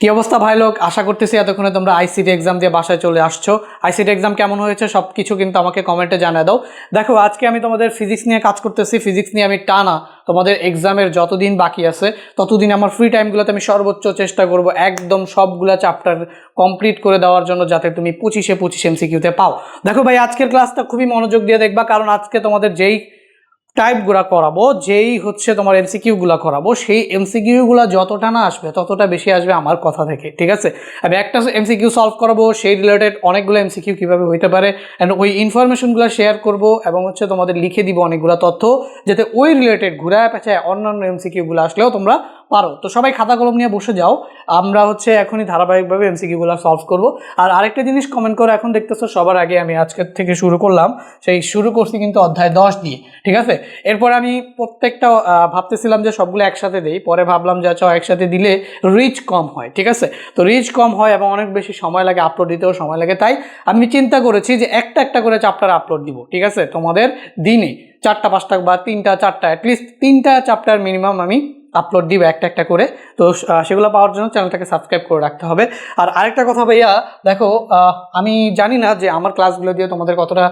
কি অবস্থা ভাই লোক, আশা করতেছি এতক্ষণে তোমরা আইসিটি এক্সাম দিয়ে বাসায় চলে আসছো। আইসিটি এক্সাম কেমন হয়েছে সব কিছু কিন্তু আমাকে কমেন্টে জানিয়ে দাও। দেখো, আজকে আমি তোমাদের ফিজিক্স নিয়ে কাজ করতেছি। ফিজিক্স নিয়ে আমি টানা তোমাদের এক্সামের যতদিন বাকি আছে ততদিন আমার ফ্রি টাইমগুলোতে আমি সর্বোচ্চ চেষ্টা করব একদম সবগুলা চ্যাপ্টার কমপ্লিট করে দেওয়ার জন্য, যাতে তুমি 25-25 এমসিকিউতে পাও। দেখো ভাই, আজকের ক্লাসটা খুবই মনোযোগ দিয়ে দেখবা, কারণ আজকে তোমাদের যেই টাইপগুলা করাবো, যেই হচ্ছে তোমার এমসিকিউগুলা করাবো, সেই এমসিকিউগুলা যতটা না আসবে ততটা বেশি আসবে আমার কথা থেকে, ঠিক আছে? আমি একটা এমসিকিউ সলভ করাবো, সেই রিলেটেড অনেকগুলো এমসিকিউ কীভাবে হইতে পারে অ্যান্ড ওই ইনফরমেশনগুলো শেয়ার করব, এবং হচ্ছে তোমাদের লিখে দিব অনেকগুলো তথ্য, যাতে ওই রিলেটেড ঘুরায় পেঁচায় অন্যান্য এমসিকিউগুলো আসলেও তোমরা পারো। তো সবাই খাতা কলম নিয়ে বসে যাও, আমরা হচ্ছে এখনই ধারাবাহিকভাবে এমসিকিউগুলো সলভ করব। আর আরেকটা জিনিস কমেন্ট করো, এখন দেখতেছো সবার আগে আমি আজকের থেকে শুরু করলাম, সেই শুরু করছি কিন্তু অধ্যায় 10 দিয়ে, ঠিক আছে? এরপর আমি প্রত্যেকটা ভাবতেছিলাম যে সবগুলো একসাথে দেই, পরে ভাবলাম যে আচ্ছা একসাথে দিলে রিচ কম হয়, ঠিক আছে? তো রিচ কম হয় এবং অনেক বেশি সময় লাগে, আপলোড দিতেও সময় লাগে, তাই আমি চিন্তা করেছি যে একটা একটা করে চ্যাপ্টার আপলোড দিব, ঠিক আছে? তোমাদের দিনে 4টা 5টা বা 3টা 4টা, অ্যাটলিস্ট 3টা চ্যাপ্টার মিনিমাম আমি আপলোড দিব একটা একটা করে। তো সেগুলো পাওয়ার জন্য চ্যানেলটাকে সাবস্ক্রাইব করে রাখতে হবে। আর আরেকটা কথা ভাইয়া, দেখো, আমি জানি না যে আমার ক্লাসগুলো দিয়ে তোমাদের কতটা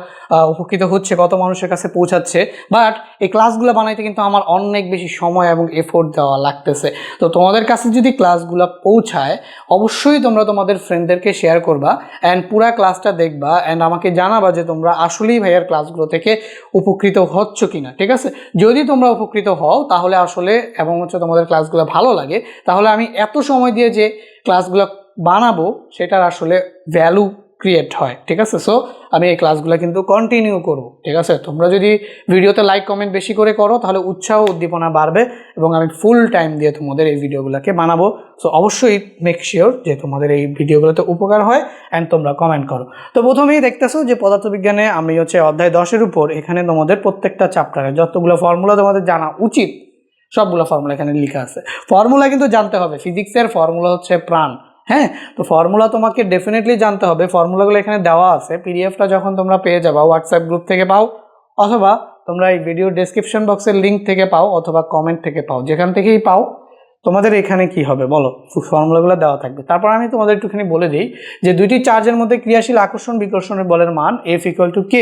উপকৃত হচ্ছে, কত মানুষের কাছে পৌঁছাচ্ছে, বাট এই ক্লাসগুলো বানাইতে কিন্তু আমার অনেক বেশি সময় এবং এফোর্ট দেওয়া লাগতেছে। তো তোমাদের কাছে যদি ক্লাসগুলো পৌঁছায়, অবশ্যই তোমরা তোমাদের ফ্রেন্ডদেরকে শেয়ার করবা অ্যান্ড পুরা ক্লাসটা দেখবা অ্যান্ড আমাকে জানাবা যে তোমরা আসলেই ভাইয়ার ক্লাসগুলো থেকে উপকৃত হচ্ছ কিনা, ঠিক আছে? যদি তোমরা উপকৃত হও তাহলে আসলে, এবং হচ্ছে তোমাদের ক্লাসগুলো ভালো লাগে, তাহলে আমি এত সময় দিয়ে যে ক্লাসগুলো বানাবো সেটার আসলে ভ্যালু ক্রিয়েট হয়, ঠিক আছে? সো আমি এই ক্লাসগুলো কিন্তু কন্টিনিউ করবো, ঠিক আছে? তোমরা যদি ভিডিওতে লাইক কমেন্ট বেশি করে করো তাহলে উৎসাহ উদ্দীপনা বাড়বে এবং আমি ফুল টাইম দিয়ে তোমাদের এই ভিডিওগুলোকে বানাবো। সো অবশ্যই মেক শিওর যে তোমাদের এই ভিডিওগুলোতে উপকার হয় অ্যান্ড তোমরা কমেন্ট করো। তো প্রথমেই দেখতেছো যে পদার্থবিজ্ঞানে আমি হচ্ছে অধ্যায় 10-এর উপর, এখানে তোমাদের প্রত্যেকটা চ্যাপ্টারে যতগুলো ফর্মুলা তোমাদের জানা উচিত সবগুলো ফর্মুলা এখানে লেখা আছে। ফর্মুলা কিন্তু জানতে হবে, ফিজিক্সের ফর্মুলা হচ্ছে প্রাণ। হ্যাঁ, তো ফর্মুলা তোমাকে ডেফিনেটলি জানতে হবে। ফর্মুলাগুলো এখানে দেওয়া আছে, পিডিএফটা যখন তোমরা পেয়ে যাবা হোয়াটসঅ্যাপ গ্রুপ থেকে পাও, অথবা তোমরা এই ভিডিও ডেসক্রিপশন বক্সের লিঙ্ক থেকে পাও, অথবা কমেন্ট থেকে পাও, যেখান থেকেই পাও তোমাদের এখানে কি হবে বলো, ফর্মুলাগুলো দেওয়া থাকবে। তারপর আমি তোমাদের একটুখানি বলে দিই যে দুইটি চার্জের মধ্যে ক্রিয়াশীল আকর্ষণ বিকর্ষণের বলের মান F = K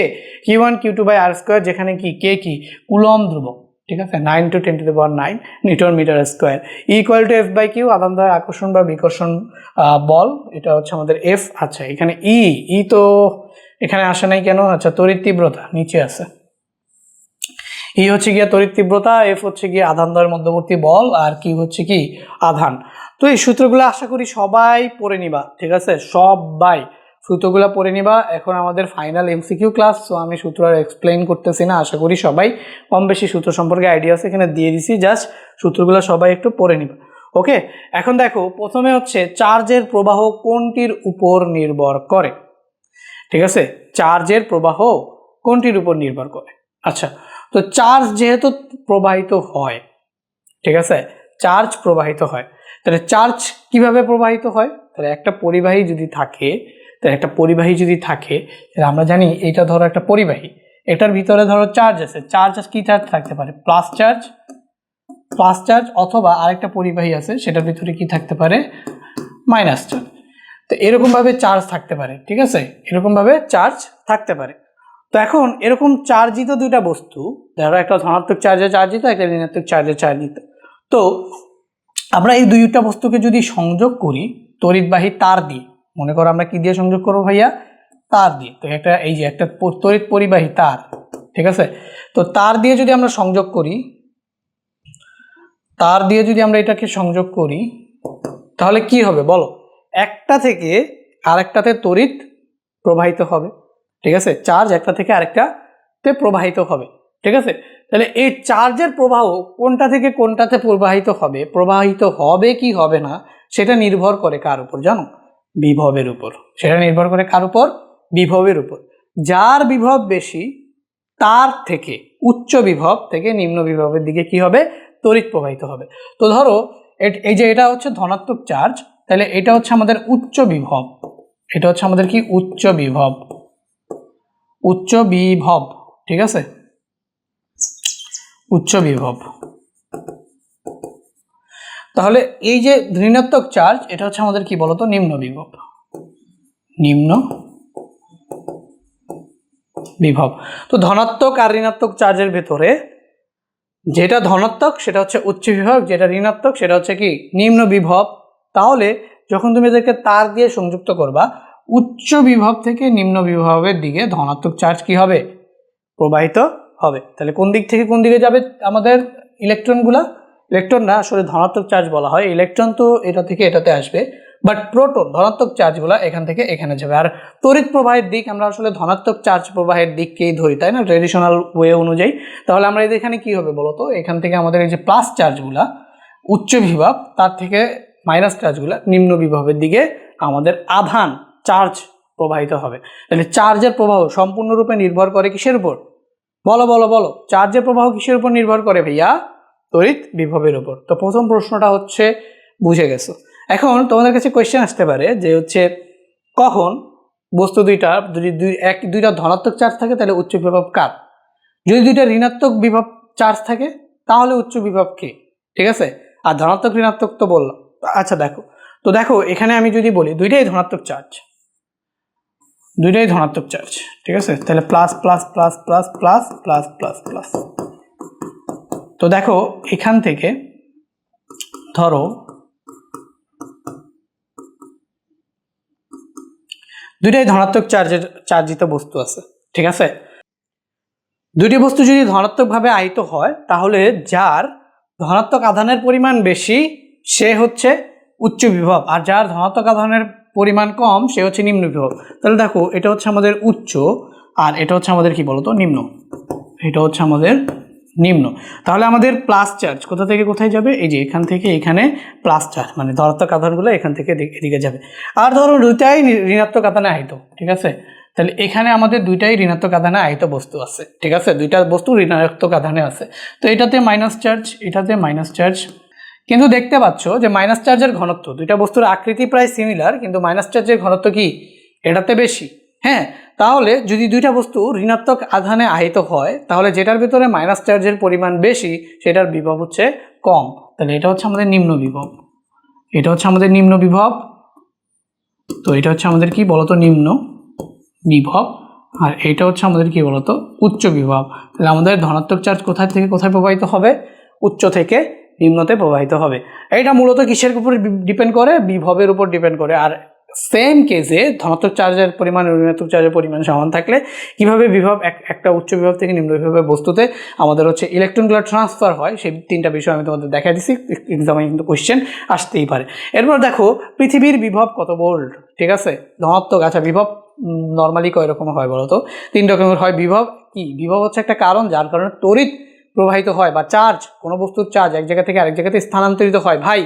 Q1 Q2/r², যেখানে কি K কি কুলম্ব ধ্রুবক, ঠিক আছে? 9 × 10⁹ নিউটন মিটার স্কোয়ার। = F/Q আধান দ্বারা আকর্ষণ বা বিকর্ষণ বল, এটা হচ্ছে আমাদের F। আচ্ছা, এখানে ই তো এখানে আসে নাই কেন? আচ্ছা, তড়িৎ তীব্রতা নিচে আছে। ই হচ্ছে গিয়ে তড়িৎ তীব্রতা, এফ হচ্ছে গিয়ে আধান দ্বয়ের মধ্যবর্তী বল, আর কি হচ্ছে কি আধান। তো এই সূত্রগুলো আশা করি সবাই পড়ে নিবা, ঠিক আছে? সবাই সূত্রগুলো পড়ে নিবা। এখন আমাদের ফাইনাল এমসিকিউ ক্লাস, তো আমি সূত্র আর এক্সপ্লেইন করতেছি না, আশা করি সবাই কম বেশি সূত্র সম্পর্কে আইডিয়া আছে, এখানে দিয়ে দিছি, জাস্ট সূত্রগুলো সবাই একটু পড়ে নিবা। ওকে, এখন দেখো, প্রথমে হচ্ছে চার্জের প্রবাহ কোনটির উপর নির্ভর করে, ঠিক আছে? চার্জের প্রবাহ কোনটির উপর নির্ভর করে? আচ্ছা, তো চার্জ যেহেতু প্রবাহিত হয়, ঠিক আছে, চার্জ প্রবাহিত হয়, তাহলে চার্জ কিভাবে প্রবাহিত হয়? তাহলে একটা পরিবাহী যদি থাকে, তাহলে আমরা জানি এটা ধরো একটা পরিবাহী, এটার ভিতরে ধরো চার্জ আছে, চার্জ কি চার্জ থাকতে পারে? প্লাস চার্জ, অথবা আরেকটা পরিবাহী আছে সেটার ভিতরে কি থাকতে পারে? Minus charge. তো এরকমভাবে চার্জ থাকতে পারে, ঠিক আছে? এরকমভাবে চার্জ থাকতে পারে। তো এখন এরকম চার্জিত দুইটা বস্তু, ধরো একটা ধনাত্মক চার্জে চার্জিত, একটা ঋণাত্মক চার্জে চার্জিত, তো আমরা এই দুইটা বস্তুকে যদি সংযোগ করি তড়িৎবাহী তার দিয়ে, মনে করো আমরা কি দিয়ে সংযোগ করবো ভাইয়া? তার দিয়ে। তো এই যে একটা তড়িৎ পরিবাহী তার, ঠিক আছে? তো তার দিয়ে যদি আমরা সংযোগ করি, এটাকে সংযোগ করি, তাহলে কি হবে বলো? একটা থেকে আরেকটাতে তড়িৎ প্রবাহিত হবে, ঠিক আছে? চার্জ একটা থেকে আরেকটাতে প্রবাহিত হবে, ঠিক আছে? তাহলে এই চার্জের প্রবাহ কোনটা থেকে কোনটাতে প্রবাহিত হবে কি হবে না, সেটা নির্ভর করে কার উপর জানো? বিভবের উপর। সেটা নির্ভর করে কার উপর? বিভবের উপর। যার বিভব বেশি তার থেকে, উচ্চ বিভব থেকে নিম্ন বিভবের দিকে কি হবে? তড়িৎ প্রবাহিত হবে। তো ধরো এই যে এটা হচ্ছে ধনাত্মক চার্জ, তাহলে এটা হচ্ছে আমাদের উচ্চ বিভব, এটা হচ্ছে আমাদের কি? উচ্চ বিভব, ঠিক আছে? উচ্চ বিভব। তাহলে এই যে ঋণাত্মক চার্জ এটা হচ্ছে আমাদের কি বলতো নিম্ন বিভব, নিম্ন বিভব। তো ধনাত্মক আর ঋণাত্মক চার্জের ভেতরে যেটা ধনাত্মক সেটা হচ্ছে উচ্চ বিভব, যেটা ঋণাত্মক সেটা হচ্ছে কি নিম্ন বিভব। তাহলে যখন তুমি এদেরকে তার দিয়ে সংযুক্ত করবা, উচ্চ বিভব থেকে নিম্ন বিভবের দিকে ধনাত্মক চার্জ কি হবে, প্রবাহিত হবে। তাহলে কোন দিক থেকে কোন দিকে যাবে আমাদের ইলেকট্রনগুলা, ইলেকট্রন না আসলে ধনাত্মক চার্জ বলা হয়, ইলেকট্রন তো এটা থেকে এটাতে আসবে, বাট প্রোটন ধনাত্মক চার্জগুলো এখান থেকে এখানে যাবে। আর তড়িৎ প্রবাহের দিক আমরা আসলে ধনাত্মক চার্জ প্রবাহের দিককেই ধরি, তাই না, ট্রেডিশনাল ওয়ে অনুযায়ী। তাহলে আমরা এখানে কি হবে বলতো, এখান থেকে আমাদের এই যে প্লাস চার্জগুলা উচ্চ বিভব, তার থেকে মাইনাস চার্জগুলা নিম্ন বিভবের দিকে আমাদের আধান চার্জ প্রবাহিত হবে। তাহলে চার্জের প্রবাহ সম্পূর্ণরূপে নির্ভর করে কিসের উপর, বলো বলো বলো, চার্জের প্রবাহ কিসের উপর নির্ভর করে ভাইয়া, তড়িৎ বিভবের উপর। তো প্রথম প্রশ্নটা হচ্ছে বুঝে গেছো। এখন তোমাদের কাছে কোয়েশ্চেন আসতে পারে যে হচ্ছে কখন বস্তু দুইটা যদি দুইটা ধনাত্মক চার্জ থাকে তাহলে উচ্চ বিভব কার, যদি দুইটা ঋণাত্মক বিভব চার্জ থাকে তাহলে উচ্চ বিভব কে, ঠিক আছে। আর ধনাত্মক ঋণাত্মক তো বললাম। আচ্ছা দেখো, তো দেখো এখানে আমি যদি বলি দুইটাই ধনাত্মক চার্জ, দুইটাই ধনাত্মক চার্জ, ঠিক আছে, তাহলে plus plus plus plus plus plus plus plus. তো দেখো এখান থেকে ধরো দুইটাই ধনাত্মক চার্জিত বস্তু আছে, ঠিক আছে। দুইটি বস্তু যদি ধনাত্মকভাবে আহিত হয় তাহলে যার ধনাত্মক আধানের পরিমাণ বেশি সে হচ্ছে উচ্চ বিভব, আর যার ধনাত্মক আধানের পরিমাণ কম সে হচ্ছে নিম্ন বিভব। তাহলে দেখো এটা হচ্ছে আমাদের উচ্চ আর এটা হচ্ছে আমাদের কি বলতো নিম্ন, এটা হচ্ছে আমাদের নিম্ন। তাহলে আমাদের প্লাস চার্জ কোথা থেকে কোথায় যাবে, এই যে এখান থেকে এখানে প্লাস চার্জ, মানে ধনাত্মক আধানগুলো এখান থেকে এদিকে যাবে। আর ধরো দুইটাই ঋণাত্মক আধানে আহিত, ঠিক আছে, তাহলে এখানে আমাদের দুইটাই ঋণাত্মক আধানে আহিত বস্তু আছে, ঠিক আছে, দুইটা বস্তু ঋণাত্মক আধানে আছে। তো এটাতে মাইনাস চার্জ, এটাতে মাইনাস চার্জ, কিন্তু দেখতে পাচ্ছ যে মাইনাস চার্জের ঘনত্ব, দুইটা বস্তুর আকৃতি প্রায় সিমিলার কিন্তু মাইনাস চার্জের ঘনত্ব কি এটাতে বেশি। হ্যাঁ, তাহলে যদি দুইটা বস্তু ঋণাত্মক আধানে আহিত হয় তাহলে যেটার ভিতরে মাইনাস চার্জের পরিমাণ বেশি সেটার বিভব হচ্ছে কম। তাহলে এটা হচ্ছে আমাদের নিম্ন বিভব, এটা হচ্ছে আমাদের নিম্ন বিভব। তো এটা হচ্ছে আমাদের কি বলতো নিম্ন বিভব, আর এটা হচ্ছে আমাদের কি বলতো উচ্চ বিভব। তাহলে আমাদের ধনাত্মক চার্জ কোথায় থেকে কোথায় প্রবাহিত হবে, উচ্চ থেকে নিম্নতে প্রবাহিত হবে। এটা মূলত কিসের উপর ডিপেন্ড করে, বিভবের উপর ডিপেন্ড করে। আর সেম কেসে ধনাত্মক চার্জের পরিমাণ ঋণাত্মক চার্জের পরিমাণ সমান থাকলে কিভাবে বিভব একটা উচ্চ বিভব থেকে নিম্ন বিভবের বস্তুতে আমাদের হচ্ছে ইলেকট্রনগুলো ট্রান্সফার হয়, সেই তিনটা বিষয় আমি তোমাদের দেখা দিচ্ছি, এক্সামে কিন্তু কোয়েশ্চেন আসতেই পারে। এরপর দেখো পৃথিবীর বিভব কত ভোল্ট, ঠিক আছে, ধনাত্মক। আচ্ছা বিভব নর্মালি কয় রকম হয় বলো তো, তিন রকমের হয় বিভব। কি বিভব হচ্ছে একটা কারণ যার কারণে তড়িৎ প্রবাহিত হয়, বা চার্জ, কোনো বস্তুর চার্জ এক জায়গা থেকে আরেক জায়গাতে স্থানান্তরিত হয়। ভাই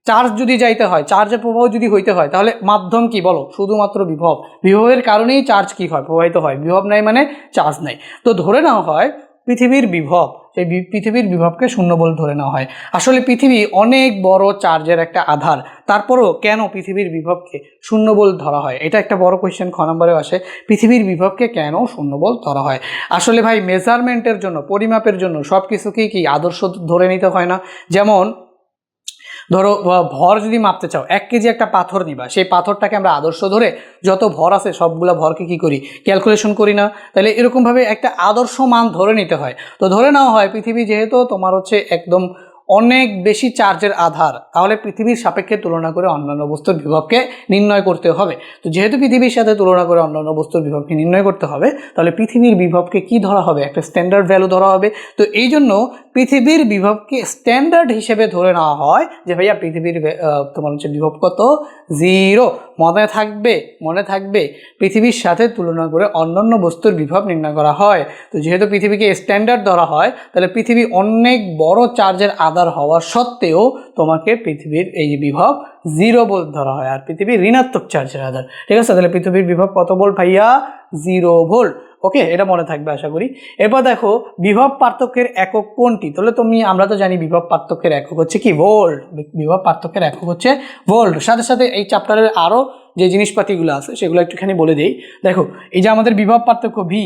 চার্জ যদি যাইতে হয়, চার্জের প্রবাহ যদি হইতে হয় তাহলে মাধ্যম কি বলো, শুধুমাত্র বিভব। বিভবের কারণেই চার্জ কি হয়, প্রবাহিত হয়। বিভব নাই মানে চার্জ নাই। তো ধরে নেওয়া হয় পৃথিবীর বিভব, এই পৃথিবীর বিভবকে শূন্য বলে ধরে নেওয়া হয়। আসলে পৃথিবী অনেক বড় চার্জের একটা আধার, তারপরও কেন পৃথিবীর বিভবকে শূন্য বল ধরা হয়, এটা একটা বড় কোয়েশ্চেন খ নম্বরে আসে। পৃথিবীর বিভবকে কেন শূন্য বল ধরা হয়? আসলে ভাই মেজারমেন্টের জন্য, পরিমাপের জন্য সব কিছুকেই কি আদর্শ ধরে নিতে হয় না। যেমন ধরো ভর যদি মাপতে চাও, 1 কেজি একটা পাথর নিবা, সেই পাথরটাকে আমরা আদর্শ ধরে যত ভর আছে সবগুলা ভরকে কি করি, ক্যালকুলেশন করি না। তাহলে এরকমভাবে একটা আদর্শ মান ধরে নিতে হয়। তো ধরে নেওয়া হয় পৃথিবী যেহেতু তোমার হচ্ছে একদম অনেক বেশি চার্জের আধার, তাহলে পৃথিবীর সাপেক্ষে তুলনা করে অন্যান্য বস্তুর বিভবকে নির্ণয় করতে হবে। তো যেহেতু পৃথিবীর সাথে তুলনা করে অন্যান্য বস্তুর বিভবকে নির্ণয় করতে হবে, তাহলে পৃথিবীর বিভবকে কি ধরা হবে, একটা স্ট্যান্ডার্ড ভ্যালু ধরা হবে। তো এই জন্য পৃথিবীর বিভবকে স্ট্যান্ডার্ড হিসেবে ধরে নেওয়া হয় যে ভাইয়া পৃথিবীর তোমার হচ্ছে বিভব কত, 0। মনে থাকবে, মনে থাকবে, পৃথিবীর সাথে তুলনা করে অন্যান্য বস্তুর বিভব নির্ণয় করা হয়। তো যেহেতু পৃথিবীকে স্ট্যান্ডার্ড ধরা হয় তাহলে পৃথিবী অনেক বড় চার্জের আধার হওয়ার সত্ত্বেও তোমাকে পৃথিবীর এই যে বিভব 0 ভোল্ট ধরা হয়, আর পৃথিবীর ঋণাত্মক চার্জের আধার, ঠিক আছে। তাহলে পৃথিবীর বিভব কত ভোল্ট ভাইয়া, 0 ভোল্ট। ওকে, এটা মনে থাকবে আশা করি। এরপর দেখো বিভব পার্থক্যের একক কোনটি, তাহলে আমরা তো জানি বিভব পার্থক্যের একক হচ্ছে কি ভোল্ট, বিভব পার্থক্যের একক হচ্ছে ভোল্ট। সাথে সাথে এই চ্যাপ্টারের আরও যে জিনিসপাতিগুলো আছে সেগুলো একটুখানি বলে দিই। দেখো এই যে আমাদের বিভব পার্থক্য ভি,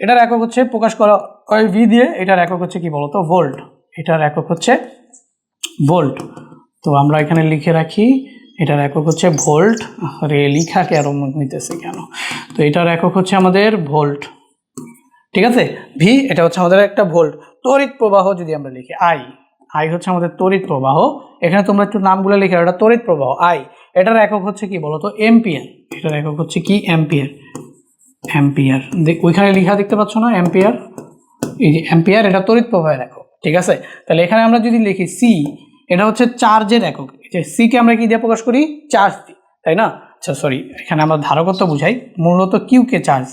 এটার একক হচ্ছে প্রকাশ করা হয় ভি দিয়ে, এটার একক হচ্ছে কি বলতো ভোল্ট, এটার একক হচ্ছে ভোল্ট। তো আমরা এখানে লিখে রাখি এটার একক হচ্ছে ভোল্ট। আরে লিখা কে আরো হইতেছে কেন? তো এটার একক হচ্ছে আমাদের ভোল্ট, ঠিক আছে। ভি এটা হচ্ছে আমাদের একটা ভোল্ট। তড়িৎ প্রবাহ যদি আমরা লিখি আই, আই হচ্ছে আমাদের তড়িৎ প্রবাহ। এখানে তোমরা একটু নামগুলো লিখে, এটা তড়িৎ প্রবাহ আই, এটার একক হচ্ছে কি বলতো এম্পিয়ার। এটার একক হচ্ছে কি অ্যাম্পিয়ার, অ্যাম্পিয়ার ওইখানে লিখা দেখতে পাচ্ছ না অ্যাম্পিয়ার, এই যে অ্যাম্পিয়ার এটা তড়িৎ প্রবাহের একক, ঠিক আছে। তাহলে এখানে আমরা যদি লিখি সি, এটা হচ্ছে চার্জের একক। যে সি কে আমরা কি দিয়ে প্রকাশ করি? চার্জ দিই, তাই না? আচ্ছা সরি, এখানে আমরা ধারকত্ব বুঝাই, মূলত কিউ কে চার্জ।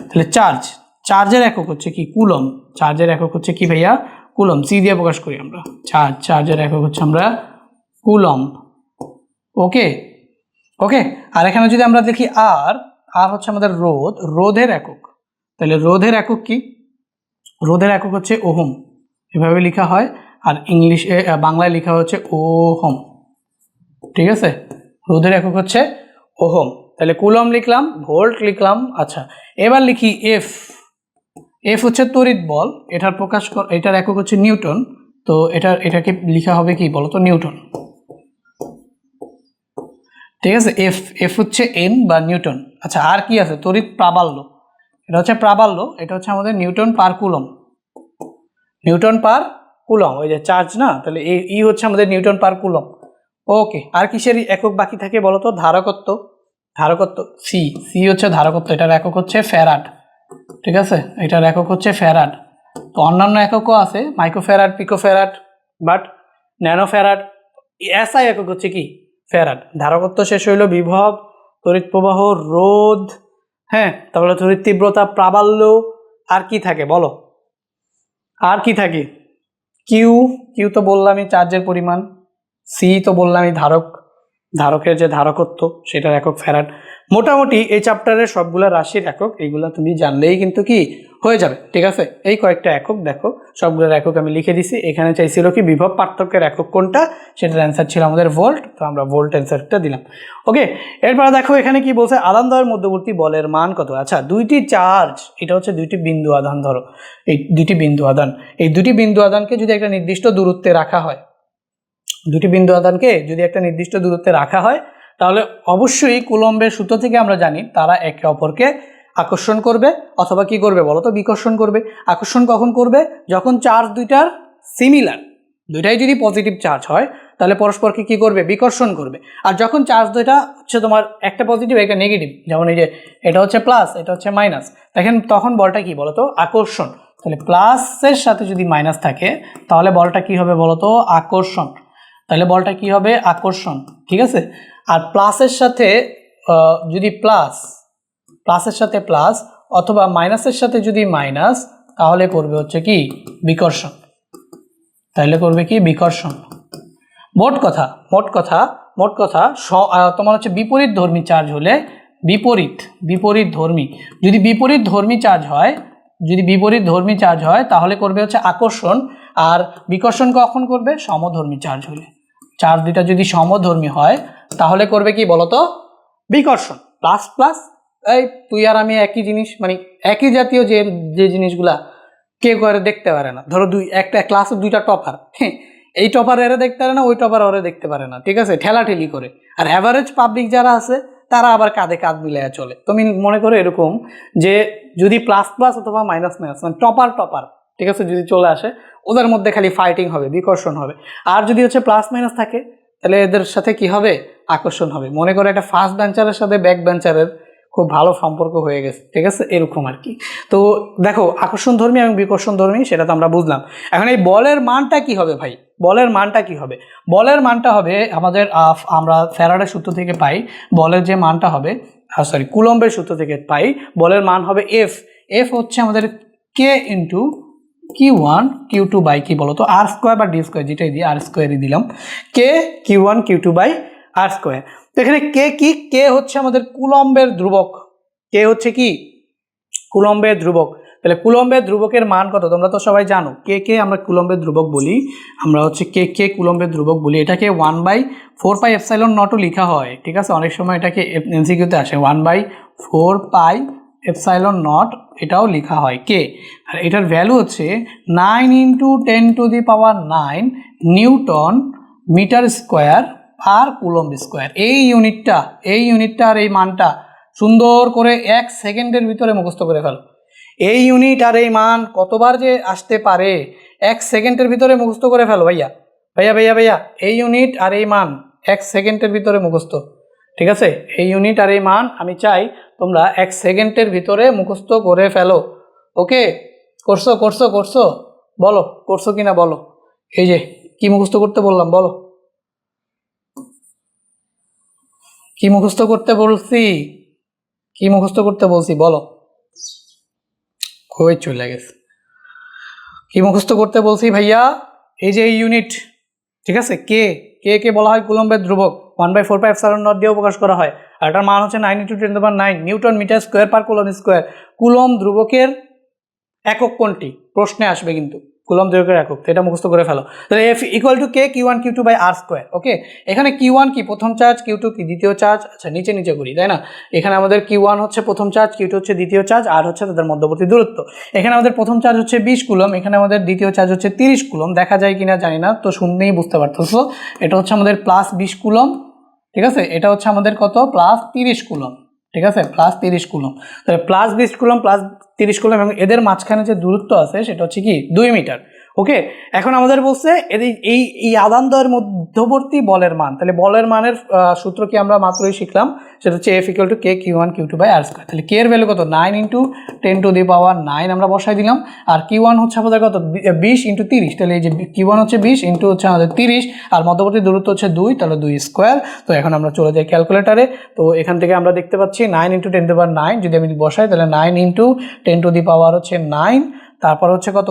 তাহলে চার্জ, চার্জের একক হচ্ছে কি কুলম, চার্জের একক হচ্ছে কি ভাইয়া কুলম, সি দিয়ে প্রকাশ করি আমরা চার্জ, চার্জের একক হচ্ছে আমরা কুলম। ওকে ওকে। আর এখানে যদি আমরা দেখি আর, আর হচ্ছে আমাদের রোধ, রোধের একক। তাহলে রোধের একক কি? রোধের একক হচ্ছে ওহম, এভাবে লেখা হয়। আর ইংলিশে বাংলায় লেখা হচ্ছে ওহম, ঠিক আছে। রোধের একক হচ্ছে ওহম। তাহলে কুলম লিখলাম, ভোল্ট লিখলাম। আচ্ছা এবার লিখি এফ, এফ হচ্ছে তড়িৎ বল, এটার প্রকাশ এটার একক হচ্ছে নিউটন। তো এটাকে লেখা হবে কি বলো তো? নিউটন, ঠিক আছে। এফ, এফ হচ্ছে এন বা নিউটন। আচ্ছা আর কি আছে? তড়িৎ প্রাবল্য, এটা হচ্ছে প্রাবল্য, এটা হচ্ছে আমাদের Newton per coulomb, Newton per coulomb, ওই যে চার্জ না, তাহলে এই হচ্ছে আমাদের নিউটন পার কুলম। ওকে। আর কিসের একক বাকি থাকে বলো তো? ধারকত্ব, ধারকত্ব সি, সি হচ্ছে ধারকত্ব, এটার একক হচ্ছে ফ্যারাড, ঠিক আছে। এটার একক হচ্ছে ফ্যারাড। তো অন্যান্য এককও আছে, মাইক্রোফ্যারাড, পিকোফ্যারাড, বাট ন্যানোফ্যারাড, এসআই একক হচ্ছে কি? ফ্যারাড। ধারকত্ব শেষ হইল, বিভব, তড়িৎ প্রবাহ, রোধ, হ্যাঁ, তাহলে তড়িৎ তীব্রতা, প্রাবল্য, আর কি থাকে বলো? আর কি থাকে? কিউ, কিউ তো বললামই চার্জের পরিমাণ, সি তো বললামই ধারক, ধারকের যে ধারকত্ব সেটার একক ফ্যারাড। মোটামুটি এই চ্যাপ্টারের সবগুলা রাশির একক এইগুলা তুমি জানলেই কিন্তু কি হয়ে যাবে, ঠিক আছে। এই কয়েকটা একক দেখো, সবগুলোর একক আমি লিখে দিছি। এখানে চাইছিল কি বিভব পার্থক্যের একক কোনটা, সেটার অ্যান্সার ছিল আমাদের ভোল্ট, তো আমরা ভোল্ট অ্যান্সারটা দিলাম। ওকে। এরপরে দেখো এখানে কি বলছে, আধানদ্বয়ের মধ্যবর্তী বলের মান কত? আচ্ছা দুইটি চার্জ, এটা হচ্ছে দুইটি বিন্দু আধান, ধরো এই দুইটি বিন্দু আধান, এই দুটি বিন্দু আধানকে যদি একটা নির্দিষ্ট দূরত্বে রাখা হয়, দুটি বিন্দু আধানকে যদি একটা নির্দিষ্ট দূরত্বে রাখা হয়, তাহলে অবশ্যই কুলম্বের সূত্র থেকে আমরা জানি তারা একে অপরকে আকর্ষণ করবে অথবা কি করবে বলো তো? বিকর্ষণ করবে। আকর্ষণ কখন করবে? যখন চার্জ দুইটার সিমিলার, দুইটাই যদি পজিটিভ চার্জ হয় তাহলে পরস্পরকে কি করবে? বিকর্ষণ করবে। আর যখন চার্জ দুইটা হচ্ছে তোমার একটা পজিটিভ একটা নেগেটিভ, যেমন এই যে এটা হচ্ছে প্লাস এটা হচ্ছে মাইনাস, দেখেন তখন বলটা কি বলো তো? আকর্ষণ। তাহলে প্লাসের সাথে যদি মাইনাস থাকে তাহলে বলটা কি হবে বলো তো? আকর্ষণ। তাহলে বলটা কি হবে? আকর্ষণ, ঠিক আছে। আর প্লাসের সাথে যদি প্লাসের সাথে প্লাস অথবা মাইনাসের সাথে যদি মাইনাস, তাহলে করবে হচ্ছে কি? বিকর্ষণ। তাহলে করবে কি? বিকর্ষণ। মোট কথা তোমার হচ্ছে বিপরীত ধর্মী চার্জ হলে, বিপরীত ধর্মী, যদি বিপরীত ধর্মী চার্জ হয়, যদি বিপরীত ধর্মী চার্জ হয় তাহলে করবে হচ্ছে আকর্ষণ। আর বিকর্ষণ কখন করবে? সমধর্মী চার্জ হলে। চার্জ দুটা যদি সমধর্মী হয় তাহলে করবে কি বলতো? বিকর্ষণ। প্লাস প্লাস, এই তুই আর আমি একই জিনিস, মানে একই জাতীয় যে জিনিসগুলা কেউ করে দেখতে পারে না। ধরো একটা ক্লাসে দুইটা টপার, এই টপার এরা দেখতে পারে না, ওই টপার ওরা দেখতে পারে না, ঠিক আছে, ঠেলাঠেলি করে। আর অ্যাভারেজ পাবলিক যারা আছে তারা আবার কাঁধে কাঁধ মিলাইয়া চলে। তুমি মনে করো এরকম যে যদি প্লাস প্লাস অথবা মাইনাস মাইনাস, মানে টপার, ঠিক আছে, যদি চলে আসে ওদের মধ্যে খালি ফাইটিং হবে, বিকর্ষণ হবে। আর যদি হচ্ছে প্লাস মাইনাস থাকে তাহলে এদের সাথে কি হবে? আকর্ষণ হবে। মনে করো একটা ফার্স্ট বেঞ্চারের সাথে ব্যাক বেঞ্চারের খুব ভালো সম্পর্ক হয়ে গেছে, ঠিক আছে, এরকম আর কি। তো দেখো আকর্ষণ ধর্মী এবং বিকর্ষণ ধর্মী সেটা তো আমরা বুঝলাম। এখন এই বলের মানটা কি হবে ভাই? বলের মানটা কি হবে? বলের মানটা হবে আমাদের আমরা ফ্যারাডের সূত্র থেকে পাই, বলের যে মানটা হবে, কুলম্বের সূত্র থেকে পাই, বলের মান হবে এফ। এফ হচ্ছে আমাদের কে ইন্টু Q1 Q2 বাই কি বলতো? আর স্কোয়ার বা ডি স্কোয়ার, যেটাই দিই আর স্কোয়ারই দিলাম, কে Q1 Q2 by R square. তো এখানে কে কি? কে হচ্ছে আমাদের কুলম্বের ধ্রুবক, কে হচ্ছে কি? কুলম্বের ধ্রুবক। তাহলে কুলম্বের ধ্রুবকের মান কত? তোমরা তো সবাই জানো কে আমরা কুলম্বের ধ্রুবক বলি, আমরা হচ্ছে কে কুলম্বের ধ্রুবক বলি। এটাকে 1/4πε0 লেখা হয়, ঠিক আছে। অনেক সময় এটাকে এমসিকিউতে আসে 1/4πε0, এটাও লেখা হয় কে। আর এটার ভ্যালু হচ্ছে 9 × 10⁹ newton metre square per coulomb square. এই ইউনিটটা আর এই মানটা সুন্দর করে 1 সেকেন্ডের ভিতরে মুখস্থ করে ফেলো। এই ইউনিট আর এই মান কতবার যে আসতে পারে 1 সেকেন্ডের ভিতরে মুখস্থ করে ফেলো ভাইয়া ভাইয়া ভাইয়া ভাইয়া। এই ইউনিট আর এই মান 1 সেকেন্ডের ভিতরে মুখস্থ, ঠিক আছে? এই ইউনিট আর এই মান আমি চাই তোমরা 1 সেকেন্ডের ভিতরে মুখস্থ করে ফেলো। ওকে, করছো করছো করছো? বলো করছো কিনা বলো। এই যে কি মুখস্থ করতে বললাম বলো, কি মুখস্থ করতে বলছি, কি মুখস্থ করতে বলছি বলো। কই চলে গেছে, কি মুখস্থ করতে বলছি ভাইয়া? এই যে এই ইউনিট, ঠিক আছে? কে কে কে বলা হয় কুলম্বের ধ্রুবক, 1/4πε0 দিয়ে প্রকাশ করা হয়। আর এটার মান হচ্ছে 9 × 10⁹ newton metre square per coulomb square. Coulomb ধ্রুবকের একক কোনটি প্রশ্নে আসবে কিন্তু, কুলম্ব ধ্রুবকের একক, তো এটা মুখস্থ করে ফেলো। তাহলে F = K Q1 Q2/r²। ওকে, এখানে Q1 কি প্রথম চার্জ, Q2 কি দ্বিতীয় চার্জ। আচ্ছা নিচে নিচে করি, তাই না? এখানে আমাদের Q1 হচ্ছে প্রথম চার্জ, Q2 হচ্ছে দ্বিতীয় চার্জ, আর হচ্ছে তাদের মধ্যবর্তী দূরত্ব। এখানে আমাদের প্রথম চার্জ হচ্ছে 20 কুলম্ব, এখানে আমাদের দ্বিতীয় চার্জ হচ্ছে 30 কুলম্ব। দেখা যায় কিনা জানি না, তো শুনলেই বুঝতে পারতেছো। এটা হচ্ছে আমাদের +20 কুলম্ব, ঠিক আছে? এটা হচ্ছে আমাদের কত, +30 কুলম্ব, ঠিক আছে? +30 কুলম্ব। তাহলে +20 কুলম্ব +30 কুলম্ব, এবং এদের মাঝখানে যে দূরত্ব আছে সেটা হচ্ছে কি 2 মিটার। ওকে, এখন আমাদের বলছে এই এই আদানদ্বয়ের মধ্যবর্তী বলের মান। তাহলে বলের মানের সূত্র কি আমরা মাত্রই শিখলাম, সেটা হচ্ছে F = K Q1 Q2/r²। তাহলে K এর ভ্যালু কত, 9 × 10⁹ আমরা বসাই দিলাম। আর Q1 হচ্ছে আমাদের কত, 20 × 30। তাহলে এই যে Q1 হচ্ছে 20 ইন্টু হচ্ছে আমাদের 30, আর মধ্যবর্তী দূরত্ব হচ্ছে 2, তাহলে 2 স্কোয়ার। তো এখন আমরা চলে যাই ক্যালকুলেটারে। তো এখান থেকে আমরা দেখতে পাচ্ছি 9 × 10⁹, যদি আমি বসাই তাহলে 9 × 10⁻⁹ হচ্ছে 9, তারপর হচ্ছে কত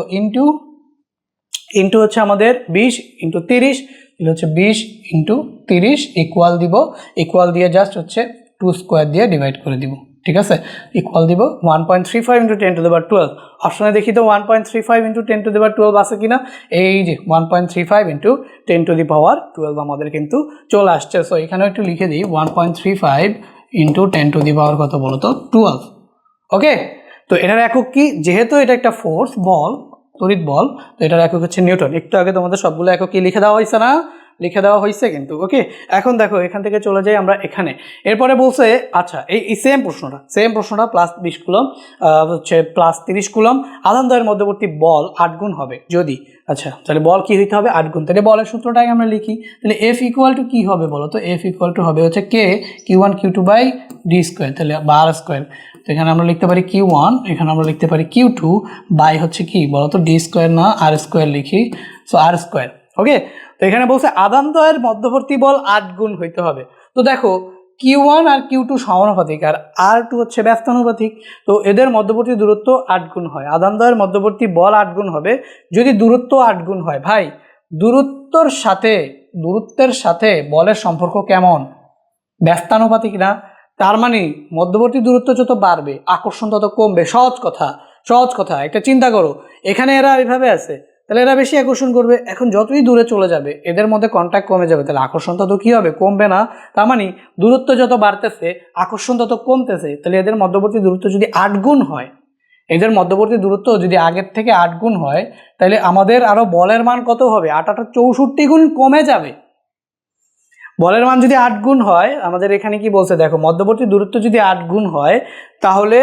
ইন্টু হচ্ছে আমাদের 20 × 30, তাহলে হচ্ছে 20 × 30 ইকুয়াল দিব, ইকুয়াল দিয়ে জাস্ট হচ্ছে 2 স্কোয়ার দিয়ে ডিভাইড করে দিব, ঠিক আছে? ইকুয়াল দিব 1.35 × 10⁻12। অপশনে দেখি তো 1.35 × 10⁻12 আছে কিনা। এই যে 1.35 × 10⁻12 আমাদের কিন্তু চলে আসছে। সো এখানেও একটু লিখে দিই 1.35 × 10⁻, কত বলো তো, 12। ওকে, তো এটার একক কি, যেহেতু এটা একটা ফোর্স বল, তড়িৎ বল, তো এটার একক হচ্ছে নিউটন। একটু আগে তোমাদের সবগুলো একক কি লিখে দেওয়া হয়েছে না, লিখে দেওয়া হয়েছে কিন্তু। ওকে, এখন দেখো এখান থেকে চলে যাই আমরা এখানে। এরপরে বলছে আচ্ছা এই সেম প্রশ্নটা +20 কুলম্ব হচ্ছে +30 কুলম্ব, আধানদ্বয়ের মধ্যবর্তী বল 8 গুণ হবে যদি। আচ্ছা তাহলে বল কি হইতে হবে, 8 গুণ। তাহলে বলের সূত্রটাই আমরা লিখি। তাহলে F = কি হবে বলো তো, F = হবে হচ্ছে K Q1 Q2/d², তাহলে r²। তো এখানে আমরা লিখতে পারি Q1, এখানে আমরা লিখতে পারি Q2 বাই হচ্ছে কি বলো তো, d² না r² লিখি, সো r²। ওকে, তো এখানে বলছে আধানদ্বয়ের মধ্যবর্তী বল 8 গুণ হইতে হবে। তো দেখো Q1 আর Q2 সমানুপাতিক, আর R2 হচ্ছে ব্যস্তানুপাতিক। তো এদের মধ্যবর্তী দূরত্ব 8 গুণ হয়, আধানদ্বয়ের মধ্যবর্তী বল 8 গুণ হবে যদি দূরত্ব 8 গুণ হয়। ভাই দূরত্বের সাথে বলের সম্পর্ক কেমন, ব্যস্তানুপাতিক না? তার মানে মধ্যবর্তী দূরত্ব যত বাড়বে আকর্ষণ তত কমবে। সহজ কথা একটা চিন্তা করো, এখানে এরা এইভাবে আছে, তাহলে এরা বেশি আকর্ষণ করবে। এখন যতই দূরে চলে যাবে এদের মধ্যে কন্ট্যাক্ট কমে যাবে, তাহলে আকর্ষণ তত কী হবে, কমবে না? তার মানে দূরত্ব যত বাড়তেছে আকর্ষণ তত কমতেছে। তাহলে এদের মধ্যবর্তী দূরত্ব যদি 8 গুণ হয়, এদের মধ্যবর্তী দূরত্ব যদি আগের থেকে 8 গুণ হয়, তাহলে আমাদের আরও বলের মান কত হবে, 8 × 8 = 64 গুণ কমে যাবে। বলের মান যদি 8 গুণ হয়, আমাদের এখানে কি বলছে দেখো, মধ্যবর্তী দূরত্ব যদি 8 গুণ হয় তাহলে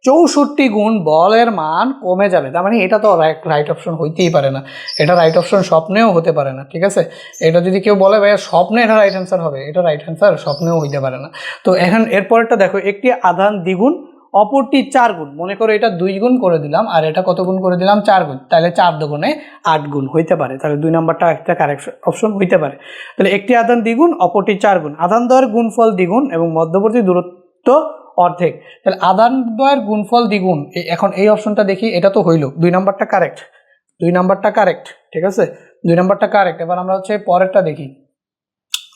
64 গুণ বলের মান কমে যাবে। তার মানে এটা তো রাইট অপশন হইতেই পারে না, এটা রাইট অপশন স্বপ্নেও হতে পারে না, ঠিক আছে? এটা যদি কেউ বলে ভাইয়া স্বপ্নে এটা রাইট অ্যান্সার হবে, এটা রাইট অ্যান্সার স্বপ্নেও হইতে পারে না। তো এখন এরপরটা দেখো, একটি আধান দ্বিগুণ অপরটি 4 গুণ, মনে করো এটা 2 গুণ করে দিলাম আর এটা কত গুণ করে দিলাম, 4 গুণ, তাহলে 4 দুগুণে 8 গুণ হইতে পারে। তাহলে 2 নাম্বারটা একটা কারেক্ট অপশন হইতে পারে। তাহলে একটি আধান দ্বিগুণ অপরটি 4 গুণ, আধানদ্বয়ের গুণফল দ্বিগুণ এবং মধ্যবর্তী দূরত্ব অর্ধেক। তাহলে আধানদ্বয়ের গুণফল দ্বিগুণ, এখন এই অপশনটা দেখি, এটা তো হইল 2 নাম্বারটা কারেক্ট, 2 নাম্বারটা কারেক্ট, ঠিক আছে? 2 নাম্বারটা কারেক্ট। এবার আমরা হচ্ছে পরেরটা দেখি,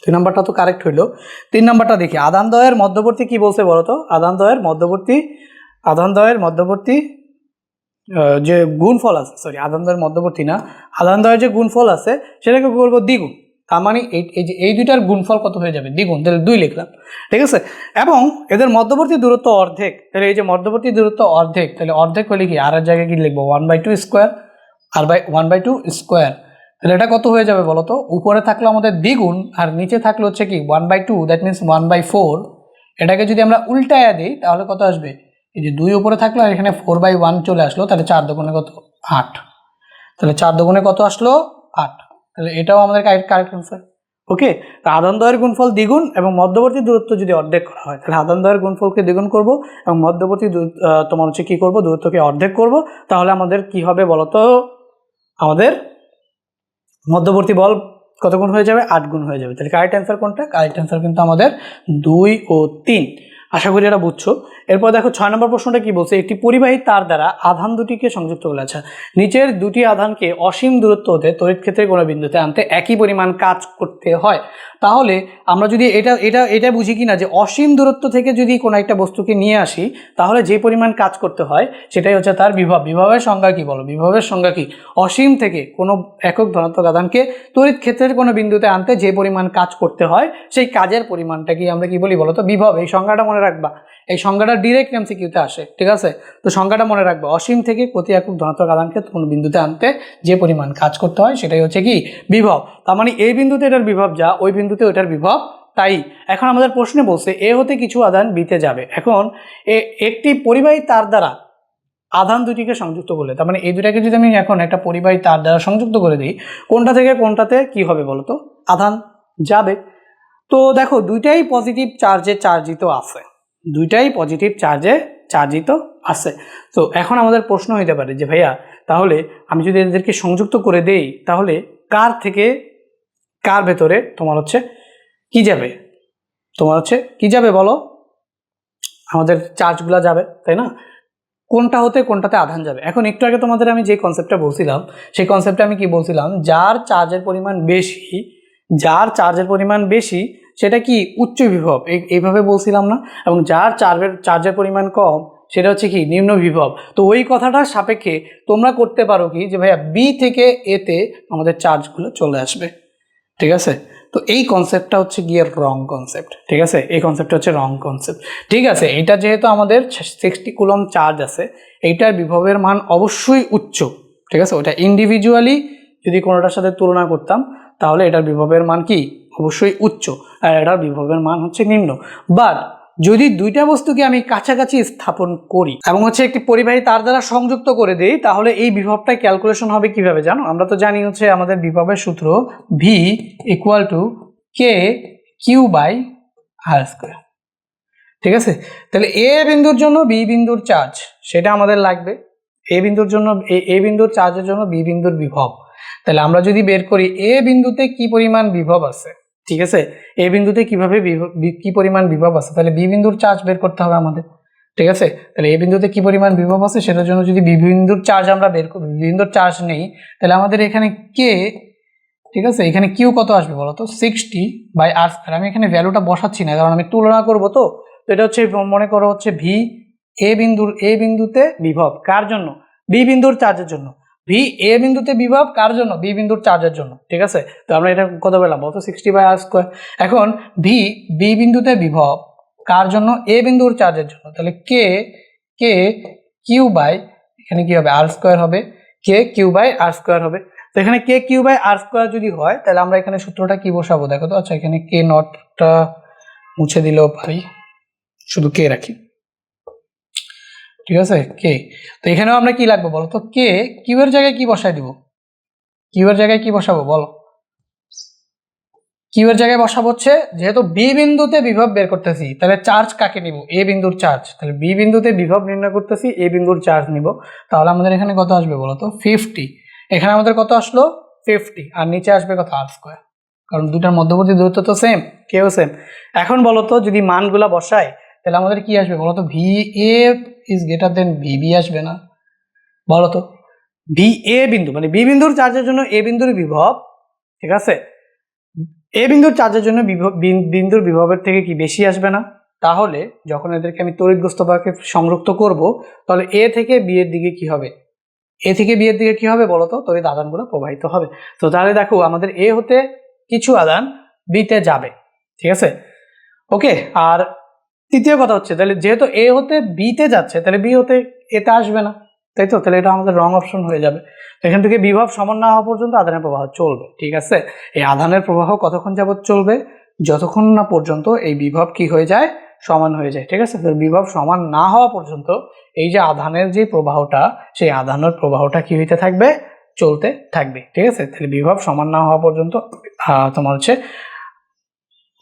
2 নাম্বারটা তো কারেক্ট হইলো। 3 নাম্বারটা দেখি, আধানদ্বয়ের মধ্যবর্তী কি বলছে বলো তো, আধানদ্বয়ের মধ্যবর্তী যে গুণফল আছে, সরি আধানদ্বয়ের মধ্যবর্তী না, আধানদ্বয়ের যে গুণফল আছে সেটাকে করবো দ্বিগুণ। তার মানে এই দুইটার গুণফল কত হয়ে যাবে, দ্বিগুণ, তাহলে 2 লিখলাম, ঠিক আছে? এবং এদের মধ্যবর্তী দূরত্ব অর্ধেক, তাহলে এই যে মধ্যবর্তী দূরত্ব অর্ধেক, তাহলে অর্ধেক হলে কি আর এর জায়গায় কি লিখবো, 1/2 স্কোয়ার, আর 1/2 স্কোয়ার, তাহলে এটা কত হয়ে যাবে বলো তো? উপরে থাকলো আমাদের দ্বিগুণ আর নিচে থাকলো হচ্ছে কি 1/2, দ্যাট মিনস 1/4। এটাকে যদি আমরা উল্টায়া দিই তাহলে কত আসবে? এই যে 2 উপরে থাকলো আর এখানে 4/1 চলে আসলো, তাহলে 4 দুগুণে কত? 8। তাহলে 4 দুগুণে কত আসলো? 8। তাহলে এটাও আমাদের কারেক্ট অ্যান্সার। ওকে, তো আধান দ্বয়ের গুণফল দ্বিগুণ এবং মধ্যবর্তী দূরত্ব যদি অর্ধেক করা হয় তাহলে আধান দ্বয়ের গুণফলকে দ্বিগুণ করব এবং মধ্যবর্তী তোমার হচ্ছে কি করব? দূরত্বকে অর্ধেক করব। তাহলে আমাদের কি হবে বলো তো? আমাদের মধ্যবর্তী বল কত গুণ হয়ে যাবে? 8 গুণ হয়ে যাবে। তাহলে কারেক্ট অ্যান্সার কোনটা? কারেক্ট অ্যান্সার কিন্তু আমাদের 2 ও 3। আশা করি এটা বুঝছো। এরপর দেখো 6 নম্বর প্রশ্নটা কি বলছে? একটি পরিবাহী তার দ্বারা আধান দুটিকে সংযুক্ত করে। আচ্ছা, নিচের দুটি আধানকে অসীম দূরত্ব হতে তড়িৎ ক্ষেত্রের কোনো বিন্দুতে আনতে একই পরিমাণ কাজ করতে হয়। তাহলে আমরা যদি এটা বুঝি কি না যে অসীম দূরত্ব থেকে যদি কোনো একটা বস্তুকে নিয়ে আসি তাহলে যে পরিমাণ কাজ করতে হয় সেটাই হচ্ছে তার বিভব। বিভবের সংজ্ঞা কি বলো? বিভবের সংজ্ঞা কি? অসীম থেকে কোনো একক ধনাত্মক আধানকে তড়িৎ ক্ষেত্রের কোনো বিন্দুতে আনতে যে পরিমাণ কাজ করতে হয় সেই কাজের পরিমাণটা কি আমরা কি বলি বলো তো? বিভব। এই সংজ্ঞাটা মনে রাখবা, এই সংজ্ঞাটা ডিরেক্ট এমসিকিউতে আসে, ঠিক আছে? তো সংজ্ঞাটা মনে রাখবা, অসীম থেকে প্রতি একক ধনাত্মক আধানকে কোনো বিন্দুতে আনতে যে পরিমাণ কাজ করতে হয় সেটাই হচ্ছে কি? বিভব। তার মানে এই বিন্দুতে এটার বিভব যা, ওই বিন্দুতে ওইটার বিভব তাই। এখন আমাদের প্রশ্নে বলছে এ হতে কিছু আধান বিতে যাবে। এখন একটি পরিবাহী তার দ্বারা আধান দুটিকে সংযুক্ত করলে, তার মানে এই দুটাকে যদি আমি এখন একটা পরিবাহী তার দ্বারা সংযুক্ত করে দিই, কোনটা থেকে কোনটাতে কি হবে বলো তো? আধান যাবে। তো দেখো দুইটাই পজিটিভ চার্জে চার্জিত আছে, দুইটাই পজিটিভ চার্জে চার্জিত আছে। তো এখন আমাদের প্রশ্ন হইতে পারে যে ভাইয়া তাহলে আমি যদি এদেরকে সংযুক্ত করে দেই তাহলে কার থেকে কার ভেতরে তোমার হচ্ছে কি যাবে? তোমার হচ্ছে কি যাবে বলো? আমাদের চার্জগুলো যাবে, তাই না? কোনটা হতে কোনটাতে আধান যাবে। এখন একটু আগে তোমাদের আমি যে কনসেপ্টটা বলছিলাম সেই কনসেপ্টে আমি কি বলছিলাম? যার চার্জের পরিমাণ বেশি, যার চার্জের পরিমাণ বেশি সেটা কি উচ্চ বিভব, এইভাবে বলছিলাম না? এবং যার চার্জের পরিমাণ কম সেটা হচ্ছে কি নিম্ন বিভব। তো ওই কথাটার সাপেক্ষে তোমরা করতে পারো কি যে ভাইয়া বি থেকে এতে আমাদের চার্জগুলো চলে আসবে, ঠিক আছে? তো এই কনসেপ্টটা হচ্ছে গিয়ে রং কনসেপ্ট, ঠিক আছে? এই কনসেপ্টটা হচ্ছে রং কনসেপ্ট, ঠিক আছে? এটা যেহেতু আমাদের 60 কুলম চার্জ আছে, এইটার বিভবের মান অবশ্যই উচ্চ, ঠিক আছে? ওটা ইন্ডিভিজুয়ালি যদি কোনোটার সাথে তুলনা করতাম তাহলে এটার বিভবের মান কি অবশ্যই উচ্চ আর এটার বিভবের মান হচ্ছে নিম্ন। বাট যদি দুইটা বস্তুকে আমি কাছাকাছি স্থাপন করি এবং হচ্ছে একটি পরিবাহী তার দ্বারা সংযুক্ত করে দেই তাহলে এই বিভবটা ক্যালকুলেশন হবে কিভাবে জানো? আমরা তো জানি হচ্ছে আমাদের বিভবের সূত্র V equal to K Q by R square, ঠিক আছে? তাহলে এ বিন্দুর জন্য বি বিন্দুর চার্জ সেটা আমাদের লাগবে, এ বিন্দুর জন্য এ বিন্দুর চার্জের জন্য বি বিন্দুর বিভব। তাহলে আমরা যদি বের করি এ বিন্দুতে কি পরিমাণ বিভব আছে, ঠিক আছে? এ বিন্দুতে কিভাবে কি পরিমাণ বিভব আছে তাহলে বি বিন্দুর চার্জ বের করতে হবে আমাদের, ঠিক আছে? তাহলে এ বিন্দুতে কি পরিমাণ বিভব আছে সেটার জন্য যদি বি বিন্দুর চার্জ আমরা বের করি, বি বিন্দুর চার্জ নেই, তাহলে আমাদের এখানে কে, ঠিক আছে, এখানে কিউ কত আসবে বলো তো? 60/r²। আমি এখানে ভ্যালুটা বসাচ্ছি না কারণ আমি তুলনা করব। তো এটা হচ্ছে মনে করো হচ্ছে ভি এ বিন্দুতে বিভব কার জন্য? বি বিন্দুর চার্জের জন্য। ভি এ বিন্দুতে বিভব কার জন্য? বি বিন্দুর চার্জের জন্য, ঠিক আছে? তো আমরা এটা কত পেলাম বলতো? 60/r²। এখন বি বিন্দুতে বিভব কার জন্য? এ বিন্দুর চার্জের জন্য। তাহলে কে কিউ বাই এখানে কি হবে? r² হবে, কে কিউ বাই r² হবে। তো এখানে কে কিউ বাই r² যদি হয় তাহলে আমরা এখানে সূত্রটা কি বসাবো দেখো তো? আচ্ছা, এখানে কে নটটা মুছে দিলেও পারি, শুধু কে রাখি, ঠিক আছে? কে। তো এখানেও আমরা কি লাগবে বলো তো? কে কিউ এর জায়গায় কি বসাই দিব? কিউ এর জায়গায় কি বসাবো বলো? কিউ এর জায়গায় বসাবো হচ্ছে যেহেতু বি বিন্দুতে বিভব বের করতেছি তাহলে চার্জ কাকে নিব? এ বিন্দুর চার্জ। তাহলে বি বিন্দুতে বিভব নির্ণয় করতেছি, এ বিন্দুর চার্জ নিব। তাহলে আমাদের এখানে কত আসবে বলো তো? 50। এখানে আমাদের কত আসলো? 50। আর নিচে আসবে কত? r², কারণ দুটার মধ্যবর্তী দূরত্ব তো সেম, কেও সেম। এখন বলো তো যদি মানগুলা বসাই তাহলে আমাদের কি আসবে বলো তো? V A is greater than VB আসবে না বলো তো? ভি এ বিন্দু মানে বি বিন্দুর চার্জের জন্য এ বিন্দুর বিভব, ঠিক আছে? এ বিন্দুর চার্জের জন্য বিন্দুর বিভবের থেকে কি বেশি আসবে না? তাহলে যখন এদেরকে আমি তড়িৎগ্রস্ত বাহকে সংযুক্ত করব তাহলে এ থেকে বি এর দিকে কি হবে? এ থেকে বি এর দিকে কি হবে বলো তো? তড়িৎ আধানগুলো প্রবাহিত হবে। তো তাহলে দেখো আমাদের এ হতে কিছু আধান বিতে যাবে, ঠিক আছে? ওকে। আর তৃতীয় কথা হচ্ছে তাহলে যেহেতু এ হতে বিতে যাচ্ছে তাহলে বি হতে এতে আসবে না, তাই তো? তাহলে এটা আমাদের রং অপশন হয়ে যাবে। তো এখান থেকে বিভব সমান না হওয়া পর্যন্ত আধানের প্রবাহ চলবে, ঠিক আছে। এই আধানের প্রবাহ কতক্ষণ যাবত চলবে? যতক্ষণ না পর্যন্ত এই বিভব কি হয়ে যায়, সমান হয়ে যায়, ঠিক আছে। তো বিভব সমান না হওয়া পর্যন্ত এই যে আধানের যে প্রবাহটা, সেই আধানের প্রবাহটা কি হইতে থাকবে, চলতে থাকবে, ঠিক আছে। তাহলে বিভব সমান না হওয়া পর্যন্ত তোমার হচ্ছে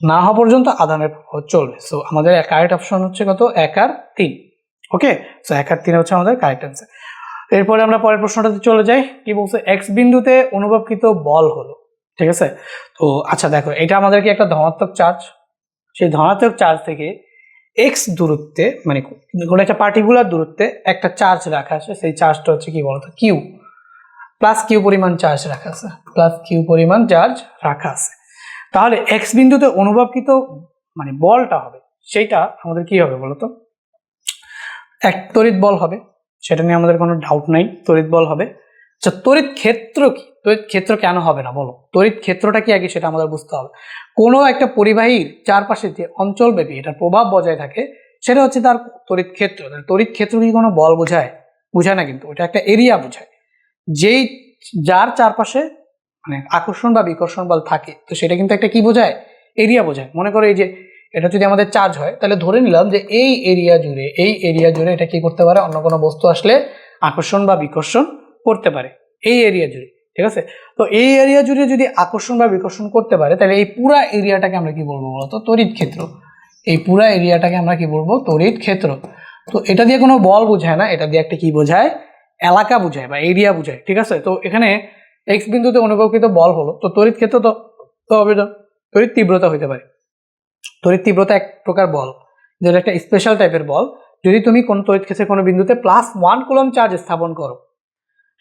না হওয়া পর্যন্ত আধানের প্রবাহ চলবে। সো আমাদের কারেক্ট অপশন হচ্ছে কত, 1 আর 3। ওকে, সো 1 আর 3 হচ্ছে আমাদের কারেক্ট অ্যান্সার। এরপরে আমরা পরের প্রশ্নটাতে চলে যাই। কি বলছে, এক্স বিন্দুতে অনুভবকৃত বল হলো, ঠিক আছে। তো আচ্ছা দেখো, এটা আমাদের কি একটা ধনাত্মক চার্জ, সেই ধনাত্মক চার্জ থেকে এক্স দূরত্বে, মানে কোনো একটা পার্টিকুলার দূরত্বে একটা চার্জ রাখা আছে, সেই চার্জটা হচ্ছে কি বলতো, কিউ, প্লাস কিউ পরিমাণ চার্জ রাখা আছে, প্লাস কিউ পরিমাণ চার্জ রাখা আছে। তাহলে এক্স বিন্দুতে অনুভবকৃত মানে বলটা হবে, সেইটা আমাদের কি হবে বলতো, এক তড়িৎ বল হবে, সেটা নিয়ে আমাদের কোনো ডাউট নাই, তড়িৎ বল হবে। আচ্ছা, তড়িৎ ক্ষেত্র কি, তড়িৎ ক্ষেত্র কেন হবে না বলো, তড়িৎ ক্ষেত্রটা কি আগে সেটা আমাদের বুঝতে হবে। কোনো একটা পরিবাহীর চারপাশে যে অঞ্চলব্যাপী এটার প্রভাব বজায় থাকে, সেটা হচ্ছে তার তড়িৎ ক্ষেত্র। তড়িৎ ক্ষেত্র কি কোনো বল বোঝায়? বোঝায় না, কিন্তু ওটা একটা এরিয়া বোঝায়, যেই যার চারপাশে মানে আকর্ষণ বা বিকর্ষণ বল থাকে, তো সেটা কিন্তু একটা কি বোঝায়, এরিয়া বোঝায়। মনে করো এই যে এটা যদি আমাদের চার্জ হয়, তাহলে ধরে নিলাম যে এই এরিয়া জুড়ে এটা কি করতে পারে, অন্য কোনো বস্তু আসলে আকর্ষণ বা বিকর্ষণ করতে পারে এই এরিয়া জুড়ে, ঠিক আছে। তো এই এরিয়া জুড়ে যদি আকর্ষণ বা বিকর্ষণ করতে পারে, তাহলে এই পুরা এরিয়াটাকে আমরা কি বলবো বলতো, তড়িৎ ক্ষেত্র। এই পুরা এরিয়াটাকে আমরা কি বলবো, তড়িৎ ক্ষেত্র। তো এটা দিয়ে কোনো বল বোঝায় না, এটা দিয়ে একটা কি বোঝায়, এলাকা বোঝায় বা এরিয়া বোঝায়, ঠিক আছে। তো এখানে এক্স বিন্দুতে অনুভবকৃত বল হলো, তো তড়িৎ ক্ষেত্র তো হবে না, তড়িৎ তীব্রতা হইতে পারে। তড়িৎ তীব্রতা এক প্রকার বল, যেটা একটা স্পেশাল টাইপের বল। যদি তুমি কোন তড়িৎ ক্ষেত্রে কোনো বিন্দুতে +1 কুলম চার্জ স্থাপন করো,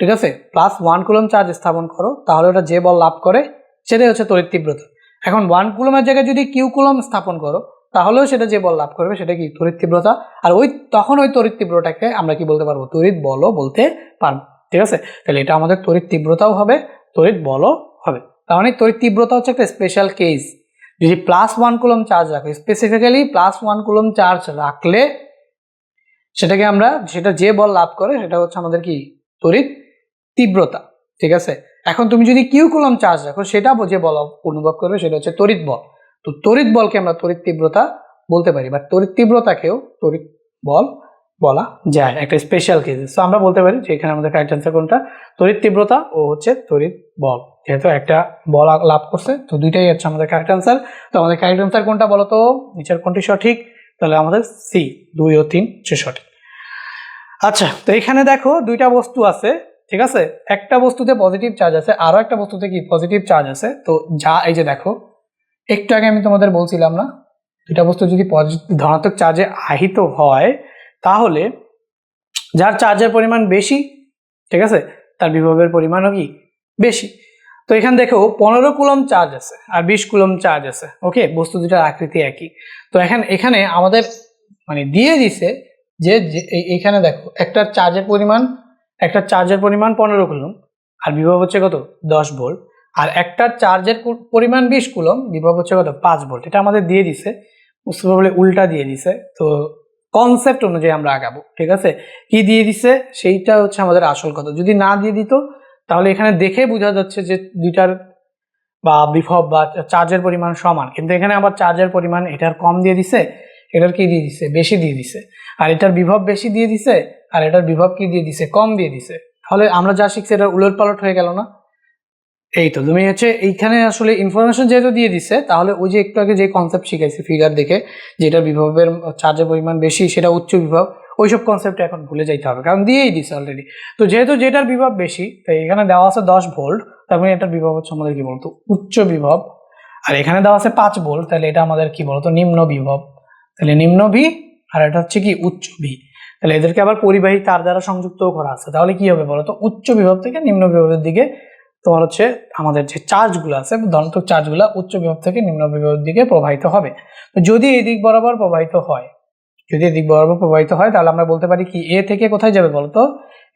ঠিক আছে, +1 কুলম চার্জ স্থাপন করো, তাহলে ওটা যে বল লাভ করে সেটাই হচ্ছে তড়িৎ তীব্রতা। এখন 1 কুলমের জায়গায় যদি কিউ কুলম স্থাপন করো, তাহলেও সেটা যে বল লাভ করবে সেটা কি, তড়িৎ তীব্রতা। আর তখন ওই তড়িৎ তীব্রতাকে আমরা কি বলতে পারবো, তড়িৎ বলও বলতে পারবো, ঠিক আছে। তাহলে এটা আমাদের তড়িৎ তীব্রতাও হবে, তড়িৎ বলও হবে। তার মানে তড়িৎ তীব্রতা হচ্ছে একটা স্পেশাল কেস। যদি +1 কুলম চার্জ রাখে, স্পেসিফিক্যালি +1 কুলম চার্জ রাখলে সেটাকে আমরা, সেটা যে বল লাভ করে সেটা হচ্ছে আমাদের কি, তড়িৎ তীব্রতা, ঠিক আছে। এখন তুমি যদি কিউ কুলম চার্জ রাখো, সেটা যে বল অনুভব করবে সেটা হচ্ছে তড়িৎ বল। তো তড়িৎ বলকে আমরা তড়িৎ তীব্রতা বলতে পারি, বা তড়িৎ তীব্রতাকেও তড়িৎ বল বলা যায়, একটা স্পেশাল কেস। তো আমরা বলতে পারি যে এখানে আমাদের কারেক্ট অ্যান্সার কোনটা, তড়িৎ তীব্রতা ও হচ্ছে তড়িৎ বল। যেহেতু একটা বল লাভ করছে, তো দুইটাই হচ্ছে আমাদের কারেক্ট অ্যান্সার। তো আমাদের কারেক্ট অ্যান্সার কোনটা বলো তো, নিচের কোনটি সঠিক? তাহলে আমাদের সি, 2 ও 3 হচ্ছে সঠিক। আচ্ছা, তো এখানে দেখো দুইটা বস্তু আছে, ঠিক আছে। একটা বস্তুতে পজিটিভ চার্জ আছে, আরো একটা বস্তুতে কি পজিটিভ চার্জ আছে। তো যা এই যে দেখো, একটু আগে আমি তোমাদের বলছিলাম না, দুইটা বস্তু যদি ধনাত্মক চার্জে আহিত হয়, তাহলে যার চার্জের পরিমাণ বেশি, ঠিক আছে, তার বিভবের পরিমাণও কি বেশি। তো এখানে দেখো 15 কুলম চার্জ আছে আর 20 কুলম চার্জ আছে, ওকে, বস্তু দুটার আকৃতি একই। তো এখানে আমাদের মানে দিয়ে দিছে যে এইখানে দেখো একটা চার্জের পরিমাণ 15 কুলম আর বিভব হচ্ছে কত, 10 ভোল্ট। আর একটা চার্জের পরিমাণ 20 কুলম, বিভব হচ্ছে কত, 5 ভোল্ট। এটা আমাদের দিয়ে দিছে, বুঝতে পারলে উল্টা দিয়ে দিছে। তো কনসেপ্ট অনুযায়ী আমরা আগাবো, ঠিক আছে। কি দিয়ে দিছে সেইটা হচ্ছে আমাদের আসল কথা। যদি না দিয়ে দিত, তাহলে এখানে দেখে বোঝা যাচ্ছে যে দুইটার বা বিভব বা চার্জের পরিমাণ সমান, কিন্তু এখানে আবার চার্জের পরিমাণ এটার কম দিয়ে দিছে, এটার কি দিয়ে দিছে, বেশি দিয়ে দিছে। আর এটার বিভব বেশি দিয়ে দিছে, আর এটার বিভব কি দিয়ে দিছে, কম দিয়ে দিছে। তাহলে আমরা যা শিখছি এটা উলটপালট হয়ে গেল না? এই তো তুমি হচ্ছে এইখানে আসলে ইনফরমেশন যেহেতু দিয়ে দিছে, তাহলে ওই যে একটু আগে যে কনসেপ্ট শিখাইছি ফিগার দেখে, যেটা বিভবের চার্জের পরিমাণ বেশি সেটা উচ্চ বিভব, ওইসব কনসেপ্ট এখন ভুলে যাইতে হবে, কারণ দিয়েই দিছে অলরেডি। তো যেহেতু যেটার বিভব বেশি, তাই এখানে দেওয়া আছে 10 ভোল্ট, তার মানে এটার বিভব হচ্ছে আমাদের কি বলতো, উচ্চ বিভব। আর এখানে দেওয়া আছে 5 ভোল্ট, তাহলে এটা আমাদের কি বলতো, নিম্ন বিভব। তাহলে নিম্ন ভি, আর এটা হচ্ছে কি উচ্চ ভি। তাহলে এদেরকে আবার পরিবাহী তার দ্বারা সংযুক্ত করা আছে। তাহলে কি হবে বলতো, উচ্চ বিভব থেকে নিম্ন বিভবের দিকে তোমার হচ্ছে আমাদের যে চার্জগুলো আছে, ধনাত্মক চার্জগুলো উচ্চ বিভব থেকে নিম্ন বিভবের দিকে প্রবাহিত হবে। তো যদি এই দিক বরাবর প্রবাহিত হয়, তাহলে আমরা বলতে পারি কি, এ থেকে কোথায় যাবে বলতো,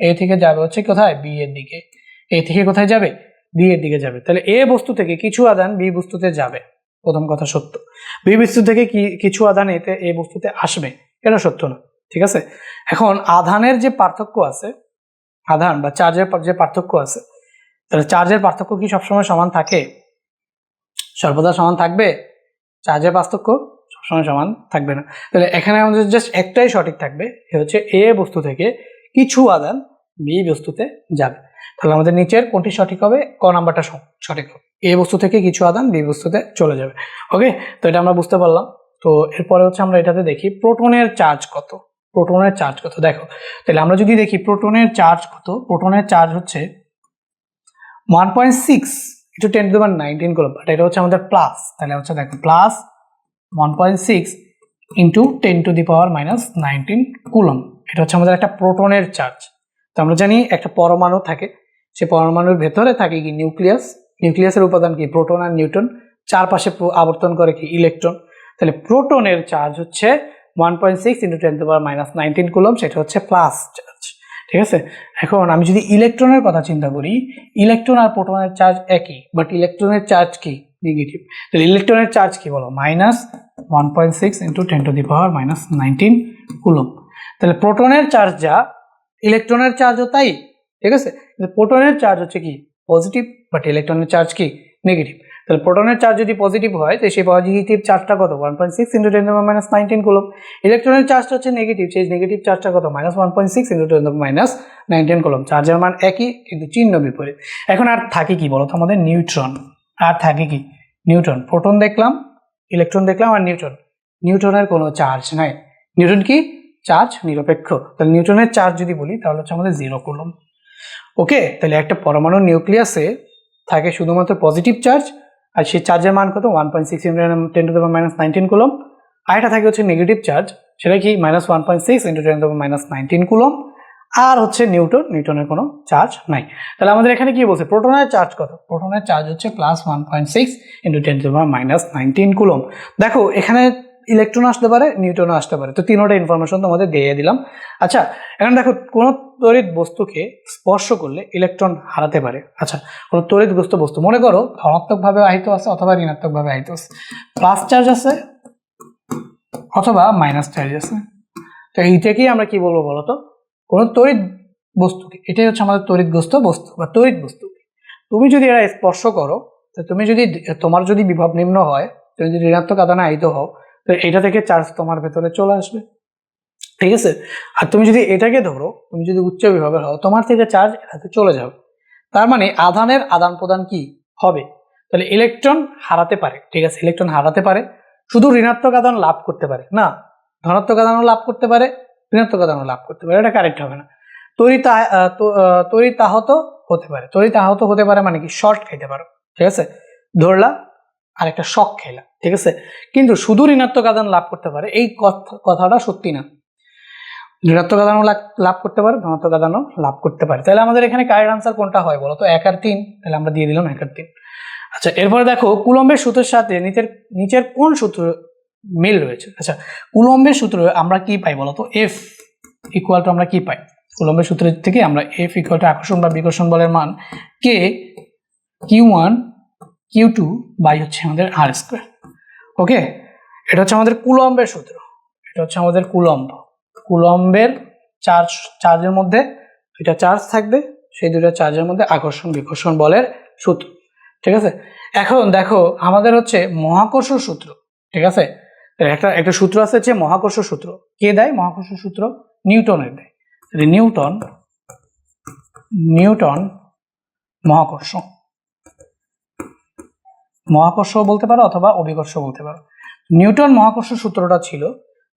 এ থেকে যাবে হচ্ছে কোথায়, বি এর দিকে। এ থেকে কোথায় যাবে, বি এর দিকে যাবে। তাহলে এ বস্তু থেকে কিছু আধান বি বস্তুতে যাবে, প্রথম কথা সত্য। বি বস্তু থেকে কিছু আধান এ বস্তুতে আসবে, এটা সত্য না, ঠিক আছে। এখন আধানের যে পার্থক্য আছে, আধান বা চার্জের যে পার্থক্য আছে, তাহলে চার্জের পার্থক্য কি সবসময় সমান থাকে? সর্বদা সমান থাকবে? চার্জের পার্থক্য সবসময় সমান থাকবে না। তাহলে এখানে আমাদের জাস্ট একটাই সঠিক থাকবে, সে হচ্ছে এ বস্তু থেকে কিছু আধান বি বস্তুতে যাবে। তাহলে আমাদের নিচের কোনটি সঠিক হবে? ক নাম্বারটা সঠিক হবে, এ বস্তু থেকে কিছু আধান বি বস্তুতে চলে যাবে। ওকে, তো এটা আমরা বুঝতে পারলাম। তো এরপরে হচ্ছে আমরা এটাতে দেখি প্রোটনের চার্জ কত। প্রোটনের চার্জ কত দেখো, তাহলে আমরা যদি দেখি প্রোটনের চার্জ কত, প্রোটনের চার্জ হচ্ছে 1.6 into 10 to the power 19 coulomb, but এটা হচ্ছে আমাদের প্লাস, তাহলে হচ্ছে দেখো plus 1.6 into 10 to the power minus 19 coulomb, এটা হচ্ছে আমাদের একটা প্রোটনের চার্জ। তো আমরা জানি একটা পরমাণু থাকে, সে পরমাণুর ভেতরে থাকে কি নিউক্লিয়াস, নিউক্লিয়াসের উপাদান কি প্রোটন আর নিউট্রন, চারপাশে আবর্তন করে কি ইলেকট্রন। তাহলে প্রোটনের চার্জ হচ্ছে 1.6 into 10 to the power minus 19 coulomb, সেটা হচ্ছে প্লাস চার্জ। ঠিক আছে, এখন আমি যদি ইলেকট্রনের কথা চিন্তা করি, ইলেকট্রন আর প্রোটনের চার্জ একই, বাট ইলেকট্রনের চার্জ কি নেগেটিভ। তাহলে ইলেকট্রনের চার্জ কি বলো? Minus 1.6 into 10 to the power minus 19 coulomb. তাহলে প্রোটনের চার্জ যা, ইলেকট্রনের চার্জও তাই। ঠিক আছে, প্রোটনের চার্জ হচ্ছে কি পজিটিভ, বাট ইলেকট্রনের চার্জ কি নেগেটিভ। তাহলে প্রোটনের চার্জ যদি পজিটিভ হয়, তো সেই পজিটিভ চার্জটা কত? 1.6 into 10 to the power minus 19 coulomb. ইলেকট্রনের চার্জটা হচ্ছে নেগেটিভ, সেই নেগেটিভ চার্জটা কত? Minus 1.6 into 10 to the power minus 19 coulomb. চার্জের মান একই কিন্তু চিহ্ন বিপরীত। এখন আর থাকে কি বলো তো আমাদের? নিউট্রন। আর থাকে কি? নিউট্রন। প্রোটন দেখলাম, ইলেকট্রন দেখলাম, আর নিউট্রন। নিউট্রনের কোনো চার্জ নাই। নিউট্রন কি চার্জ নিরপেক্ষ। তাহলে নিউট্রনের চার্জ যদি বলি তাহলে হচ্ছে আমাদের 0 কুলম্ব। ওকে, তাহলে একটা পরমাণু নিউক্লিয়াসে থাকে শুধুমাত্র পজিটিভ চার্জ, আর সেই চার্জের মান কত? 1.6 into 10 to the power minus 19 coulomb. আর এটা থাকে হচ্ছে নেগেটিভ চার্জ, সেটা কি minus 1.6 into 10 to the power minus 19 coulomb. আর হচ্ছে নিউটন, নিউটনের কোনো চার্জ নাই। তাহলে আমাদের এখানে কি বলছে? প্রোটনের চার্জ কত? প্রোটনের চার্জ হচ্ছে plus 1.6 into 10 to the power minus 19 coulomb. দেখো এখানে ইলেকট্রন আসতে পারে, নিউটনও আসতে পারে, তো তিনটা ইনফরমেশন তোমাদের দিয়ে দিলাম। আচ্ছা, এখন দেখো কোন তড়িৎ বস্তুকে স্পর্শ করলে ইলেকট্রন হারাতে পারে। আচ্ছা, কোন তড়িৎগ্রস্ত বস্তু মনে করো ধনাত্মকভাবে আহিত আছে অথবা ঋণাত্মকভাবে আহিত আছে, প্লাস চার্জ আছে অথবা মাইনাস চার্জ আছে। তো এইটাকেই আমরা কি বলবো বলতো? কোন তড়িৎ বস্তুকে, এটাই হচ্ছে আমাদের তড়িৎগ্রস্ত বস্তু বা তড়িৎ বস্তু। তুমি যদি এরা স্পর্শ করো, তো তুমি যদি, তোমার যদি বিভব নিম্ন হয়, তুমি যদি ঋণাত্মক আধানে আহিত হও, তো এটা থেকে চার্জ তোমার ভেতরে চলে আসবে। ঠিক আছে, আর তুমি যদি এটাকে ধরো, তুমি যদি উচ্চ বিভবের হও, তোমার থেকে চার্জ এটাতে চলে যাবে। তার মানে আধানের আদান প্রদান কি হবে? তাহলে ইলেকট্রন হারাতে পারে। ঠিক আছে, ইলেকট্রন হারাতে পারে, শুধু ঋণাত্মক আদান লাভ করতে পারে না, ধনাত্মক আদানও লাভ করতে পারে, ঋণাত্মক আদানও লাভ করতে পারে। এটা কারেক্ট হবে না। তড়িৎ আহত হতে পারে। তড়িৎ আহত হতে পারে মানে কি? শর্ট খাইতে পারো। ঠিক আছে, ধরলা আর একটা শক খেলা। ঠিক আছে, কিন্তু শুধু ঋণাত্মক আদান লাভ করতে পারে এই কথাটা সত্যি না। ঋণাত্মক আদানও লাভ করতে পারে, ধনাত্মক আদানও লাভ করতে পারে। তাহলে আমাদের এখানে কারেক্ট আনসার কোনটা হয় বলো তো? 1 আর 3। তাহলে আমরা দিয়ে দিলাম 1 আর 3। আচ্ছা, এরপরে দেখো কুলম্বের সূত্রের সাথে নিচের কোন সূত্র মিল রয়েছে? আচ্ছা, কুলম্বের সূত্র আমরা কি পাই বলো তো? এফ ইকুয়াল টু, আমরা কি পাই কুলম্বের সূত্রের থেকে? আমরা এফ ইকুয়াল টু আকর্ষণ বা বিকর্ষণ বলের মান কে Q1 Q2 বাই হচ্ছে আমাদের আর স্কোয়ার। ওকে, এটা হচ্ছে আমাদের কুলম্বের সূত্র। এটা হচ্ছে আমাদের কুলম্ব। কুলম্বের চার্জের মধ্যে দুইটা চার্জ থাকবে, সেই দুইটা চার্জের মধ্যে আকর্ষণ বিকর্ষণ বলের সূত্র। ঠিক আছে, এখন দেখো আমাদের হচ্ছে মহাকর্ষ সূত্র। ঠিক আছে, একটা সূত্র আছে যে মহাকর্ষ সূত্র। কে দেয় মহাকর্ষ সূত্র? নিউটনের দেয়। নিউটন মহাকর্ষ বলতে পারো অথবা অভিকর্ষ বলতে পারো। নিউটন মহাকর্ষ সূত্রটা ছিল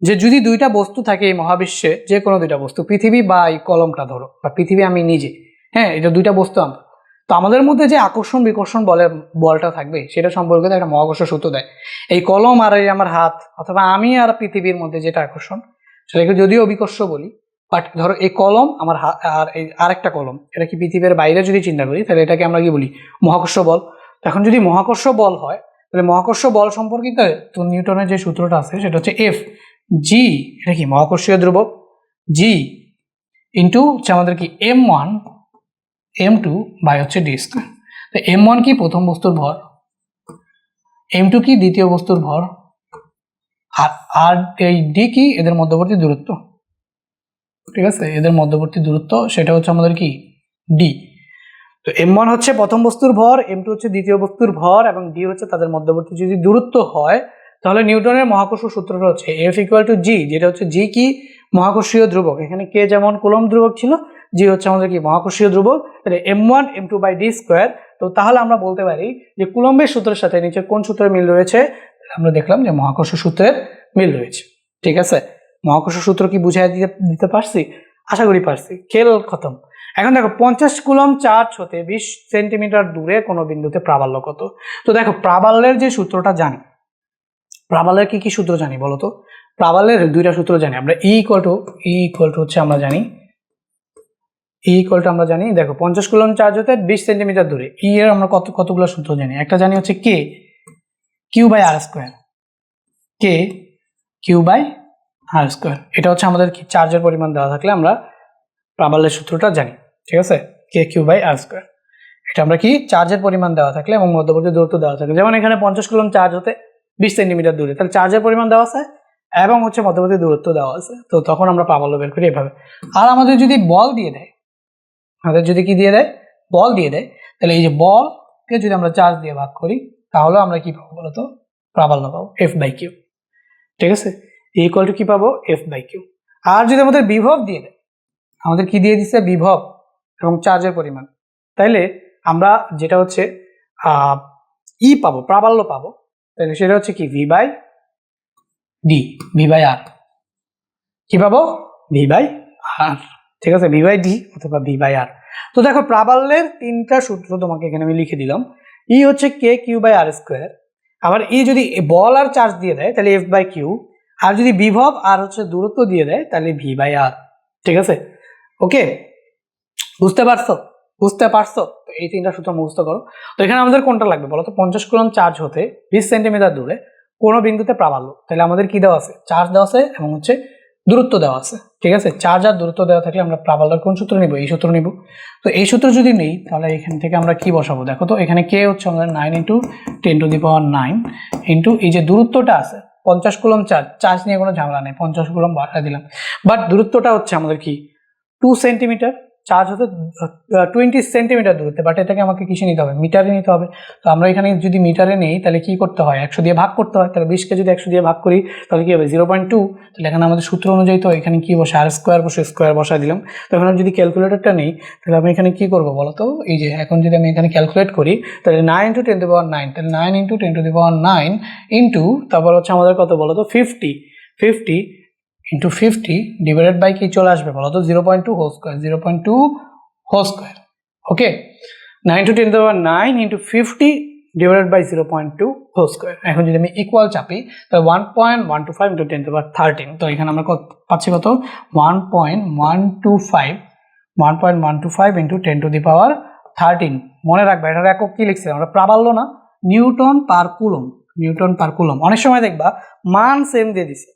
যে যদি দুইটা বস্তু থাকে এই মহাবিশ্বে, যে কোনো দুইটা বস্তু, পৃথিবী বা এই কলমটা ধরো, বা পৃথিবী আমি নিজে, হ্যাঁ, এটা দুইটা বস্তু আমরা, তো আমাদের মধ্যে যে আকর্ষণ বিকর্ষণ বলটা থাকবে সেটা সম্পর্কিত একটা মহাকর্ষ সূত্র দেয়। এই কলম আর এই আমার হাত, অথবা আমি আর পৃথিবীর মধ্যে যেটা আকর্ষণ, সেটাকে যদিও অভিকর্ষ বলি, বাট ধরো এই কলম আমার হাত আর এই আরেকটা কলম, এটা কি পৃথিবীর বাইরে যদি চিন্তা করি, তাহলে এটাকে আমরা কি বলি? মহাকর্ষ বল। এখন যদি মহাকর্ষ বল হয়, তাহলে মহাকর্ষ বল সম্পর্কিত তো নিউটনের যে সূত্রটা আছে সেটা হচ্ছে এফ জি, এটা কি মহাকর্ষীয় ধ্রুবক, জি ইন্টু হচ্ছে আমাদের কি M1 M2 বাই হচ্ছে ডি স্কোয়ার। তো M1 কি প্রথম বস্তুর ভর, M2 কি দ্বিতীয় বস্তুর ভর, আর এই ডি কি এদের মধ্যবর্তী দূরত্ব। ঠিক আছে, এদের মধ্যবর্তী দূরত্ব সেটা হচ্ছে আমাদের কি ডি। তো m1 হচ্ছে প্রথম বস্তুর ভর, m2 হচ্ছে দ্বিতীয় বস্তুর ভর এবং d হচ্ছে তাদের মধ্যবর্তী যদি দূরত্ব হয়, তাহলে নিউটনের মহাকর্ষ সূত্রটা হচ্ছে F = g, যেটা হচ্ছে g কি মহাকর্ষীয় ধ্রুবক, এখানে k যেমন কুলম্ব ধ্রুবক ছিল, g হচ্ছে আমাদের কি মহাকর্ষীয় ধ্রুবক, তাহলে m1 m2/d²। তো তাহলে আমরা বলতে পারি যে কুলম্বের সূত্রের সাথে নিচে কোন সূত্রের মিল রয়েছে, আমরা দেখলাম যে মহাকর্ষ সূত্রের মিল রয়েছে। ঠিক আছে, মহাকর্ষ সূত্র কি বুঝাই দিতে পারছি? আশা করি পারছি। খেল খতম। এখন দেখো 50 কুলম্ব চার্জ হতে 20 সেন্টিমিটার দূরে কোনো বিন্দুতে প্রাবল্য কত। তো দেখো প্রাবল্যের যে সূত্রটা জানি, প্রাবল্যের কি কি সূত্র জানি বলো তো? প্রাবল্যের দুইটা সূত্র জানি আমরা, E ইকুয়াল টু হচ্ছে আমরা জানি আমরা জানি দেখো 50 কুলম্ব চার্জ হতে 20 সেন্টিমিটার দূরে, E এর আমরা কতগুলো সূত্র জানি। একটা জানি হচ্ছে K Q/r², K Q/r², এটা হচ্ছে আমাদের কি চার্জের পরিমাণ দেওয়া থাকলে আমরা প্রাবল্যের সূত্রটা জানি। ঠিক আছে, K Q/r², এটা আমরা কি চার্জের পরিমাণ দেওয়া থাকলে এবং মধ্যবর্তী দূরত্ব দেওয়া থাকলে, যেমন এখানে 50 কুলম্ব চার্জ হতে 20 সেন্টিমিটার দূরে, তাহলে চার্জের পরিমাণ দেওয়া আছে এবং হচ্ছে মধ্যবর্তী দূরত্ব দেওয়া আছে। তো তখন আমরা প্রাবল্য বের করি এভাবে। আর আমাদের যদি বল দিয়ে দেয়, আমাদের যদি কি দিয়ে দেয়, বল দিয়ে দেয়, তাহলে এই যে বলকে যদি আমরা চার্জ দিয়ে ভাগ করি, তাহলে আমরা কি পাবো বলতো? প্রাবল্য পাবো F/Q। ঠিক আছে, ইকুয়াল টু কি পাবো? F/Q। আর যদি আমাদের বিভব দিয়ে দেয়, আমাদের কি দিয়ে দিচ্ছে? বিভব এবং চার্জের পরিমাণ, তাইলে আমরা যেটা হচ্ছে ই পাবো, প্রাবল্য পাবো, তাহলে সেটা হচ্ছে কি V/D, V/R। কি পাবো? V/R। ঠিক আছে, V/D অথবা V/R। তো দেখো প্রাবল্যের তিনটা সূত্র তোমাকে এখানে আমি লিখে দিলাম। ই হচ্ছে K Q/r², আবার ই যদি বল আর চার্জ দিয়ে দেয় তাহলে F/Q, আর যদি বিভব আর হচ্ছে দূরত্ব দিয়ে দেয় তাহলে V/R। ঠিক আছে, ওকে, বুঝতে পারছো? তো এই তিনটা সূত্র মুখস্থ করো। তো এখানে আমাদের কোনটা লাগবে বলো তো? 50 কুলম্ব চার্জ হতে 20 সেন্টিমিটার দূরে কোনো বিন্দুতে প্রাবল্য, তাহলে আমাদের কি দেওয়া আছে? চার্জ দেওয়া আছে এবং হচ্ছে দূরত্ব দেওয়া আছে। ঠিক আছে, চার্জ আর দূরত্ব দেওয়া থাকলে আমরা প্রাবল্যের কোন সূত্র নিব? এই সূত্র নিব। তো এই সূত্র যদি নেই তাহলে এখান থেকে আমরা কি বসাবো দেখো তো? এখানে কে হচ্ছে আমাদের 9 × 10⁹ ইন্টু এই যে দূরত্বটা আছে 50 কুলম্ব চার্জ নিয়ে কোনো ঝামেলা নেই, 50 কুলম্ব বাড়া দিলাম, বাট দূরত্বটা হচ্ছে আমাদের কি 2 সেন্টিমিটার, চার্জ হতে 20 সেন্টিমিটার দূরত্বে, বাট এটাকে আমাকে কিসে নিতে হবে? মিটারে নিতে হবে। তো আমরা এখানে যদি মিটারে নেই তাহলে কি করতে হয়? 100 দিয়ে ভাগ করতে হয়। তাহলে 20কে যদি 100 দিয়ে ভাগ করি তাহলে কি হবে? 0.2। তাহলে এখানে আমাদের সূত্র অনুযায়ী তো এখানে কি বসে? r² বসে, স্কোয়ার বসা দিলাম। তো এখানে যদি ক্যালকুলেটরটা নেই তাহলে আমি এখানে কি করবো বলো তো? এই যে এখন যদি আমি এখানে ক্যালকুলেট করি তাহলে 9 × 10⁹, তাহলে 9 × 10⁹ ইন্টু তারপর হচ্ছে আমাদের কত বলো তো? 50 ইন্টু 50 ডিভাইডেড বাই কি চলে আসবে বলো তো? 0.2 whole square. Okay, 9 × 10⁹ into 50 divided by 0.2 whole square. এখন যদি আমি ইকুয়াল চাপি তাহলে 1.125 × 10⁻13। তো এখানে আমরা পাচ্ছি কত? 1.125 ইন্টু 10⁻13। মনে রাখবে এটার একক কি লিখছি আমরা? প্রাবল্য না, নিউটন পার কুলম। অনেক সময় দেখবা মান সেম দিয়ে দিছে,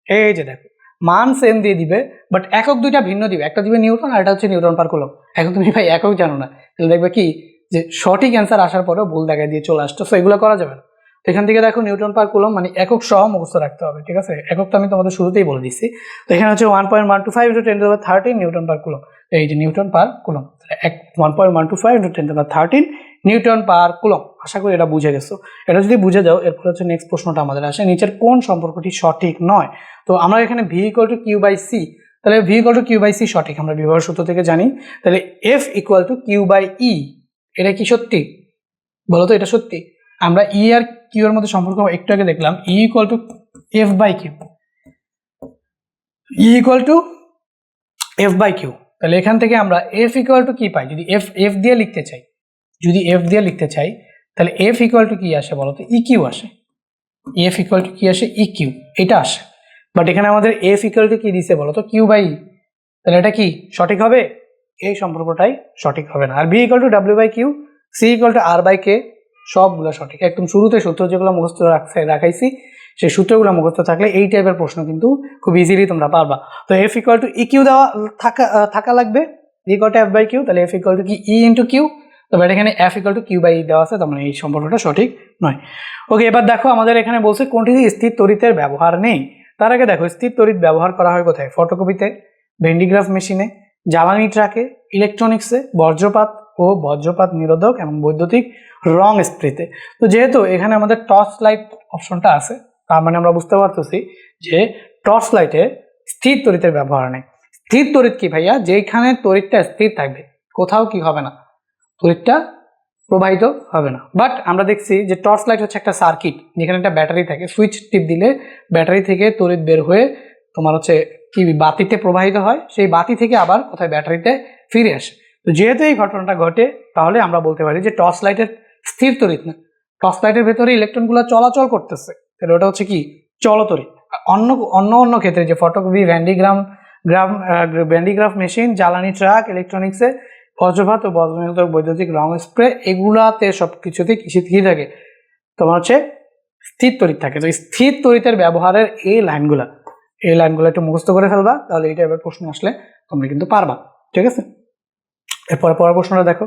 এই যে দেখো মান সেম দিয়ে দিবে, বাট একক দুইটা ভিন্ন দিবে, একটা দিবে নিউটন আর এটা হচ্ছে নিউটন পার কুলম। এখন তুমি ভাই একক জানো না, তাহলে দেখবে কি যে সঠিক অ্যান্সার আসার পরেও ভুল দেখা দিয়ে চলে আসতো। সো এগুলো করা যাবে না। তো এখান থেকে দেখো নিউটন পার কুলম মানে একক সহ মুখস্থ রাখতে হবে। ঠিক আছে, একক তো আমি তোমাদের শুরুতেই বলে দিচ্ছি। তো এখানে হচ্ছে 1.125 × 10⁻13 নিউটন পার কুলম। এই যে newton per coulomb, 1.125 × 10⁻13 newton per coulomb. আশা করি এটা বুঝে গেছো। এটা যদি বুঝে যাও এরপর হচ্ছে নেক্সট প্রশ্নটা আমাদের আসে, নিচের কোন সম্পর্কটি সঠিক নয়? তো আমরা এখানে V = Q/C, তাহলে V = Q/C সঠিক, আমরা বিভবের সূত্র থেকে জানি। তাহলে F = Q/E, এটা কি সত্যি বলো তো? এটা সত্যি। আমরা E আর Q এর মধ্যে সম্পর্ক একটু আগে দেখলাম, E = F/Q, E = F/Q। তাহলে এখান থেকে আমরা F = কি পাই? যদি F দিয়ে লিখতে চাই, তাহলে F = কি আসে বলো তো? EQ আসে। F = কি আসে? EQ, এটা আসে। বাট এখানে আমাদের F = কি দিছে বলো তো? Q/E, তাহলে এটা কি সঠিক হবে? এই সম্পর্কটাই সঠিক হবে না। আর V = W/Q, C = R/K, সবগুলো সঠিক। একদম শুরুতে সূত্র যেগুলো মুখস্থ রাখাইছি সেই সূত্রগুলো মুখস্থ থাকলে এই টাইপের প্রশ্ন কিন্তু খুব ইজিলি তোমরা পারবা। তো F = EQ দেওয়া থাকা লাগবে, E = F/Q, তাহলে F = কি? E × Q। তবে এখানে F = Q/E দেওয়া আছে, তার মানে এই সম্পর্কটা সঠিক নয়। ওকে, এবার দেখো আমাদের এখানে বলছে কোনটিতে স্থির তড়িতের ব্যবহার নেই। তার আগে দেখো স্থির তড়িৎ ব্যবহার করা হয় কোথায়? ফটোকপিতে, ভেন্ডিগ্রাফ মেশিনে, জ্বালানি ট্রাকে, ইলেকট্রনিক্সে, বজ্রপাত ও বজ্রপাত নিরোধক এবং বৈদ্যুতিক রং স্প্রেতে। তো যেহেতু এখানে আমাদের টর্চ লাইট অপশনটা আছে, তার মানে আমরা বুঝতে পারতেছি যে টর্চ লাইটে স্থির তড়িতের ব্যবহার নেই। স্থির তড়িৎ কি ভাইয়া? যেখানে তড়িৎটা স্থির থাকবে, কোথাও কি হবে না, তড়িৎটা প্রবাহিত হবে না। বাট আমরা দেখছি যে টর্চ লাইট হচ্ছে একটা সার্কিট, যেখানে একটা ব্যাটারি থাকে, সুইচ টিপ দিলে ব্যাটারি থেকে তড়িৎ বের হয়ে তোমার হচ্ছে কি বাতিতে প্রবাহিত হয়, সেই বাতি থেকে আবার কোথায় ব্যাটারিতে ফিরে আসে। তো যেহেতু এই ঘটনাটা ঘটে, তাহলে আমরা বলতে পারি যে টর্চ লাইটের স্থির তড়িৎ না, টর্চ লাইটের ভেতরে ইলেকট্রনগুলো চলাচল করতেছে, তাহলে ওটা হচ্ছে কি চলতড়িৎ। অন্য অন্য অন্য ক্ষেত্রে যে ফটোকপি, ভ্যান্ডিগ্রাফ মেশিন, জ্বালানি ট্রাক, ইলেকট্রনিক্সে, বজ্রপাত ও বজ্রনিরোধক বৈদ্যুতিক রং স্প্রে, এগুলাতে সব কিছুতে কি থাকে তোমার হচ্ছে স্থির তড়িৎ থাকে। তো স্থির তড়িতের ব্যবহারের এই লাইনগুলো একটু মুখস্থ করে ফেলবা, তাহলে এটা এবার প্রশ্ন আসলে তোমরা কিন্তু পারবা। ঠিক আছে, এরপরে পরের প্রশ্নটা দেখো।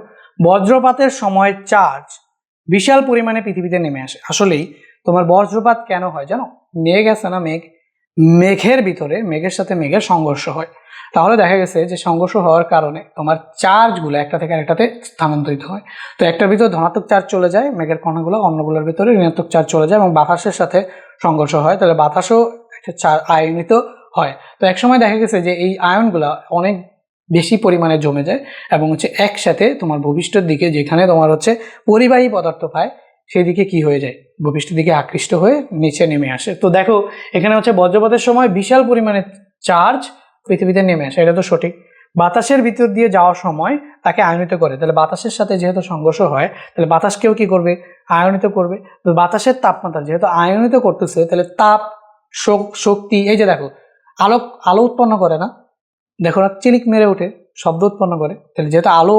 বজ্রপাতের সময় চার্জ বিশাল পরিমাণে পৃথিবীতে নেমে আসে। আসলেই তোমার বজ্রপাত কেন হয় জানো? মেঘ আছে না, মেঘের ভিতরে মেঘের সাথে মেঘের সংঘর্ষ হয়। তাহলে দেখা গেছে যে সংঘর্ষ হওয়ার কারণে তোমার চার্জগুলো একটা থেকে আরেকটাতে স্থানান্তরিত হয়। তো একটার ভিতরে ধনাত্মক চার্জ চলে যায় মেঘের কণাগুলো, অন্যগুলোর ভিতরে ঋণাত্মক চার্জ চলে যায় এবং বাতাসের সাথে সংঘর্ষ হয়, তাহলে বাতাসও একটা আয়নিত হয়। তো একসময় দেখা গেছে যে এই আয়নগুলো অনেক বেশি পরিমাণে জমে যায় এবং হচ্ছে একসাথে তোমার ভূপৃষ্ঠের দিকে, যেখানে তোমার হচ্ছে পরিবাহী পদার্থ পায়, সেই দিকে কি হয়ে যায়, ভূপৃষ্ঠের দিকে আকৃষ্ট হয়ে নিচে নেমে আসে। তো দেখো এখানে হচ্ছে বজ্রপাতের সময় বিশাল পরিমাণে চার্জ পৃথিবীতে নেমে আসে, এটা তো সঠিক। বাতাসের ভিতর দিয়ে যাওয়ার সময় তাকে আয়নিত করে, তাহলে বাতাসের সাথে যেহেতু সংঘর্ষ হয়, তাহলে বাতাসকেও কি করবে, আয়নিত করবে। তো বাতাসের তাপমাত্রা যেহেতু আয়নিত করতেছে, তাহলে তাপ শক্তি, এই যে দেখো আলো উৎপন্ন করে না, দেখো না চিলিক মেরে ওঠে, শব্দ উৎপন্ন করে, তাহলে যেহেতু আলো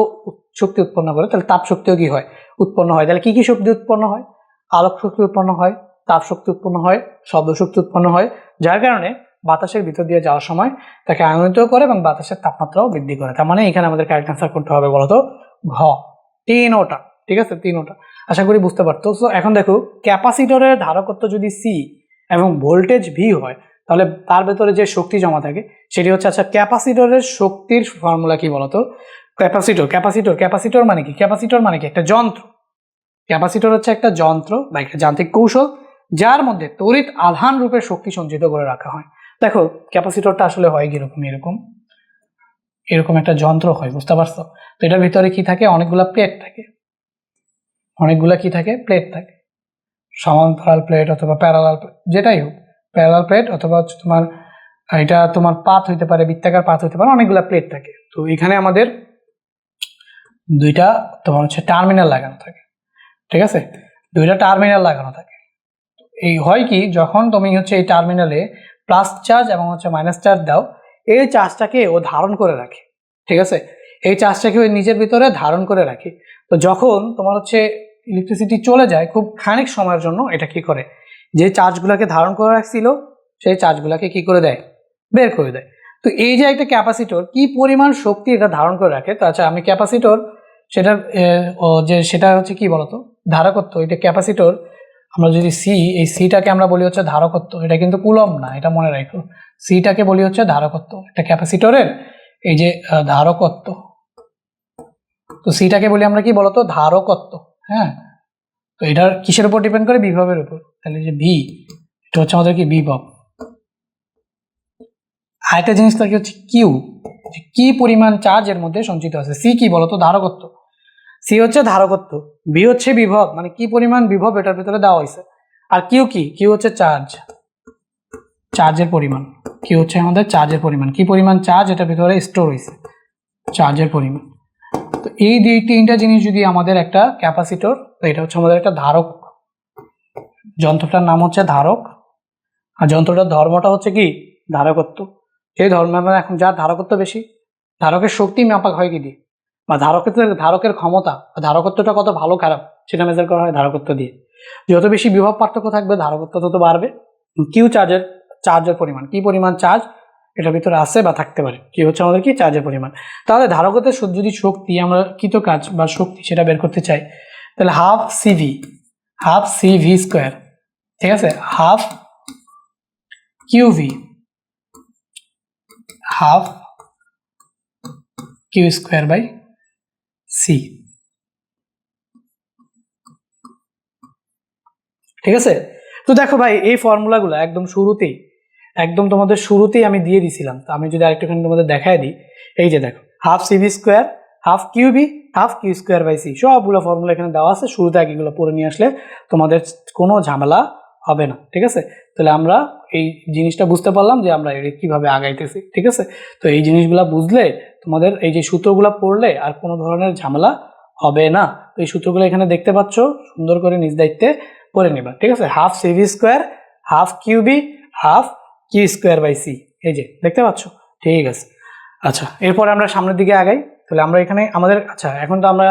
শক্তি উৎপন্ন করে, তাহলে তাপ শক্তিও কি হয়, উৎপন্ন হয়। তাহলে কি কি শক্তি উৎপন্ন হয়? আলোক শক্তি উৎপন্ন হয়, তাপ শক্তি উৎপন্ন হয়, শব্দ শক্তি উৎপন্ন হয়, যার কারণে বাতাসের ভিতর দিয়ে যাওয়ার সময় তাকে আয়নিত করে এবং বাতাসের তাপমাত্রাও বৃদ্ধি করে। তার মানে এখানে আমাদের কারেক্ট অ্যান্সার করতে হবে বলতো ঘ, তিনোটা। ঠিক আছে, তিনোটা আশা করি বুঝতে পারতো। তো এখন দেখো ক্যাপাসিটরের ধারকত্ব যদি সি এবং ভোল্টেজ ভি হয়, তাহলে তার ভেতরে যে শক্তি জমা থাকে সেটি হচ্ছে, আচ্ছা ক্যাপাসিটরের শক্তির ফর্মুলা কি বলতো? ক্যাপাসিটর মানে কি? ক্যাপাসিটর মানে কি? একটা যন্ত্র। ক্যাপাসিটর হচ্ছে একটা যন্ত্র বা একটা যান্ত্রিক কৌশল, যার মধ্যে তড়িৎ আধান রূপে শক্তি সঞ্চিত করে রাখা হয়। দেখো ক্যাপাসিটরটা আসলে হয় কিরকম, এরকম একটা যন্ত্র হয়, বুঝতে পারছো? তো এটার ভিতরে কি থাকে, অনেকগুলা প্লেট থাকে, প্লেট থাকে, সমান্তরাল প্লেট অথবা প্যারালাল, যেটাই হোক, প্যারালাল প্লেট অথবা হচ্ছে তোমার এটা তোমার পাত হইতে পারে, বৃত্তাকার পাত হইতে পারে, অনেকগুলা প্লেট থাকে। তো এখানে আমাদের দুইটা তোমার হচ্ছে টার্মিনাল লাগানো থাকে। ঠিক আছে, দুইটা টার্মিনাল লাগানো থাকে। এই হয় কি, যখন তুমি হচ্ছে এই টার্মিনালে প্লাস চার্জ এবং হচ্ছে মাইনাস চার্জ দাও, এই চার্জটাকে ও ধারণ করে রাখে। ঠিক আছে, এই চার্জটাকে ওই নিজের ভিতরে ধারণ করে রাখে। তো যখন তোমার হচ্ছে ইলেকট্রিসিটি চলে যায় খুব খানিক সময়ের জন্য, এটা কি করে, যে চার্জগুলোকে ধারণ করে রাখছিল সেই চার্জগুলোকে কি করে দেয়, বের করে দেয়। তো এই যে একটা ক্যাপাসিটর কি পরিমাণ শক্তি এটা ধারণ করে রাখে। তো আচ্ছা আমি ক্যাপাসিটর সেটার যে সেটা হচ্ছে কি বলতো, ধারকত্ব। এটা ক্যাপাসিটর আমরা যদি সি, এই সিটাকে আমরা বলি হচ্ছে ধারকত্ব, এটা কিন্তু কুলম্ব না, এটা মনে রাখো। সিটাকে বলি হচ্ছে ধারকত্ব, এটা ক্যাপাসিটরের এই যে ধারকত্ব। তো সিটাকে বলি আমরা কি বলতো, ধারকত্ব। হ্যাঁ, তো এটার কিসের উপর ডিপেন্ড করে, বিভবের উপর। তাহলে যে ভি, এটা হচ্ছে আমাদের কি বিভব। আরেকটা জিনিস থাকে হচ্ছে কিউ, কি পরিমাণ চার্জ এর মধ্যে সঞ্চিত আছে। সি কি বলতো, ধারকত্ব। সি হচ্ছে ধারকত্ব, বি হচ্ছে বিভব, মানে কি পরিমাণ বিভব এটার ভিতরে দেওয়া হয়েছে। আর কিউ কি, কিউ হচ্ছে চার্জের পরিমাণ। কি হচ্ছে আমাদের চার্জের পরিমাণ, কি পরিমাণ চার্জ এটার ভিতরে স্টোর হয়েছে, চার্জের পরিমাণ। তো এই তিনটা জিনিস যদি আমাদের একটা ক্যাপাসিটর, তো এটা হচ্ছে আমাদের একটা ধারক, যন্ত্রটার নাম হচ্ছে ধারক, আর যন্ত্রটার ধর্মটা হচ্ছে কি, ধারকত্ব। সেই ধর্ম এখন যার ধারকত্ব বেশি, ধারকের শক্তি মাপা হয় কি দিয়ে, বা ধারকের ক্ষমতা বা ধারকত্বটা কত ভালো খারাপ সেটা মেজার করা হয় ধারকত্ব দিয়ে। যত বেশি বিভব পার্থক্য থাকবে ধারকত্ব তত বাড়বে। কিউ চার্জের পরিমাণ, কি পরিমাণ চার্জ এটার ভিতরে আছে বা থাকতে পারে, কি হচ্ছে আমাদের কি, চার্জের পরিমাণ। তাহলে ধারকত্বের যদি শক্তি আমরা কৃত কাজ বা শক্তি সেটা বের করতে চাই, তাহলে হাফ সিভি স্কোয়ার, ঠিক আছে, half QV Q square by C. ঠিক আছে, তো দেখো ভাই এই ফর্মুলাগুলো একদম তোমাদের শুরুতেই আমি দিয়ে দিছিলাম। তো আমি যদি আরেকটুখানি তোমাদের দেখায় দিই, এই যে দেখো half CV square, half QV, half Q square by C, সবগুলো ফর্মুলা এখানে দেওয়া আছে। শুরুতে এগুলো পড়ে নিয়ে আসলে তোমাদের কোনো ঝামেলা হবে না। ঠিক আছে, তাহলে আমরা এই জিনিসটা বুঝতে পারলাম যে আমরা এটা কিভাবে আগাইতেছি। ঠিক আছে, তো এই জিনিসগুলো বুঝলে তোমাদের এই যে সূত্রগুলো পড়লে আর কোনো ধরনের ঝামেলা হবে না। তো এই সূত্রগুলো এখানে দেখতে পাচ্ছ, সুন্দর করে নিজ দায়িত্বে পড়ে নিবা। ঠিক আছে, half CV square, half QV, half Q square by C, এই যে দেখতে পাচ্ছ। ঠিক আছে, আচ্ছা এরপরে আমরা সামনের দিকে আগাই। তাহলে আমরা এখানে আমাদের এখন তো আমরা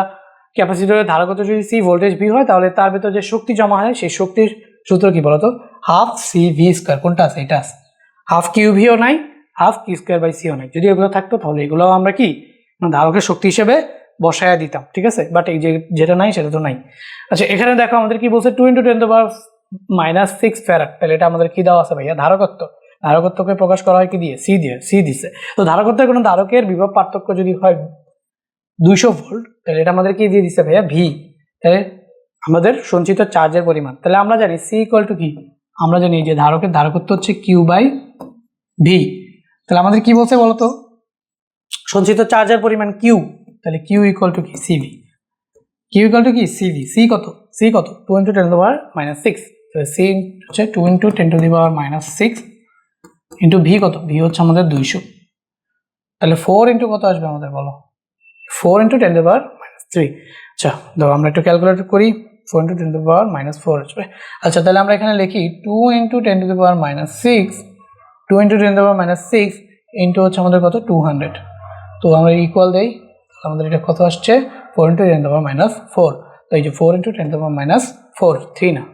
ক্যাপাসিটরের ধারকত্ব যদি সি, ভোল্টেজ ভি হয়, তাহলে তার ভিতর যে শক্তি জমা হয় সেই শক্তির সূত্র কি বলতো? Half C V square. কোনটা আছে? এটা আছে। হাফ কিউ ভিও নাই, হাফ কিউ স্কোয়ার বাই সিও নাই। যদি এগুলো থাকতো তাহলে এগুলো আমরা কি ধারকের শক্তি হিসেবে বসায়া দিতাম। ঠিক আছে, বাট এই যেটা নাই সেটা তো নাই। আচ্ছা এখানে দেখো আমাদের কি বলছে, 2 × 10⁻⁶ ফ্যারাড। তাহলে এটা আমাদের কি দেওয়া আছে ভাইয়া? ধারকত্ব। ধারকত্বকে প্রকাশ করা হয় কি দিয়ে? সি দিছে। তো ধারকত্বের কোনো ধারকের বিভব পার্থক্য যদি হয় 200 ভোল্ট, তাহলে এটা আমাদের কি দিয়ে দিচ্ছে ভাইয়া? ভি। তাহলে আমাদের সঞ্চিত চার্জের পরিমাণ, তাহলে আমরা জানি সি ইকুয়াল টু কি? আমরা জানি যে ধারকের ধারকত্ব হচ্ছে কিউ বাই ভি। তাহলে আমাদের কি বলছে বলতো? সঞ্চিত চার্জের পরিমাণ কিউ, তাহলে কিউ ইকুয়াল টু কি? সিভি। কিউ ইকুয়াল টু কি? সিভি। সি কত? 2 × 10⁻⁶। সি হচ্ছে 2 × 10⁻⁶ ইন্টু ভি কত? ভি হচ্ছে আমাদের 200। তাহলে 4 ইন্টু কত আসবে আমাদের বলো? 4 × 10⁻³ আচ্ছা ধরো আমরা একটু ক্যালকুলেট করি। 4 × 10⁻⁴ আসবে। আচ্ছা তাহলে আমরা এখানে লিখি 2 × 10⁻⁶, 2 × 10⁻⁶ ইন্টু হচ্ছে আমাদের কত? 200। তো আমরা ইকুয়াল দেই, আমাদের এটা কত আসছে? 4 × 10⁻⁴। তো এই যে 4 × 10⁻⁴, 3 না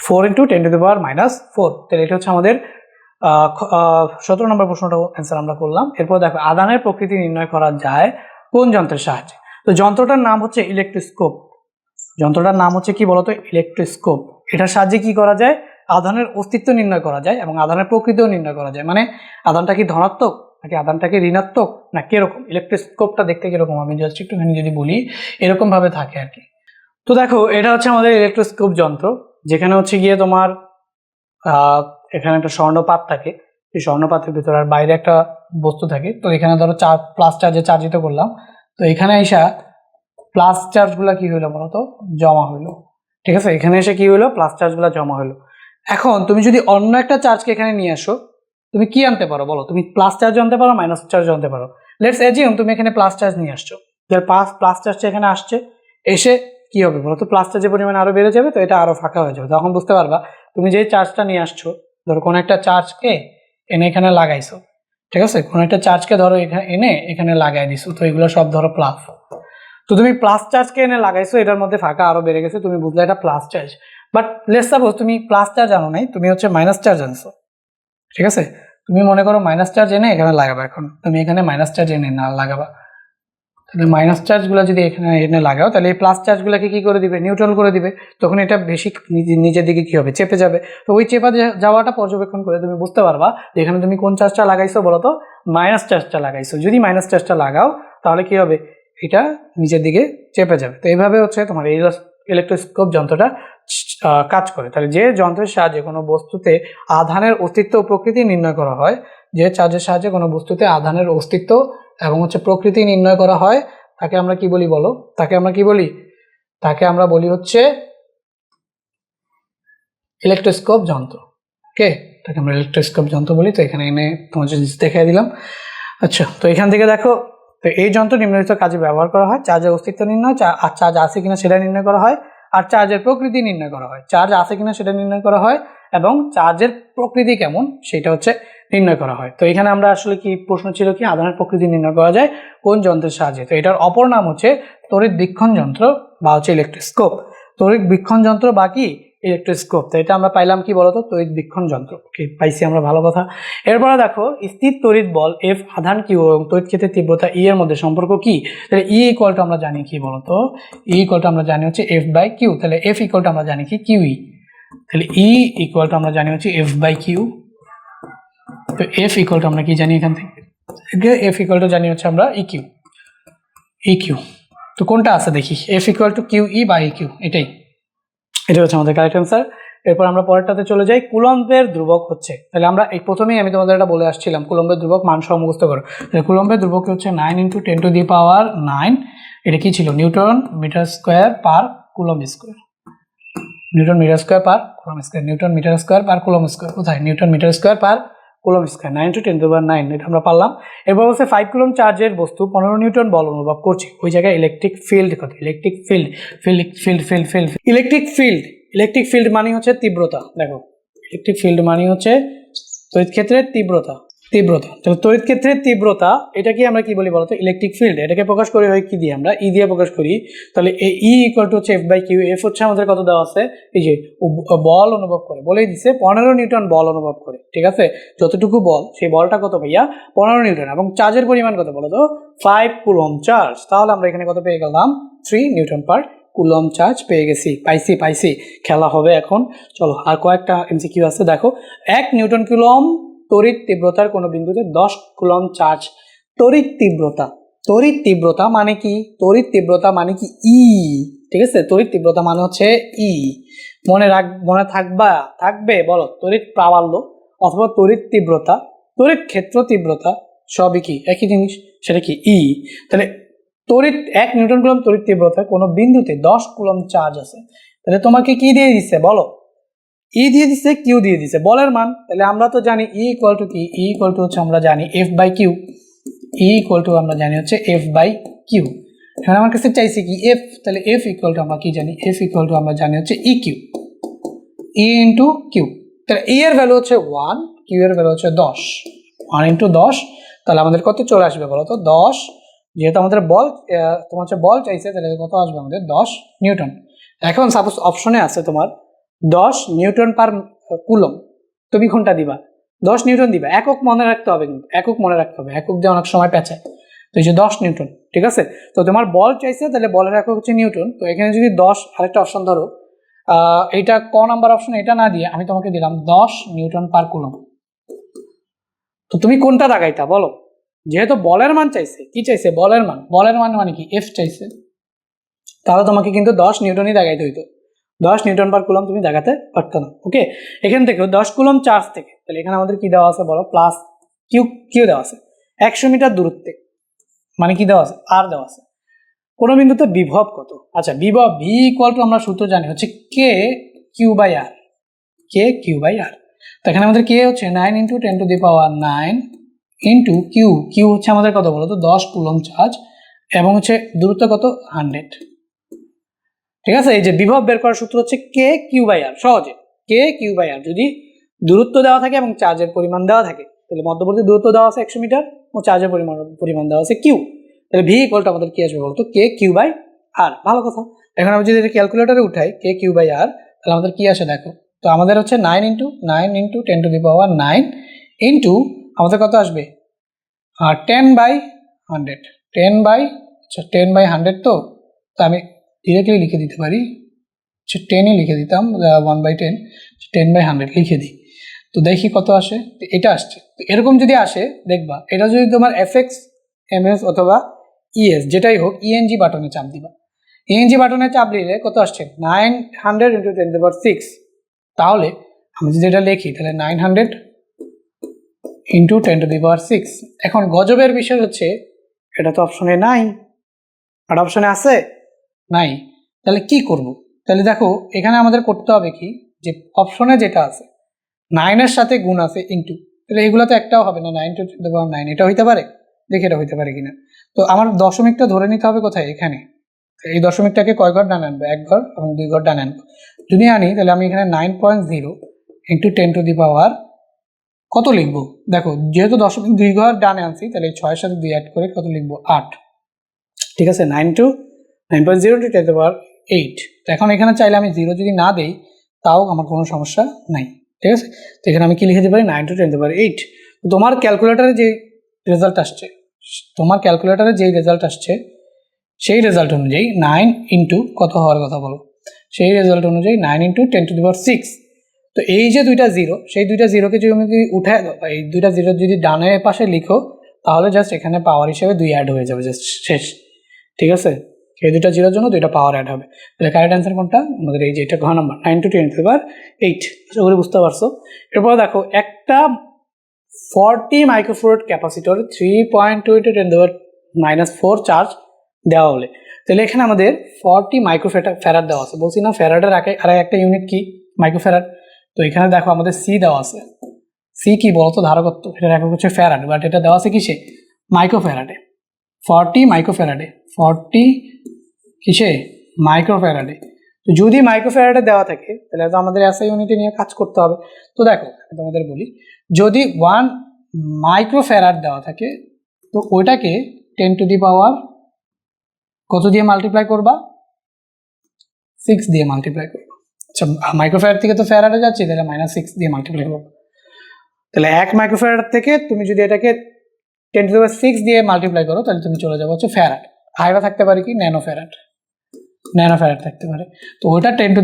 4 × 10⁻⁴। তাহলে এটা হচ্ছে আমাদের 17 নম্বর প্রশ্নটাও অ্যান্সার আমরা করলাম। এরপর দেখো আধানের প্রকৃতি নির্ণয় করা যায় কোন যন্ত্রের সাহায্যে? তো যন্ত্রটার নাম হচ্ছে ইলেকট্রোস্কোপ। যন্ত্রটার নাম হচ্ছে কি বলতো? ইলেকট্রোস্কোপ। এটার সাহায্যে কি করা যায়? আধানের অস্তিত্ব নির্ণয় করা যায় এবং আধানের প্রকৃতিও নির্ণয় করা যায়। মানে আধানটা কি ধনাত্মক নাকি আধানটা কি ঋণাত্মক না কিরকম? ইলেকট্রোস্কোপটা দেখতে কিরকম আমি জাস্ট একটুখানি যদি বলি, এরকম ভাবে থাকে আর কি। তো দেখো এটা হচ্ছে আমাদের ইলেকট্রোস্কোপ যন্ত্র, যেখানে হচ্ছে গিয়ে তোমার এখানে একটা স্বর্ণপাত থাকে। এই স্বর্ণপাতের ভিতরে আর বাইরে একটা বস্তু থাকে। তো এখানে ধরো প্লাস চার্জে চার্জিত করলাম, তো এখানে এসে প্লাস চার্জগুলো কি হইলো বলতো? জমা হইলো। ঠিক আছে, এখানে এসে কি হইলো? প্লাস চার্জগুলো জমা হইলো। এখন তুমি যদি অন্য একটা চার্জকে এখানে নিয়ে আসো, তুমি কি আনতে পারো বলো? তুমি প্লাস চার্জ আনতে পারো, মাইনাস চার্জ আনতে পারো। লেটস এজিউম তুমি এখানে প্লাস চার্জ নিয়ে আসছো, প্লাস চার্জটা এখানে আসছে, এসে কি হবে বলো তো? প্লাস চার্জের পরিমাণ আরো বেড়ে যাবে, তো এটা আরো ফাঁকা হয়ে যাবে। তখন বুঝতে পারবা তুমি যে চার্জটা নিয়ে আসছো, ধরো কোনো একটা চার্জকে এনে এখানে লাগাইছো। ঠিক আছে, কোনো একটা চার্জকে ধরো এখানে এনে এখানে লাগাই দিছো, তো এগুলো সব ধরো প্লাস। তো তুমি প্লাস চার্জকে এনে লাগাইছো, এটার মধ্যে ফাঁকা আরো বেড়ে গেছে, তুমি বুঝলে এটা plus charge. But let's suppose তুমি প্লাস চার্জ আনো নাই, তুমি হচ্ছে মাইনাস চার্জ আনছো। ঠিক আছে, তুমি মনে করো মাইনাস চার্জ এনে এখানে লাগাবা। এখন তুমি এখানে মাইনাস চার্জ এনে না লাগাবা, তাহলে মাইনাস চার্জগুলো যদি এখানে এনে লাগাও, তাহলে এই প্লাস চার্জগুলোকে কি করে দিবে? নিউট্রাল করে দিবে। তখন এটা বেশি নিচের দিকে কি হবে? চেপে যাবে। তো ওই চেপা যাওয়াটা পর্যবেক্ষণ করে তুমি বুঝতে পারবা যে এখানে তুমি কোন চার্জটা লাগাইছো বলো তো? মাইনাস চার্জটা লাগাইছো। যদি মাইনাস চার্জটা লাগাও তাহলে কি হবে? এটা নিচের দিকে চেপে যাবে। তো এইভাবে হচ্ছে তোমার এই ইলেকট্রোস্কোপ যন্ত্রটা কাজ করে। তাহলে যে যন্ত্রের সাহায্যে কোনো বস্তুতে আধানের অস্তিত্ব ও প্রকৃতি নির্ণয় করা হয়, যে চার্জের সাহায্যে কোনো বস্তুতে আধানের অস্তিত্ব এবং হচ্ছে প্রকৃতি নির্ণয় করা হয়, তাকে আমরা কি বলি বলো? তাকে আমরা কি বলি? তাকে আমরা বলি হচ্ছে ইলেকট্রোস্কোপ যন্ত্র। ওকে, তাকে আমরা ইলেকট্রোস্কোপ যন্ত্র বলি। তো এখানে এনে তোমাদের দেখিয়ে দিলাম। আচ্ছা, তো এখান থেকে দেখো, তো এই যন্ত্র নিম্নলিখিত কাজে ব্যবহার করা হয়। চার্জের অস্তিত্ব নির্ণয়, আর চার্জ আছে কিনা সেটা নির্ণয় করা হয়, আর চার্জের প্রকৃতি নির্ণয় করা হয়। চার্জ আছে কিনা সেটা নির্ণয় করা হয় এবং চার্জের প্রকৃতি কেমন সেটা হচ্ছে নির্ণয় করা হয়। তো এখানে আমরা আসলে কি প্রশ্ন ছিল কি? আধানের প্রকৃতি নির্ণয় করা যায় কোন যন্ত্রের সাহায্যে? তো এটার অপর নাম হচ্ছে তড়িৎ বীক্ষণ যন্ত্র বা হচ্ছে ইলেকট্রোস্কোপ। তড়িৎ বীক্ষণ যন্ত্র বা কি? ইলেকট্রোস্কোপ। তো এটা আমরা পাইলাম কি বলতো? তড়িৎ বীক্ষণ যন্ত্র। ওকে, পাইছি আমরা, ভালো কথা। এরপরে দেখো স্থির তড়িৎ বল এফ, আধান কিউ এবং তড়িৎ ক্ষেত্রের তীব্রতা ই এর মধ্যে সম্পর্ক কি? তাহলে ই ইকুয়াল টু আমরা জানি কি বলতো? ই ইকুয়াল টু আমরা জানি হচ্ছে এফ বাই কিউ। তাহলে এফ ইকুয়াল টু আমরা জানি কি? কিউই। তাহলে ই ইকুয়াল টু আমরা জানি হচ্ছে এফ বাই কিউ। তো এফ ইকুয়াল টু আমরা কি জানি এখান থেকে? এফ ইকুয়াল টু জানি হচ্ছে আমরা ইকিউ, ইকিউ। তো কোনটা আছে দেখি, F equal to Q E বা ইকিউ, এটা হচ্ছে আমাদের কারেক্ট অ্যান্সার। এরপর আমরা পরেরটাতে চলে যাই, কুলম্বের ধ্রুবক হচ্ছে, তাহলে আমরা এই প্রথমেই আমি তোমাদের এটা বলে আসছিলাম কুলম্বের ধ্রুবক মান সহ মুখস্থ করো। কুলম্বের ধ্রুবক হচ্ছে 9 × 10⁻⁹, এটা কি ছিল, newton metre square per coulomb square, newton metre square per coulomb square, newton metre square per coulomb square, কোথায়, newton metre square per coulomb square, 9 × 10⁹, এটা আমরা পারলাম। এরপর হচ্ছে 5 কুলম্ব চার্জের বস্তু 15 নিউটন বল অনুভব করছে, ওই জায়গায় ইলেকট্রিক ফিল্ড কত, electric field, electric field, electric field মানে হচ্ছে তীব্রতা। দেখো ইলেকট্রিক ফিল্ড মানে হচ্ছে তড়িৎ ক্ষেত্রের তীব্রতা, তাহলে তড়িৎ ক্ষেত্রের তীব্রতা, এটা কি আমরা কি বলি বলতো, ইলেকট্রিক ফিল্ড। এটাকে প্রকাশ করি হয় কি দিয়ে, আমরা ই দিয়ে প্রকাশ করি। তাহলে এই ই ইকুয়াল টু হচ্ছে F/Q। এফ হচ্ছে আমাদের কত দেওয়া আছে, এই যে বল অনুভব করে, বলেই দিচ্ছে 15 নিউটন বল অনুভব করে, ঠিক আছে। যতটুকু বল, সেই বলটা কত ভাইয়া, 15 নিউটন, এবং চার্জের পরিমাণ কত বলো তো, 5 কুলম্ব চার্জ। তাহলে আমরা এখানে কত পেয়ে গেলাম, 3 নিউটন পার কুলম্ব চার্জ পেয়ে গেছি। পাইছি। খেলা হবে এখন, চলো আর কয়েকটা এমসিকিউ আছে। দেখো, 1 নিউটন কুলম্ব তড়িৎ তীব্রতার কোনো বিন্দুতে 10 কুলম্ব চার্জ। তড়িৎ তীব্রতা মানে কি, তড়িৎ তীব্রতা মানে কি ই, ঠিক আছে। তড়িৎ তীব্রতা মানে হচ্ছে ই, মনে থাকবে বলো, তড়িৎ প্রাবল্য অথবা তড়িৎ তীব্রতা, তড়িৎ ক্ষেত্র তীব্রতা সবই কি একই জিনিস, সেটা কি ই। তাহলে 1 নিউটন কুলম্ব তড়িৎ তীব্রতা কোনো বিন্দুতে 10 কুলম্ব চার্জ আছে, তাহলে তোমাকে কি দিয়ে দিচ্ছে বলো, ই দিয়ে দিচ্ছে, কিউ দিয়ে দিচ্ছে, বলের মান। তাহলে আমরা তো জানি ই ইকুয়াল টু কি, ই ইকুয়াল টু হচ্ছে আমরা জানি F/Q, ই ইকুয়াল টু আমরা জানি হচ্ছে F/Q। এখানে আমার কাছে চাইছি কি এফ, তাহলে এফ ইকুয়াল টু আমরা কি জানি, এফ ইকুয়াল টু আমরা জানি হচ্ছে ই কিউ, ই ইন্টু কিউ। তাহলে ই এর ভ্যালু হচ্ছে 1, কিউ এর ভ্যালু হচ্ছে 10, 1 × 10, তাহলে আমাদের কত চলে আসবে বলো তো, 10। যেহেতু আমাদের বল, তোমার হচ্ছে বল চাইছে, তাহলে কত আসবে আমাদের 10 নিউটন। এখন সাপোজ অপশনে আছে তোমার 10 নিউটন পার কুলম, তুমি কোনটা দিবা, 10 নিউটন দিবা। একক মনে রাখতে হবে, কিন্তু একক মনে রাখতে হবে, একক দিয়ে অনেক সময় পেঁচায়। তো এই যে 10 নিউটন, ঠিক আছে। তো তোমার বল চাইছে, তাহলে বলের একক হচ্ছে নিউটন। তো এখানে যদি 10, আরেকটা অপশন ধরো, এইটা ক নাম্বার অপশন, এটা না দিয়ে আমি তোমাকে দিলাম 10 নিউটন পার কুলম। তো তুমি কোনটা দাগাইতা বলো, যেহেতু বলের মান চাইছে, কি চাইছে, বলের মান মানে কি এফ চাইছে, তাহলে তোমাকে কিন্তু 10 নিউটনই দাগাইতে হইতো, 10 নিউটন পার কুলম তুমি দেখাতে পারতো না। ওকে, এখান থেকে 10 কুলম চার্জ থেকে, তাহলে এখানে আমাদের কি দেওয়া আছে বলো, প্লাস কিউ দেওয়া আছে 100 মিটার দূরত্বে, মানে কি দেওয়া আছে, আর দেওয়া আছে। কোনো বিন্দুতে বিভব কত, আচ্ছা বিভব ভি ইকুয়াল টু আমরা সূত্র জানি হচ্ছে কে কিউ বাই আর, তো এখানে আমাদের কে হচ্ছে 9 × 10⁹ ইন্টু কিউ হচ্ছে আমাদের কত বলো তো, 10 কুলম চার্জ, এবং হচ্ছে দূরত্ব কত, 100, ঠিক আছে। এই যে বিভব বের করার সূত্র হচ্ছে কে কিউ বাই আর, সহজে কে কিউ বাই আর, যদি দূরত্ব দেওয়া থাকে এবং চার্জের পরিমাণ দেওয়া থাকে, তাহলে মধ্যবর্তী দূরত্ব দেওয়া আছে 100 মিটার ও চার্জের পরিমাণ দেওয়া আছে কিউ, তাহলে ভি ইকুয়াল টু আমাদের কি আসবে বলতো, কে কিউ বাই আর। ভালো কথা, এখন আমি যদি এটা ক্যালকুলেটরে উঠাই কে কিউ বাই আর, তাহলে আমাদের কি আসে দেখো, তো আমাদের হচ্ছে 9 × 10⁹ ইন্টু আমাদের কত আসবে, 10/100, 10/100। তো আমি ডিরেক্টলি লিখে দিতে পারি, 10ই লিখে দিতাম, 1/10, 10/100 লিখে দিই। তো দেখি কত আসে, এটা আসছে। তো এরকম যদি আসে দেখবা, এটা যদি তোমার এফএক্স, এমএস অথবা ইএস যেটাই হোক, ইএনজি বাটনে চাপ দিবা, ইএনজি বাটনে চাপ দিলে কত আসছে, 900 × 10⁶। তাহলে আমি যদি এটা লিখি, তাহলে 900 × 10⁶। এখন গজবের বিষয় হচ্ছে এটা তো অপশনে নাই, আর অপশনে আছে নাই, তাহলে কি করব, তাহলে দেখো এখানে আমাদের করতে হবে কি, যে অপশনে যেটা আছে 9 এর সাথে গুণ আছে ইন্টু, তাহলে এগুলো তো একটাও হবে না, 9 × 10⁹, এটা হইতে পারে, দেখি এটা হইতে পারে কিনা। তো আমার দশমিকটা ধরে নিতে হবে কোথায়, এখানে। এই দশমিকটাকে কয় ঘর ডানে আনবো, 1 ঘর এবং 2 ঘর ডানে আনবো। যদি আনি তাহলে আমি এখানে 9.0 × 10⁻, কত লিখবো, দেখো যেহেতু দশমিক 2 ঘর ডানে আনছি, তাহলে 6 এর সাথে 2 অ্যাড করে কত লিখবো, 8, ঠিক আছে। 9.0 × 10⁸। তো এখন এখানে চাইলে আমি 0 যদি না দেই, তাও আমার কোনো সমস্যা নাই, ঠিক আছে। তো এখানে আমি কি লিখে দিতে পারি, 9 × 10⁸। তোমার ক্যালকুলেটারে যে রেজাল্ট আসছে, সেই রেজাল্ট অনুযায়ী 9 ইন্টু কত হওয়ার কথা বলো, সেই রেজাল্ট অনুযায়ী 9 × 10⁶। তো এই যে দুইটা জিরো, সেই দুইটা জিরোকে যদি উঠায় দাও, এই দুইটা জিরো যদি ডানের পাশে লিখো, তাহলে জাস্ট এখানে পাওয়ার হিসেবে 2 অ্যাড হয়ে যাবে, জাস্ট শেষ। ঠিক আছে, এই দুটা জিরোর জন্য 2টা পাওয়ার অ্যাড হবে। তাহলে কারেক্ট অ্যান্সার কোনটা? আমাদের এই যে এটা ঘ নাম্বার 9 × 10⁸ আশা করি বুঝতে পারছো। এরপর দেখো একটা 40 মাইক্রোফ্যারাড ক্যাপাসিটর 3.2 × 10⁻⁴ চার্জ দেওয়া হলে, তাহলে এখানে আমাদের 40 মাইক্রোফ্যারাড দেওয়া আছে। বলছি না ফ্যারাডের আর একটা ইউনিট কি মাইক্রোফ্যারাড। তো এখানে দেখো আমাদের সি দেওয়া আছে। সি কি বলতো? ধারকত্ব। এটার একক হচ্ছে ফ্যারাড, বাট এটা দেওয়া আছে কিসে? মাইক্রোফ্যারাডে। 40 মাইক্রোফ্যারাডে, 40 কিসে? মাইক্রোফ্যারাডে। তো যদি মাইক্রোফ্যারাডে দেওয়া থাকে তাহলে তো আমাদের এসআই ইউনিটে নিয়ে কাজ করতে হবে। তো দেখো তোমাদের বলি, যদি 1 মাইক্রোফ্যারাড দেওয়া থাকে তো ওইটাকে 10⁻⁴ কত দিয়ে মাল্টিপ্লাই করবা? 6 দিয়ে মাল্টিপ্লাই করবা। আচ্ছা, মাইক্রোফ্যারাড থেকে তো ফ্যারাডে যাচ্ছে, তাহলে -6 দিয়ে মাল্টিপ্লাই করবো। তাহলে 1 মাইক্রোফ্যারাড থেকে তুমি যদি এটাকে 10⁻⁶ দিয়ে মাল্টিপ্লাই করো তাহলে তুমি চলে যাবো হচ্ছে ফ্যারাড। আরেকটা থাকতে পারে কি? ন্যানোফ্যারাড থাকতে পারে। তো ওইটা 10⁻⁹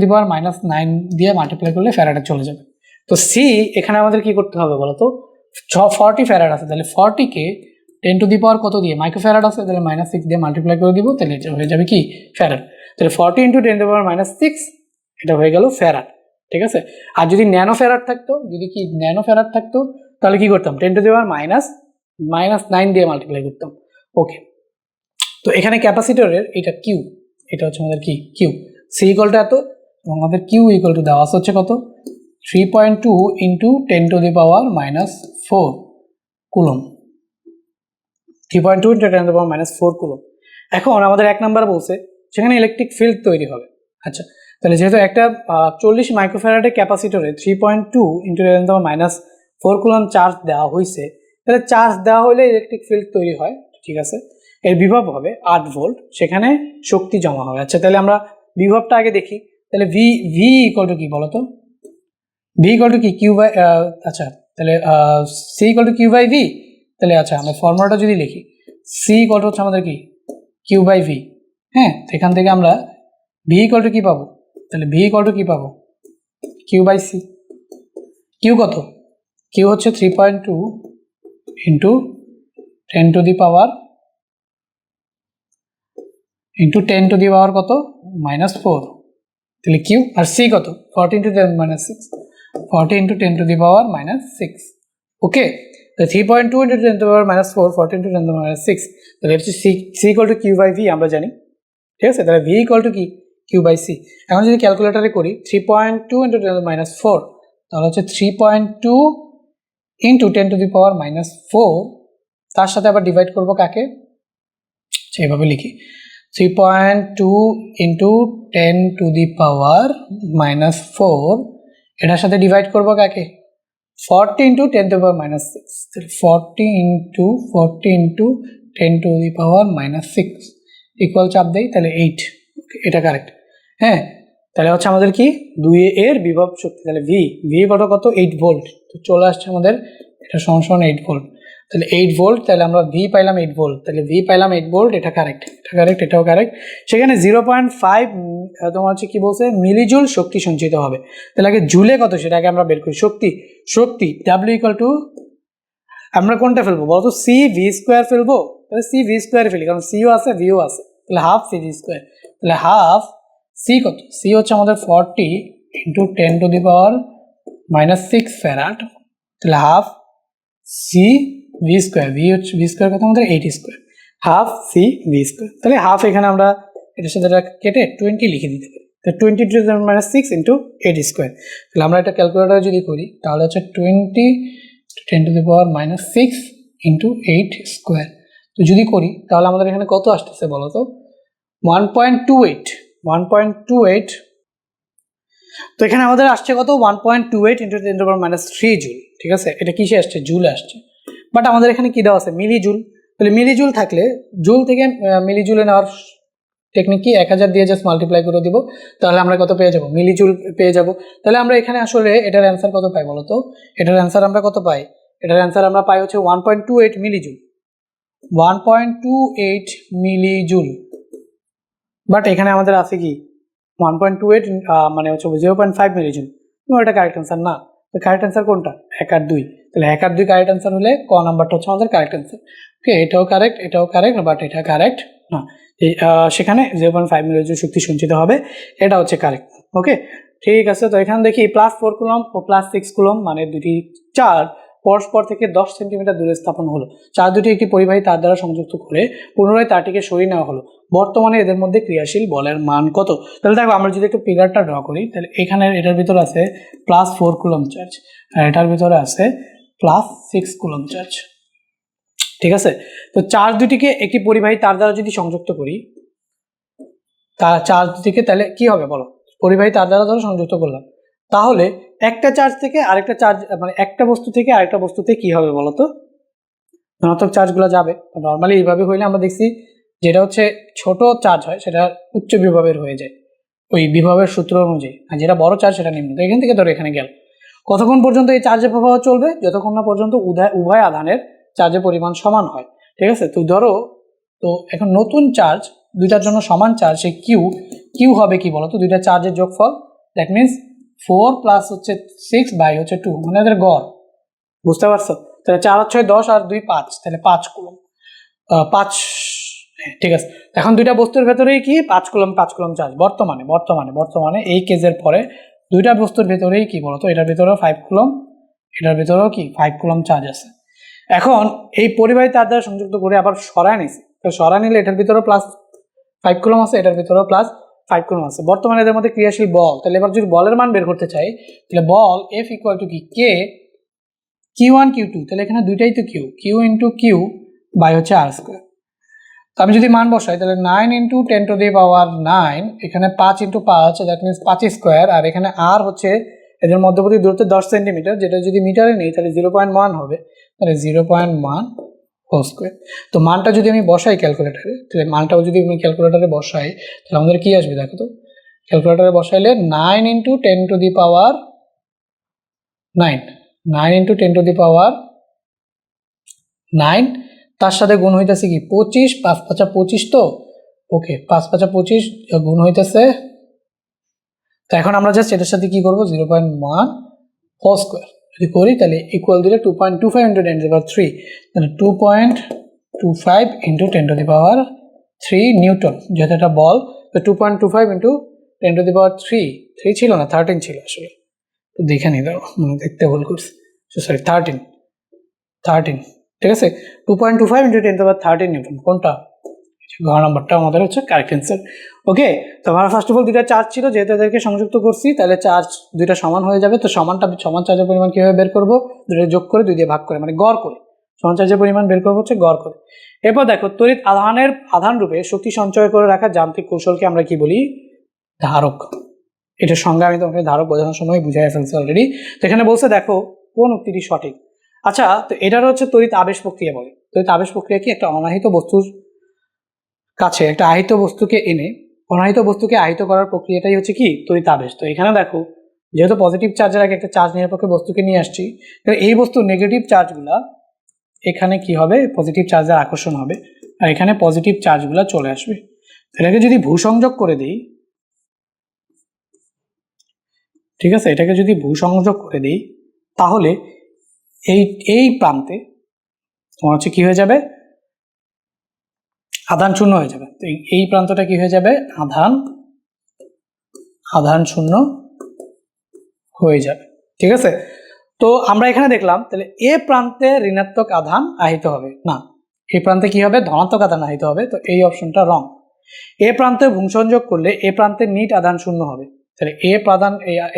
দিয়ে মাল্টিপ্লাই করলে ফ্যারাডে চলে যাবে। তো সি এখানে আমাদের কি করতে হবে বলো তো? 40 ফ্যারাড আছে, তাহলে 40কে 10⁻কত দিয়ে? মাইক্রোফ্যারাড আছে, তাহলে -6 দিয়ে মাল্টিপ্লাই করে দিব, তাহলে এটা হয়ে যাবে কি? ফ্যারাড। তাহলে 40 × 10⁻⁹ এটা হয়ে গেল ফ্যারাড। ঠিক আছে। আর যদি ন্যানোফ্যারাড থাকতো, তাহলে কি করতাম? 10⁻⁻9 দিয়ে মাল্টিপ্লাই করতাম। ওকে, তো এখানে ক্যাপাসিটরের এটা কিউ, এটা হচ্ছে আমাদের কি? কিউ। সি ইকুয়ালটা এত, এবং আমাদের কিউ ইকুয়াল টু দেওয়া হচ্ছে কত? 3.2 × 10⁻⁻4 কুলম। 3.2 × 10⁻⁴ কুলম। এখন আমাদের 1 নাম্বার বলছে সেখানে ইলেকট্রিক ফিল্ড তৈরি হবে। আচ্ছা, তাহলে যেহেতু একটা 40 মাইক্রোফ্যারাডের ক্যাপাসিটরে 3.2 × 10⁻⁴ কুলম চার্জ দেওয়া হয়েছে, তাহলে চার্জ দেওয়া হলে ইলেকট্রিক ফিল্ড তৈরি হয়। ঠিক আছে, এর বিভব হবে 8 ভোল্ট, সেখানে শক্তি জমা হবে। আচ্ছা, তাহলে আমরা বিভবটা আগে দেখি। তাহলে ভি ইকুয়াল টু কি বলতো? ভি ইকুয়াল টু কি? কিউ বাই, আচ্ছা তাহলে C equal to Q by V. তাহলে আচ্ছা আমরা ফর্মুলাটা যদি লিখি, সি ইকুয়াল টু হচ্ছে আমাদের কি? Q by V. হ্যাঁ, এখান থেকে আমরা ভি ইকুয়াল টু কি পাবো? তাহলে ভি ইকুয়াল টু কি পাবো? Q by C. কিউ কত? কিউ হচ্ছে 3.2 × 10⁻⁴ কত? -4। তাহলে কিউ। আর সি কত? 40 × 10⁻⁶, 40 × 10⁻⁻6। ওকে, 3.2 × 10⁻⁴, 40 × 10⁻⁶, তাহলে হচ্ছে C equal to Q by V আমরা জানি। ঠিক আছে, তাহলে ভি ইকুয়াল টু কি? Q by C. এখন যদি ক্যালকুলেটারে করি 3.2 × 10⁻⁴, তাহলে হচ্ছে 3.2 × 10⁻⁻4, তার সাথে আবার ডিভাইড করবো কাকে? এইভাবে লিখি, 3.2 × 10⁻⁻4 এটার সাথে ডিভাইড করবো কাকে? 40 × 10⁻⁻6। 40 × 10⁻⁻6 ইকুয়াল চাপ দেই, তাহলে 8। এটা কারেক্ট। হ্যাঁ, তাহলে হচ্ছে আমাদের কি? 2 এর বিভব শক্তি, তাহলে ভি কত? 8 ভোল্ট। তো চলে আসছে আমাদের এটা সমান 8 ভোল্ট। তাহলে 8 ভোল্ট, তাহলে আমরা ভি পাইলাম 8 ভোল্ট, তাহলে ভি পাইলাম 8 ভোল্ট। এটা কারেক্ট, এটাও কারেক্ট। সেখানে 0.5 তোমার হচ্ছে কি বলছে? মিলিজুল শক্তি সঞ্চিত হবে। তাহলে আগে জুলে কত সেটা আগে আমরা বের করি। শক্তি ডাব্লিউ ইকুয়াল টু, আমরা কোনটা ফেলবো বলতো? সি ভি স্কোয়ার ফেলবো। তাহলে সি ভি স্কোয়ার ফেলি, কারণ সিও আছে ভিও আছে। তাহলে হাফ সি ভি স্কোয়ার। তাহলে হাফ সি কত? সি হচ্ছে আমাদের 40 × 10⁻⁻6 ফ্যারাড। তাহলে half C V square. V square কত আমাদের? 8 স্কোয়ার। Half C V square. তাহলে হাফ এখানে আমরা এটার সাথে কেটে 20 লিখে দিতে পারি। তো 20 × 10⁻⁶ × 8 স্কোয়ার। তাহলে আমরা এটা ক্যালকুলেটার যদি করি তাহলে হচ্ছে 20 × 10⁻⁶ × 8 স্কোয়ার। তো যদি করি তাহলে আমাদের এখানে কত আসতেছে বলো তো? 1.28। তো এখানে আমাদের আসছে কত? 1.28 × 10⁻³ জুল। ঠিক আছে, এটা কিসে আসছে? জুলে আসছে। বাট আমাদের এখানে কি দেওয়া আছে? মিলি জুল। তাহলে মিলি জুল থাকলে জুল থেকে মিলি জুলে নেওয়ার টেকনিক কি? 1000 দিয়ে জাস্ট মাল্টিপ্লাই করে দিব, তাহলে আমরা কত পেয়ে যাব? মিলি জুল পেয়ে যাব। তাহলে আমরা এখানে আসলে এটার অ্যান্সার কত পাই বলো তো? এটার অ্যান্সার আমরা কত পাই? এটার অ্যান্সার আমরা পাই হচ্ছে 1.28 milli joule. 1.28 milli joule. But এখানে আমাদের আছে কি 1.28 মানে হচ্ছে 0.5 মিলি জুল। এটা কারেক্ট অ্যান্সার না। তো কারেক্ট অ্যান্সার কোনটা? 1 আর 2। তাহলে 1 আর 2 কারেক্ট অ্যান্সার হলে ক নাম্বারটা হচ্ছে আমাদের কারেক্ট অ্যান্সার। ওকে, এটাও কারেক্ট, বাট এটা কারেক্ট না। সেখানে 0.5 মিলিজুল শক্তি সঞ্চিত হবে, এটা হচ্ছে কারেক্ট। ওকে, ঠিক আছে। তো এখানে দেখি +4 কুলম্ব ও +6 কুলম্ব মানে দুটি চার্জ পরস্পর থেকে 10 সেন্টিমিটার দূরে স্থাপন হলো। চার্জ দুটি একটি পরিবাহী তার দ্বারা সংযুক্ত করে পুনরায় তারটিকে সরিয়ে নেওয়া হলো। বর্তমানে এদের মধ্যে ক্রিয়াশীল বলের মান কত? তাহলে দেখো, আমরা যদি একটু ফিগারটা ড্র করি, তাহলে এখানে এটার ভিতরে আছে +4 কুলম্ব চার্জ আর এটার ভিতরে আছে +6 কুলম্ব চার্জ। ঠিক আছে, তো চার্জ দুটিকে একটি পরিবাহী তার দ্বারা যদি সংযুক্ত করি, চার্জ দুটিকে তাহলে কি হবে বলো? পরিবাহী তার দ্বারা ধরো সংযুক্ত করলাম, তাহলে একটা চার্জ থেকে আরেকটা চার্জ, মানে একটা বস্তু থেকে আরেকটা বস্তুতে কি হবে বলো তো? ধনাত্মক চার্জগুলো যাবে। নর্মালি এইভাবে হইলে আমরা দেখছি যেটা হচ্ছে ছোট চার্জ হয় সেটা উচ্চ বিভবের হয়ে যায় ওই বিভবের সূত্র অনুযায়ী, আর যেটা বড় চার্জ সেটা নিম্ন। তো এখান থেকে ধরো এখানে গেল, কতক্ষণ পর্যন্ত এই চার্জের প্রবাহ চলবে? যতক্ষণ না পর্যন্ত উভয় আধানের চার্জের পরিমাণ সমান হয়। ঠিক আছে, তো ধরো, তো এখন নতুন চার্জ দুইটার জন্য সমান চার্জ, সেই কিউ হবে কি বলতো? দুইটা চার্জের যোগফল, দ্যাট মিনস 4 প্লাস হচ্ছে 6 বাই হচ্ছে 2, মানে এদের গড়। বুঝতে পারছো? তাহলে 4 আর 6 10 আর 2 5, তাহলে 5 কুলম্ব 5। ঠিক আছে, এখন দুইটা বস্তুর ভেতরেই কি 5 কুলম্ব চার্জ বর্তমানে এই কেজের পরে দুইটা বস্তুর ভেতরেই কি বলতো? এটার ভেতরেও 5 কুলম্ব, এটার ভেতরেও কি 5 কুলম্ব চার্জ আছে। এখন এই পরিবাহী তার দ্বারা সংযুক্ত করে আবার সরায় নিছি, তো সরায় নিলে এটার ভিতরেও +5 কুলম্ব আছে, এটার ভিতরেও +5 কুলম্ব আছে। বর্তমানে এদের মধ্যে ক্রিয়াশীল বল, তাহলে এবার যদি বলের মান বের করতে চাই, তাহলে বল F ইকুয়াল টু কি K Q1 Q2, তাহলে এখানে দুইটাই তো Q ইন্টু কিউ বাই হচ্ছে R স্কোয়ার। তো আমি যদি মান বসাই, তাহলে 9 ইন্টু 10⁹9, এখানে 5 ইন্টু 5, দ্যাট মিনস 5 স্কোয়ার, আর এখানে আর হচ্ছে এদের মধ্যবর্তী দূরত্ব 10 সেন্টিমিটার, যেটা যদি মিটারে নেই তাহলে 0.1 হবে, তাহলে 0.1 হোল স্কোয়ার। তো মানটা যদি আমি বসাই ক্যালকুলেটারে, তাহলে মানটাও যদি আমি ক্যালকুলেটারে বসাই, তাহলে আমাদের কি আসবে দেখো তো? ক্যালকুলেটারে বসাইলে 9 ইন্টু 10⁹9, তার সাথে গুণ হইতেছে কি 25, 5 5 25, তো ওকে 5 5 25 গুণ হইতেছে। তো এখন আমরা জাস্ট এটার সাথে কি করবো? 0.1 হোল স্কোয়ার যদি করি, তাহলে ইকুয়াল দিলে 2.25 ইন্টু 10⁻3, তাহলে 2.25 ইন্টু 10⁻3 নিউটন, যেহেতু এটা বল। তো 2.25 ইন্টু 10⁻3 ছিল না, 13 ছিল আসলে। তো দেখে নি, দাও মানে দেখতে ভুল করছি, সরি 13। ঠিক আছে, 2.25 ইন্টু 10⁻13 নিউটন। কোনটা? ঘ নাম্বারটা আমাদের হচ্ছে কারেক্ট অ্যান্সার। ওকে, তো আমার ফার্স্ট অফ অল দুইটা চার্জ ছিল, যেহেতু এদেরকে সংযুক্ত করছি, তাহলে চার্জ দুইটা সমান হয়ে যাবে। তো সমান চার্জের পরিমাণ কীভাবে বের করবো? দুইটা যোগ করে 2 দিয়ে ভাগ করে, মানে গড় করে সমান চার্জের পরিমাণ বের করবো হচ্ছে গড় করে। এরপর দেখো, তড়িৎ আধান রূপে শক্তি সঞ্চয় করে রাখার যান্ত্রিক কৌশলকে আমরা কি বলি? ধারক। এটার সঙ্গে আমি তোমাকে ধারক বোঝানোর সময় বুঝাই ফেলছি অলরেডি। তো এখানে বলছে দেখো কোন উক্তিটি সঠিক। আচ্ছা, তো এটার হচ্ছে তড়িৎ আবেশ প্রক্রিয়া বলে। তড়িৎ আবেশ প্রক্রিয়া কি? একটা অনাহিত বস্তুর কাছে একটা আহিত বস্তুকে এনে অনাহিত বস্তুকে আহিত করার প্রক্রিয়াটাই হচ্ছে কি? তড়িৎ আবেশ। তো এখানে দেখো, যেহেতু পজিটিভ চার্জের আগে একটা চার্জ নিরপেক্ষ বস্তুকে নিয়ে আসছি, এই বস্তুর নেগেটিভ চার্জগুলা এখানে কি হবে? পজিটিভ চার্জের আকর্ষণ হবে, আর এখানে পজিটিভ চার্জগুলা চলে আসবে। এটাকে যদি ভূসংযোগ করে দিই, ঠিক আছে, এটাকে যদি ভূসংযোগ করে দিই, তাহলে এই প্রান্তে তোমার হচ্ছে কি হয়ে যাবে? আধান শূন্য হয়ে যাবে। তো এই প্রান্তটা কি হয়ে যাবে? আধান শূন্য হয়ে যাবে। ঠিক আছে, তো আমরা এখানে দেখলাম, তাহলে এ প্রান্তে ঋণাত্মক আধান আহিত হবে না, এই প্রান্তে কি হবে? ধনাত্মক আধান আহিত হবে। তো এই অপশনটা রং। এ প্রান্তে ভূসংযোগ করলে এ প্রান্তে নিট আধান শূন্য হবে। তাহলে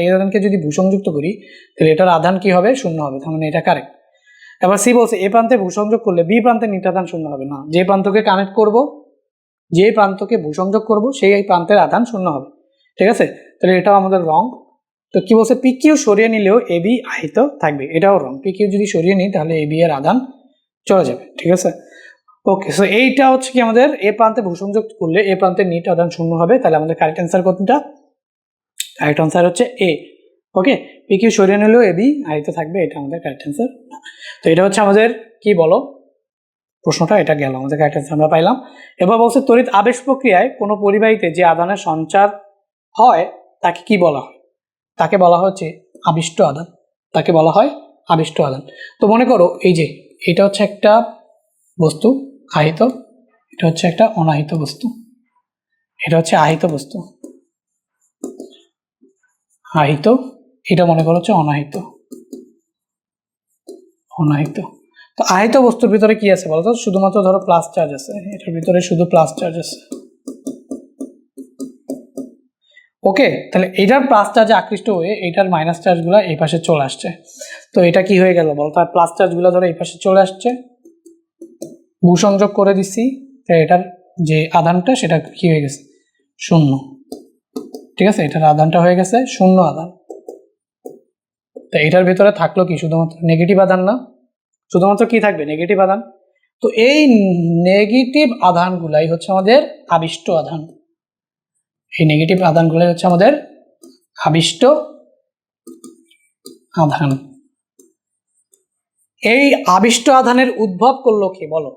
এই আধানকে যদি ভূসংযুক্ত করি, তাহলে এটার আধান কি হবে? শূন্য হবে, তার মানে এটা কারেক্ট। এবার সি বলছে এ প্রান্তে ভূসংযোগ করলে বি প্রান্তে নিট আধান শূন্য হবে না, যে প্রান্তকে কানেক্ট করব, যে প্রান্তকে ভূসংযোগ করব, সেই প্রান্তের আধান শূন্য হবে। ঠিক আছে, তাহলে এটাও আমাদের রং। তো কি বলছে? পি কিউ সরিয়ে নিলেও এ বি আহিত থাকবে, এটাও রং। পি কিউ যদি সরিয়ে নিই তাহলে এ বি এর আধান চলে যাবে। ঠিক আছে, ওকে। সো এইটা হচ্ছে কি আমাদের এ প্রান্তে ভূসংযোগ করলে এ প্রান্তে নিট আধান শূন্য হবে। তাহলে আমাদের কারেক্ট অ্যান্সার কোনটা? কারেক্ট অ্যান্সার হচ্ছে এ। ওকে, পি কিউ সরিয়ে নিলেও এ বি আহিত থাকবে, এটা আমাদের কারেক্ট অ্যান্সার। তো এটা হচ্ছে আমাদের কি বলো প্রশ্নটা, এটা গেল আমাদের কারেক্ট অ্যান্সার আমরা পাইলাম। এবার বলছে তড়িৎ আবেশ প্রক্রিয়ায় কোনো পরিবাহীতে যে আধানের সঞ্চার হয় তাকে কি বলা হয়? তাকে বলা হচ্ছে আবিষ্ট আধান। তাকে বলা হয় আবিষ্ট আধান। তো মনে করো এই যে এটা হচ্ছে একটা বস্তু আহিত, এটা হচ্ছে একটা অনাহিত বস্তু, এটা হচ্ছে আহিত বস্তু, আহিত, এটা মনে করো হচ্ছে অনাহিত, অনাহিত। তো আহিত বস্তুর ভিতরে কি আছে বলতো, শুধুমাত্র ধরো প্লাস চার্জ আছে, এটার ভিতরে শুধু প্লাস চার্জ আছে। ওকে, তাহলে এটার প্লাস চার্জে আকৃষ্ট হয়ে এটার মাইনাস চার্জগুলো এই পাশে চলে আসছে। তো এটা কি হয়ে গেল বলতো, আর প্লাস চার্জগুলো ধরো এই পাশে চলে আসছে, ভূসংযোগ করে দিচ্ছি, এটার যে আধানটা সেটা কি হয়ে গেছে, শূন্য। ঠিক আছে, এটার আধানটা হয়ে গেছে শূন্য আধান। তো এটার ভিতরে থাকলো কি, শুধুমাত্র নেগেটিভ আধান না, শুধুমাত্র কি থাকবে, নেগেটিভ আধান। তো এই নেগেটিভ আধানগুলাই হচ্ছে আমাদের আবিষ্ট আধান, এই নেগেটিভ আধানগুলাই হচ্ছে আমাদের আবিষ্ট আধান। এই আবিষ্ট আধানের উদ্ভব করলো কি বলো,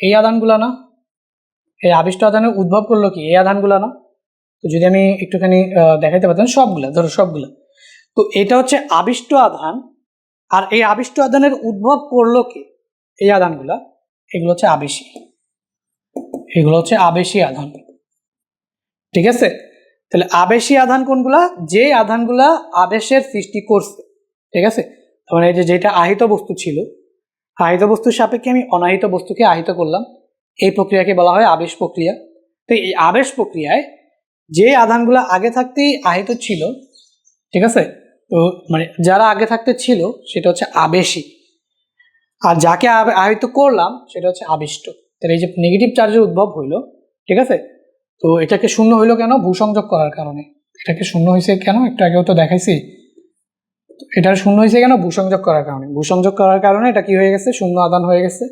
এই আধানগুলা না, এই আবিষ্ট আধানের উদ্ভব করলো কি, এই আধানগুলা না। তো যদি আমি একটুখানি দেখাইতে পারতাম, সবগুলা ধরো সবগুলা, তো এটা হচ্ছে আবিষ্ট আধান। আর এই আবিষ্ট আধানের উদ্ভব করলো কি, এই আধানগুলা, এগুলো হচ্ছে আবেশী, এগুলো হচ্ছে আবেশী আধান। ঠিক আছে, তাহলে আবেশী আধান কোনগুলা, যে আধানগুলা আবেশের সৃষ্টি করছে। ঠিক আছে, মানে এই যে যেটা আহিত বস্তু ছিল, আহিত বস্তুর সাপেক্ষে আমি অনাহিত বস্তুকে আহিত করলাম, এই প্রক্রিয়াকে বলা হয় আবেশ প্রক্রিয়া। তো এই আবেশ প্রক্রিয়ায় যে আধানগুলো আগে থাকতেই আহিত ছিল, ঠিক আছে, তো মানে যারা আগে থাকতে ছিল সেটা হচ্ছে আবেশী, আর যাকে আহিত করলাম সেটা হচ্ছে আবিষ্ট। তাহলে এই যে নেগেটিভ চার্জের উদ্ভব হইলো, ঠিক আছে, তো এটাকে শূন্য হইলো কেন, ভূসংযোগ করার কারণে। এটাকে শূন্য হয়েছে কেন, একটু আগেও তো দেখাইছি, এটার শূন্য হয়েছে কেন, ভূসংযোগ করার কারণে। ভূসংযোগ করার কারণে এটা কি হয়ে গেছে, শূন্য আধান হয়ে গেছে।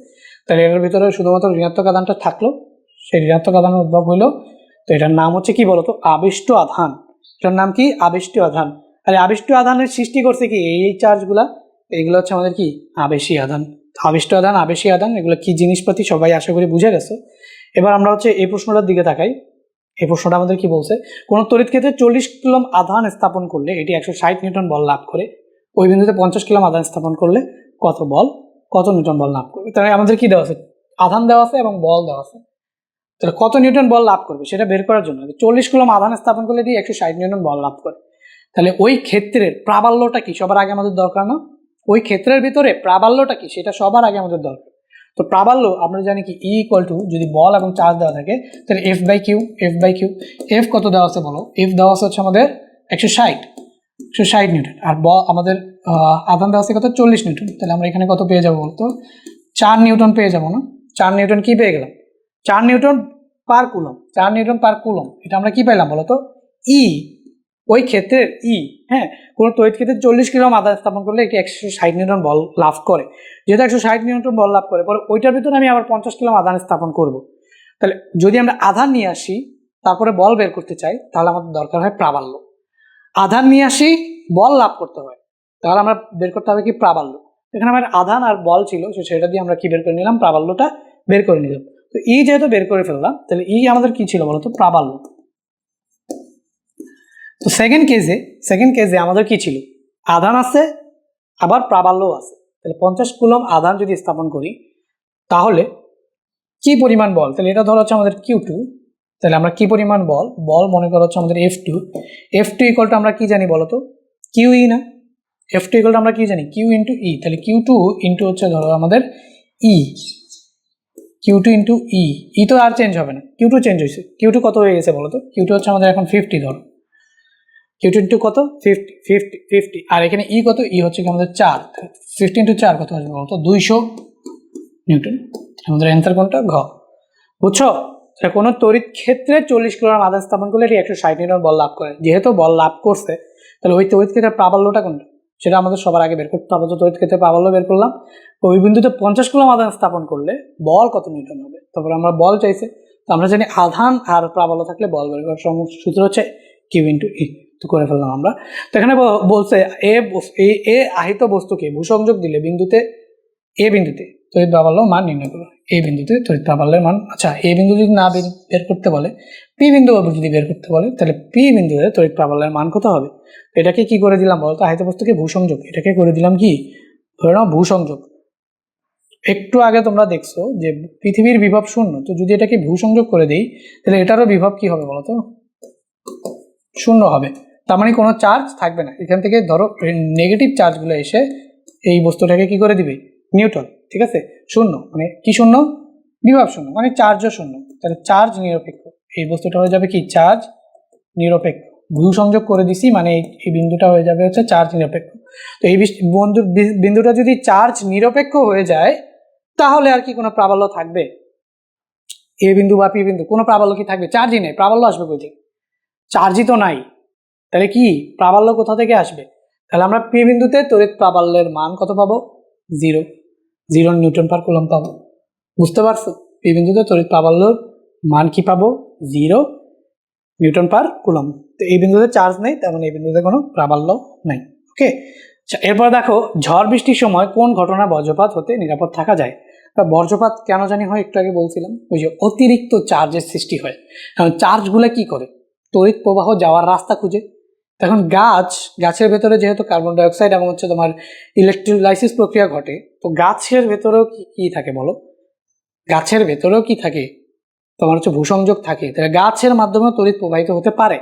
তাহলে এটার ভিতরে শুধুমাত্র ঋণাত্মক আধানটা থাকলো, সেই ঋণাত্মক আধানের উদ্ভব হইলো। তো এটার নাম হচ্ছে কি বলতো, আবিষ্ট আধান। এটার নাম কি, আবিষ্ট আধান। আর আবিষ্ট আধানের সৃষ্টি করছে কি, এই চার্জগুলা, এইগুলো হচ্ছে আমাদের কি, আবেশী আধান। আবিষ্ট আধান, আবেশী আধান, এগুলো কি জিনিসপাতি সবাই আশা করি বুঝে গেছো। এবার আমরা হচ্ছে এই প্রশ্নটার দিকে তাকাই। এই প্রশ্নটা আমাদের কি বলছে, কোন তড়িৎ ক্ষেত্রে 40 কুলম্ব আধান স্থাপন করলে এটি 160 নিউটন বল লাভ করে, ওই বিন্দুতে 50 কুলম্ব আধান স্থাপন করলে কত বল, কত নিউটন বল লাভ করবে। তাহলে আমাদের কি দেওয়া আছে, আধান দেওয়া আছে এবং বল দেওয়া আছে। তাহলে কত নিউটন বল লাভ করবে সেটা বের করার জন্য 40 কুলম্ব আধান স্থাপন করলে এটি 160 নিউটন বল লাভ করে। তাহলে ওই ক্ষেত্রের প্রাবল্যটা কি সবার আগে আমাদের দরকার না, ওই ক্ষেত্রের ভিতরে প্রাবল্যটা কি সেটা সবার আগে আমাদের দরকার। তো প্রাবল্য আমরা জানি কি, ই ইকুয়াল টু, যদি বল এবং চার্জ দেওয়া থাকে তাহলে F by Q, F by Q. F কত দেওয়া আছে বলো, এফ দেওয়া আছে হচ্ছে আমাদের 160 নিউটন, আর আমাদের আধান দেওয়া আছে কত, 40 নিউটন। তাহলে আমরা এখানে কত পেয়ে যাবো বলতো, 4 নিউটন পেয়ে যাবো না। 4 নিউটন কি পেয়ে গেলাম, 4 Newton per coulomb, 4 Newton per coulomb. এটা আমরা কি পাইলাম বলতো, ই, ওই ক্ষেত্রের ই। হ্যাঁ, কোনো তড়িৎ ক্ষেত্রে 40 কুলম আধান স্থাপন করলে এটি 160 নিউটন বল লাভ করে। যেহেতু 160 নিউটন বল লাভ করে, পরে ওইটার ভিতরে আমি আবার 50 কুলম আধান স্থাপন করব। তাহলে যদি আমরা আধান নিয়ে আসি তারপরে বল বের করতে চাই, তাহলে আমাদের দরকার হয় প্রাবল্য। আধান নিয়ে আসি, বল লাভ করতে হয়, তাহলে আমরা বের করতে হবে কি, প্রাবল্য। এখানে আমার আধান আর বল ছিল, সেটা দিয়ে আমরা কি বের করে নিলাম, প্রাবল্যটা বের করে নিলাম। তো ই যেহেতু বের করে ফেললাম, তাহলে ই আমাদের কি ছিল বলতো, প্রাবল্য। তো সেকেন্ড কেজে আমাদের কি ছিল, আধান আছে আবার প্রাবল্যও আছে। তাহলে 50 কুলম আধান যদি স্থাপন করি তাহলে কি পরিমাণ বল, তাহলে এটা ধরো হচ্ছে আমাদের Q2। তাহলে আমরা কি পরিমাণ বল মনে করা হচ্ছে আমাদের F2 ইকুয়াল টু আমরা কি জানি বলতো, QE না, F2 ইকুয়াল টু আমরা কি জানি, Q ইন্টু E। তাহলে Q2 ইন্টু হচ্ছে ধরো আমাদের E, Q2 ইন্টু E তো আর চেঞ্জ হবে না, Q2 চেঞ্জ হয়েছে। Q2 কত হয়ে গেছে বলতো, Q2 হচ্ছে আমাদের এখন 50 ধরো, Q2 ইন্টু কত, 50, আর এখানে E কত, E হচ্ছে কি আমাদের 4, 50 ইন্টু 4 কত আসবে বলতো, 200 নিউটন। আমাদের অ্যান্সার কোনটা, ঘ। বুঝছো, কোনো তড়িৎ ক্ষেত্রে 40 কুলম আধান স্থাপন করলে এটি 160 নিউটন বল লাভ করে। যেহেতু বল লাভ করছে, তাহলে ওই তড়িৎ ক্ষেত্রের প্রাবল্যটা কোনটা সেটা আমাদের সবার আগে বের করতে হবে। তো তড়িৎ ক্ষেত্রের প্রাবল্য বের করলাম, ওই বিন্দুতে 50 কুলম আধান স্থাপন করলে বল কত নিউটন হবে। তারপর আমরা বল চাইছে, তো আমরা জানি আধান আর প্রাবল্য থাকলে বল বের করার সূত্র হচ্ছে Q ইন্টু E। তো করে ফেললাম আমরা। তো এখানে বলছে এ আহিত বস্তুকে ভূসংযোগ দিলে বিন্দুতে, এ বিন্দুতে তড়িৎ প্রাবল্য মান নির্ণয় করো। এই বিন্দুতে তড়িৎ প্রাবল্যের মান, আচ্ছা এই বিন্দু যদি না বের করতে বলে, পি বিন্দু যদি বের করতে বলে, তাহলে পি বিন্দুতে তড়িৎ প্রাবল্যের মান কত হবে। তো এটাকে কি করে দিলাম বলতো, আহিত বস্তুকে ভূসংযোগ, এটাকে করে দিলাম কি, ধরে নাও ভূসংযোগ। একটু আগে তোমরা দেখছো যে পৃথিবীর বিভব শূন্য, তো যদি এটাকে ভূসংযোগ করে দিই তাহলে এটারও বিভব কি হবে বলো তো? শূন্য হবে। তার মানে কোনো চার্জ থাকবে না। এখান থেকে ধরো নেগেটিভ চার্জগুলো এসে এই বস্তুটাকে কি করে দিবে? নিউট্রাল। ঠিক আছে, শূন্য মানে কি শূন্য? বিভব শূন্য, মানে চার্জও শূন্য। তাহলে চার্জ নিরপেক্ষ, এই বস্তুটা হয়ে যাবে কি? চার্জ নিরপেক্ষ। ভূসংযোগ করে দিছি মানে এই বিন্দুটা হয়ে যাবে হচ্ছে চার্জ নিরপেক্ষ। তো এই বিন্দুটা যদি চার্জ নিরপেক্ষ হয়ে যায় তাহলে আর কি কোনো প্রাবল্য থাকবে? এ বিন্দু বা পি বিন্দু কোনো প্রাবল্য কি থাকবে? চার্জই নেই, প্রাবল্য আসবে কই থেকে? চার্জই তো নাই, তাহলে কি প্রাবল্য কোথা থেকে আসবে? তাহলে আমরা পি বিন্দুতে তড়িৎ প্রাবল্যের মান কত পাবো? 0 0 নিউটন পার কুলম্ব পাবো। বুঝতে পারছো? পি বিন্দুতে তড়িৎ প্রাবল্যের মান কি পাবো? 0 নিউটন পার কুলম্ব। তো এই বিন্দুতে চার্জ নেই, তার মানে এই বিন্দুতে কোনো প্রাবল্য নাই। ওকে, এরপর দেখো ঝড় বৃষ্টির সময় কোন ঘটনা বজ্রপাত হতে নিরাপদ থাকা যায়? বজ্রপাত কেন জানি হয়, একটু আগে বলছিলাম, ওই যে অতিরিক্ত চার্জের সৃষ্টি হয়। কারণ চার্জগুলো কি করে? তড়িৎ প্রবাহ যাওয়ার রাস্তা খুঁজে। তখন গাছের ভেতরে যেহেতু কার্বন ডাইঅক্সাইড এবং হচ্ছে তোমার ইলেকট্রোলাইসিস প্রক্রিয়া ঘটে, তো গাছের ভেতরেও কি থাকে বলো? গাছের ভেতরেও কি থাকে? তোমার হচ্ছে ভূসংযোগ থাকে। তাহলে গাছের মাধ্যমে তড়িৎ প্রবাহিত হতে পারে।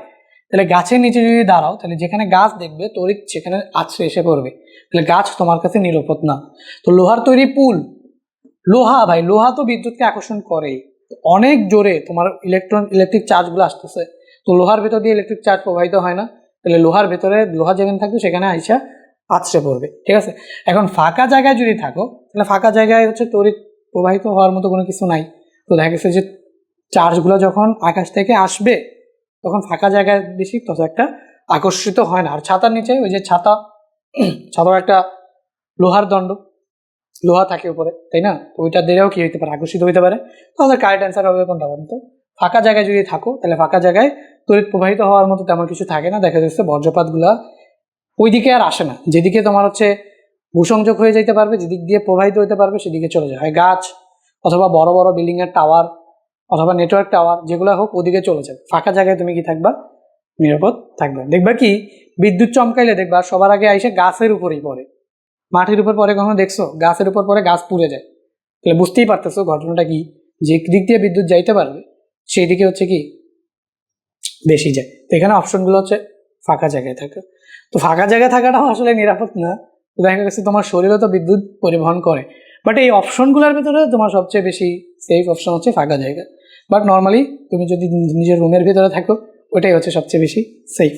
তাহলে গাছের নিচে যদি দাঁড়াও তাহলে যেখানে গাছ দেখবে তড়িৎ সেখানে আছড়ে এসে পড়বে, তাহলে গাছ তোমার কাছে নিরাপদ না। তো লোহার তৈরি পুল, লোহা তো বিদ্যুৎকে আকর্ষণ করেই, অনেক জোরে তোমার ইলেকট্রিক চার্জগুলো আসতেছে, তো লোহার ভেতর দিয়ে ইলেকট্রিক চার্জ প্রবাহিত হয় না, তাহলে লোহার ভেতরে লোহা যেখানে থাকবে সেখানে আইসা আছড়ে পড়বে। ঠিক আছে, এখন ফাঁকা জায়গায় যদি থাকো তাহলে ফাঁকা জায়গায় হচ্ছে তড়িৎ প্রবাহিত হওয়ার মতো কোনো কিছু নাই। তো দেখা গেছে যে চার্জগুলো যখন আকাশ থেকে আসবে তখন ফাঁকা জায়গায় বেশি তত একটা আকর্ষিত হয় না। আর ছাতার নিচে ওই যে ছাতার একটা লোহার দণ্ড, লোহা থাকে উপরে, তাই না? তো ওইটা দিয়েও কি হইতে পারে? আকর্ষিত হইতে পারে। তাহলে কারেক্ট অ্যান্সার হবে কোনটা বলতো? ফাঁকা জায়গায় যদি থাকো তাহলে ফাঁকা জায়গায় তড়িৎ প্রবাহিত হওয়ার মতো তেমন কিছু থাকে না। দেখা যাচ্ছে বজ্রপাতগুলা ওইদিকে আর আসে না, যেদিকে তোমার হচ্ছে ভূসংযোগ হয়ে যেতে পারবে, যেদিক দিয়ে প্রবাহিত হতে পারবে সেদিকে চলে যায়, হয় গাছ অথবা বড় বড় বিল্ডিং এর টাওয়ার অথবা নেটওয়ার্ক টাওয়ার, যেগুলো হোক ওদিকে চলে যাবে। ফাঁকা জায়গায় তুমি কি থাকবা? নিরাপদ থাকবে। দেখবা কি বিদ্যুৎ চমকাইলে দেখবা সবার আগে আইসে গাছের উপরেই পড়ে, মাটির উপর পরে কখনো দেখছো? গাছের উপর পরে গাছ পুড়ে যায়। তাহলে বুঝতেই পারতেছো ঘটনাটা কি, যে দিক দিয়ে বিদ্যুৎ যাইতে পারবে সেই দিকে হচ্ছে কি বেশি যায়। তো এখানে অপশনগুলো হচ্ছে ফাঁকা জায়গায় থাকা। তো ফাঁকা জায়গায় থাকাটাও আসলে নিরাপদ না। তো দেখা গেছে তোমার শরীরও তো বিদ্যুৎ পরিবহন করে, বাট এই অপশনগুলোর ভিতরে তোমার সবচেয়ে বেশি সেফ অপশন হচ্ছে ফাঁকা জায়গা। বাট নর্মালি তুমি যদি নিজের রুমের ভিতরে থাকো ওটাই হচ্ছে সবচেয়ে বেশি সেফ।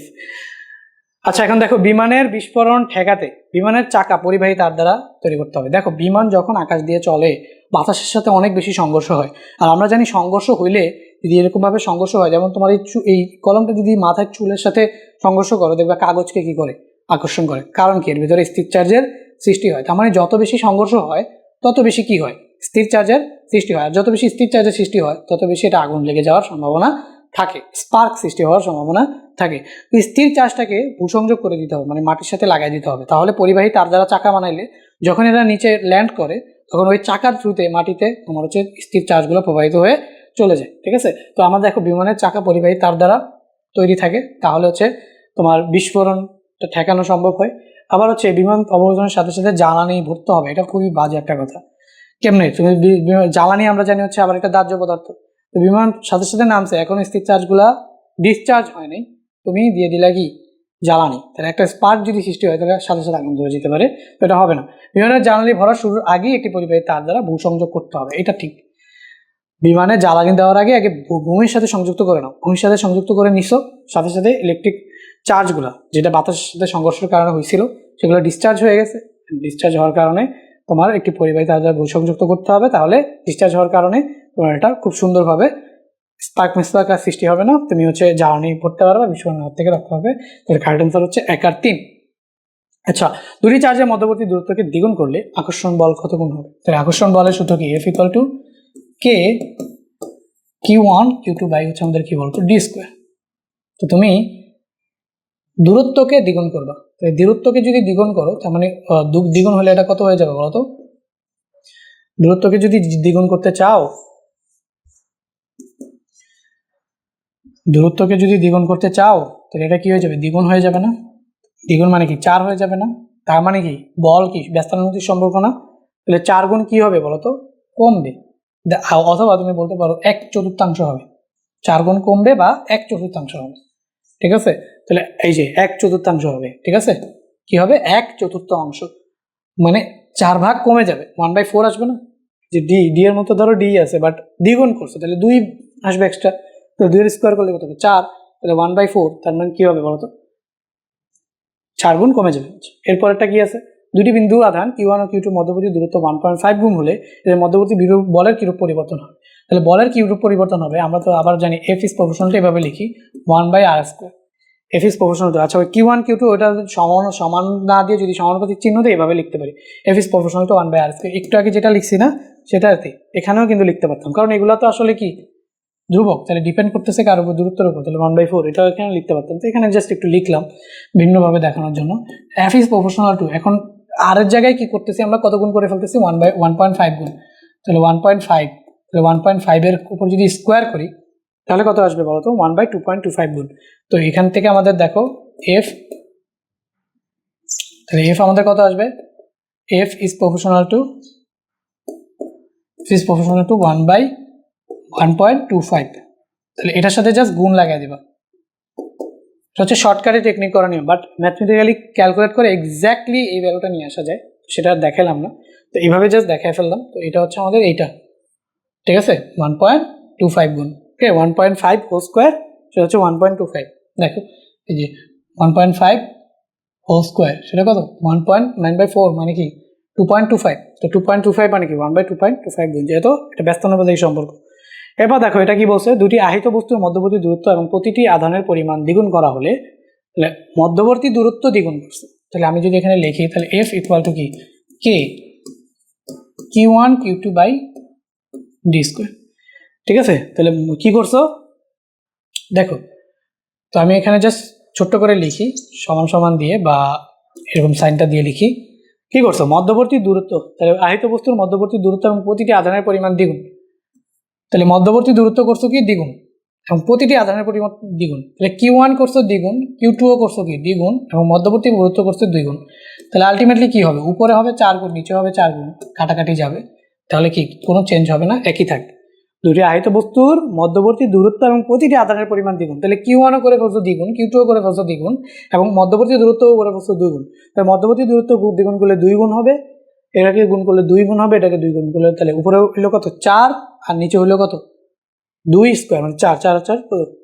আচ্ছা, এখন দেখো বিমানের বিস্ফোরণ ঠেকাতে বিমানের চাকা পরিবাহী তার দ্বারা তৈরি করতে হবে। দেখো বিমান যখন আকাশ দিয়ে চলে বাতাসের সাথে অনেক বেশি সংঘর্ষ হয়। আর আমরা জানি সংঘর্ষ হইলে যদি এরকমভাবে সংঘর্ষ হয়, যেমন তোমার এই কলমটা যদি মাথার চুলের সাথে সংঘর্ষ করো দেখবে কাগজকে কি করে? আকর্ষণ করে। কারণ কি? এর ভিতরে স্থির চার্জের সৃষ্টি হয়। তার মানে যত বেশি সংঘর্ষ হয় তত বেশি কি হয়? স্থির চার্জের সৃষ্টি হয়। আর যত বেশি স্থির চার্জের সৃষ্টি হয় তত বেশি এটা আগুন লেগে যাওয়ার সম্ভাবনা থাকে, স্পার্ক সৃষ্টি হওয়ার সম্ভাবনা থাকে। তো স্থির চার্জটাকে ভূসংযোগ করে দিতে হবে, মানে মাটির সাথে লাগাই দিতে হবে। তাহলে পরিবাহী তার দ্বারা চাকা বানাইলে যখন এরা নিচে ল্যান্ড করে তখন ওই চাকার থ্রুতে মাটিতে তোমার হচ্ছে স্থির চার্জগুলো প্রবাহিত হয়ে চলে যায়। ঠিক আছে, তো আমরা দেখো বিমানের চাকা পরিবাহী তার দ্বারা তৈরি থাকে, তাহলে হচ্ছে তোমার বিস্ফোরণটা ঠেকানো সম্ভব হয়। আবার হচ্ছে বিমান অবতরণের সাথে সাথে জ্বালানি ভরতে হবে, এটা খুবই বাজে একটা কথা। কেমনে? তুমি জ্বালানি আমরা জানি হচ্ছে আবার একটা দাহ্য পদার্থ। তো বিমান সাথে সাথে নামছে, এখন স্থির চার্জগুলা ডিসচার্জ হয় নাই, তুমি দিয়ে দিলা কি? জ্বালানি। তাহলে একটা স্পার্ক যদি সৃষ্টি হয় তাহলে সাথে সাথে আগুন ধরে যেতে পারে, তো এটা হবে না। বিমানের জ্বালানি ভরা শুরুর আগেই একটি পরিবাহী তার দ্বারা ভূসংযোগ করতে হবে, এটা ঠিক। বিমানে জ্বালানি দেওয়ার আগে আগে ভূমির সাথে সংযুক্ত করে নাও, ভূমির সাথে সংযুক্ত করে নিছো, সাথে সাথে ইলেকট্রিক চার্জগুলো যেটা বাতাসের সাথে সংঘর্ষের কারণে হয়েছিল সেগুলো ডিসচার্জ হয়ে গেছে। ডিসচার্জ হওয়ার কারণে তোমার একটি পরিবাহী তার দ্বারা ভূসংযুক্ত করতে হবে, তাহলে ডিসচার্জ হওয়ার কারণে তোমার এটা খুব সুন্দরভাবে স্পার্ক মিসপার্ক আর সৃষ্টি হবে না, তুমি হচ্ছে জ্বালানি ভরতে পারবে, বিস্ফোরণের হাত থেকে রক্ষা হবে। তাহলে কারেক্ট অ্যান্সার হচ্ছে 1 আর 3। আচ্ছা, দুটি চার্জের মধ্যবর্তী দূরত্বকে দ্বিগুণ করলে আকর্ষণ বল কত গুণ হবে? তাহলে আকর্ষণ বলের সূত্র কি? F = K Q1 Q2 by হচ্ছে আমাদের কি বলতো ডি স্কোয়ার। তো তুমি দূরত্বকে দ্বিগুণ করবা, দূরত্বকে যদি দ্বিগুণ করো তার মানে দ্বিগুণ হলে এটা কত হয়ে যাবে বলতো? দূরত্বকে যদি দ্বিগুণ করতে চাও, তাহলে এটা কি হয়ে যাবে? দ্বিগুণ হয়ে যাবে না? দ্বিগুণ মানে কি 4 হয়ে যাবে না? তার মানে কি বল কি ব্যস্তানুপাতিক সম্পর্ক না? তাহলে 4 গুণ কি হবে বলো তো? কমবে। অথবা তুমি বলতে পারো 1/4 হবে। 4 গুণ কমবে বা 1/4 হবে। ঠিক আছে, তাহলে এই যে 1/4 হবে। ঠিক আছে, কি হবে? 1/4, মানে 4 ভাগ কমে যাবে, 1/4 আসবে না? যে ডি এর মতো ধরো ডি আছে, বাট দ্বিগুণ করছো, তাহলে 2 আসবে এক্সট্রা। তো 2 এর স্কোয়ার করলে কত হবে? 4। তাহলে 1/4, তার মানে কি হবে বলতো? 4 গুণ কমে যাবে। এরপরেরটা কি আছে? দুটি বিন্দু আধান Q1 ও Q2 মধ্যবর্তী দূরত্ব 1.5 গুণ হলে এর মধ্যবর্তী বলের কিরূপ পরিবর্তন হবে? তাহলে বলের কিরূপ পরিবর্তন হবে? আমরা তো আবার জানি F ইজ প্রপোর্শনাল টু, এভাবে লিখি 1/r²। F is proportional to, আচ্ছা Q1 Q2 ওটা সমান না দিয়ে যদি সমানুপাতিক চিহ্ন দিয়ে এভাবে লিখতে পারি, F is proportional to 1/r²। একটু আগে যেটা লিখছি না সেটা আর কি এখানেও কিন্তু লিখতে পারতাম, কারণ এগুলো তো আসলে কি ধ্রুবক, তাহলে ডিপেন্ড করতেছে কার উপর? দূরত্বের উপর। তাহলে 1/4 এটাও এখানে লিখতে পারতাম, তো এখানে জাস্ট একটু লিখলাম ভিন্নভাবে দেখানোর জন্য। F ইজ প্রপোর্শনাল টু, এখন আর এর জায়গায় কি করতেছি আমরা? কত গুণ করে ফেলতেছি? 1/1.5 গুণ। তাহলে 1.5, তাহলে 1.5 এর উপর যদি স্কোয়ার করি তাহলে কত আসবে বলো তো? 1/2.25 গুণ। তো এখান থেকে আমাদের দেখো F, তাহলে F আমাদের কত আসবে? F is proportional to 1/1.25। তাহলে এটার সাথে জাস্ট গুণ লাগাই দেবা। এটা হচ্ছে শর্টকাটে টেকনিক করা নিয়ম, বাট ম্যাথমেটিক্যালি ক্যালকুলেট করে এক্স্যাক্টলি এই ভ্যালুটা নিয়ে আসা যায়, সেটা দেখালাম না। তো এইভাবে জাস্ট দেখাই ফেললাম। তো এটা হচ্ছে আমাদের এইটা, ঠিক আছে, 1.25 গুণ। ওকে, 1.5 হোল স্কোয়ার, সেটা হচ্ছে 1.25। দেখো এই যে 1.5 হোল স্কোয়ার, সেটা কত? 1.9/4, মানে কি 2.25। তো 2.25 মানে কি 1/2.25 গুণ, যেহেতু এটা ব্যস্তানুপাতিক সম্পর্ক। এবার দেখো এটা কি বলছে? দুটি আহিত বস্তুর মধ্যবর্তী দূরত্ব এবং প্রতিটি আধানের পরিমাণ দ্বিগুণ করা হলে, তাহলে মধ্যবর্তী দূরত্ব দ্বিগুণ করছে। তাহলে আমি যদি এখানে লিখি, তাহলে F ইকুয়াল টু কি? K Q1 Q2 by D square. ঠিক আছে, তাহলে কি করছো দেখো। তো আমি এখানে জাস্ট ছোট্ট করে লিখি সমান সমান দিয়ে বা এরকম সাইনটা দিয়ে লিখি। কি করছো? মধ্যবর্তী দূরত্ব, তাহলে আহিত বস্তুর মধ্যবর্তী দূরত্ব এবং প্রতিটি আধানের পরিমাণ দ্বিগুণ। তাহলে মধ্যবর্তী দূরত্ব করছো কি? দ্বিগুণ, এবং প্রতিটি আধানের পরিমাণ দ্বিগুণ। তাহলে Q1 করছো দ্বিগুণ, Q2ও করছো কি? দ্বিগুণ, এবং মধ্যবর্তী দূরত্ব করছো দ্বিগুণ। তাহলে আলটিমেটলি কি হবে? উপরে হবে 4 গুণ, নিচে হবে 4 গুণ, কাটাকাটি যাবে। তাহলে কি কোনো চেঞ্জ হবে না, একই থাকবে। দুটি আহিত বস্তুর মধ্যবর্তী দূরত্ব এবং প্রতিটি আধানের পরিমাণ দ্বিগুণ। তাহলে Q1ও করে ফেলছো দ্বিগুণ, Q2ও করে ফেলছো দ্বিগুণ, এবং মধ্যবর্তী দূরত্বও করে ফেলছো দ্বিগুণ। তাহলে মধ্যবর্তী দূরত্ব দ্বিগুণ করলে 2 গুণ হবে, এটাকে গুণ করলে 2 গুণ হবে, এটাকে 2 গুণ করলে, তাহলে উপরে হইলো কত? 4, আর নিচে হইলো কত? 2 স্কোয়ার, মানে 4 4 4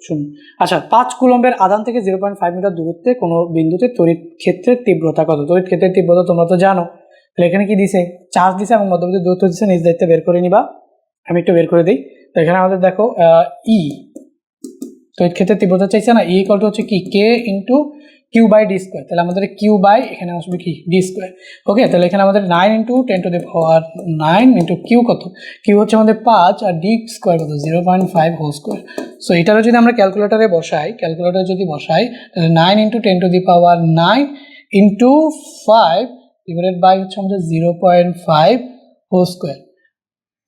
0। আচ্ছা, 5 কুলম্বের আধান থেকে 0.5 মিটার দূরত্বে কোনো বিন্দুতে তড়িৎ ক্ষেত্রের তীব্রতা কত? তড়িৎ ক্ষেত্রের তীব্রতা তোমরা তো জানো। তাহলে এখানে কি দিছে? চার্জ দিছে এবং মধ্যবর্তী দূরত্ব দিছে, নিজ দায়িত্বে বের করে নিবা। আমি একটু বের করে দিই। তো এখানে আমাদের দেখো ই, তড়িৎ ক্ষেত্রের তীব্রতা চাইছে না, ই ইকুয়াল টু হচ্ছে কি? K into Q by D square. তাহলে আমাদের কিউ বাই এখানে আসবে কি? D square. ওকে, তাহলে এখানে আমাদের 9 × 10⁻9 ইন্টু কিউ কত? কিউ হচ্ছে আমাদের 5, আর ডি স্কোয়ার কত? 0.5 হোল স্কোয়ার। সো এটারও যদি আমরা ক্যালকুলেটারে বসাই, তাহলে 9 × 10⁻9 ইন্টু 5 ডিভাইডেড বাই হচ্ছে আমাদের 0.5 হোল স্কোয়ার।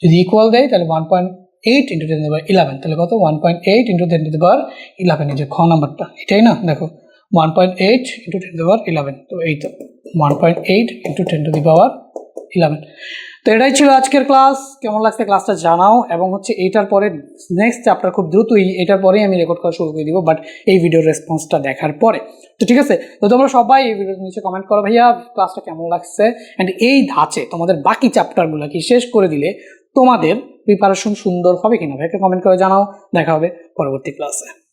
যদি ইকুয়াল দেয় তাহলে 1.8 × 10⁻11, তাহলে কত? 1.8 × 10⁻11, এই যে খ নাম্বারটা, এটাই না? দেখো 1.8 × 10⁻11, তো এই তো 1.8 × 10⁻11। তো এটাই ছিল আজকের ক্লাস। কেমন লাগছে ক্লাসটা জানাও, এবং হচ্ছে এইটার পরে নেক্সট চ্যাপ্টার খুব দ্রুতই, এটার পরেই আমি রেকর্ড করা শুরু করে দিব, বাট এই ভিডিওর রেসপন্সটা দেখার পরে। তো ঠিক আছে, তো তোমরা সবাই এই ভিডিওর নিচে কমেন্ট করো ভাইয়া ক্লাসটা কেমন লাগছে, অ্যান্ড এই ধাঁচে তোমাদের বাকি চ্যাপ্টারগুলো কি শেষ করে দিলে তোমাদের প্রিপারেশন সুন্দর হবে কিনা ভাই, একটা কমেন্ট করে জানাও। দেখা হবে পরবর্তী ক্লাসে।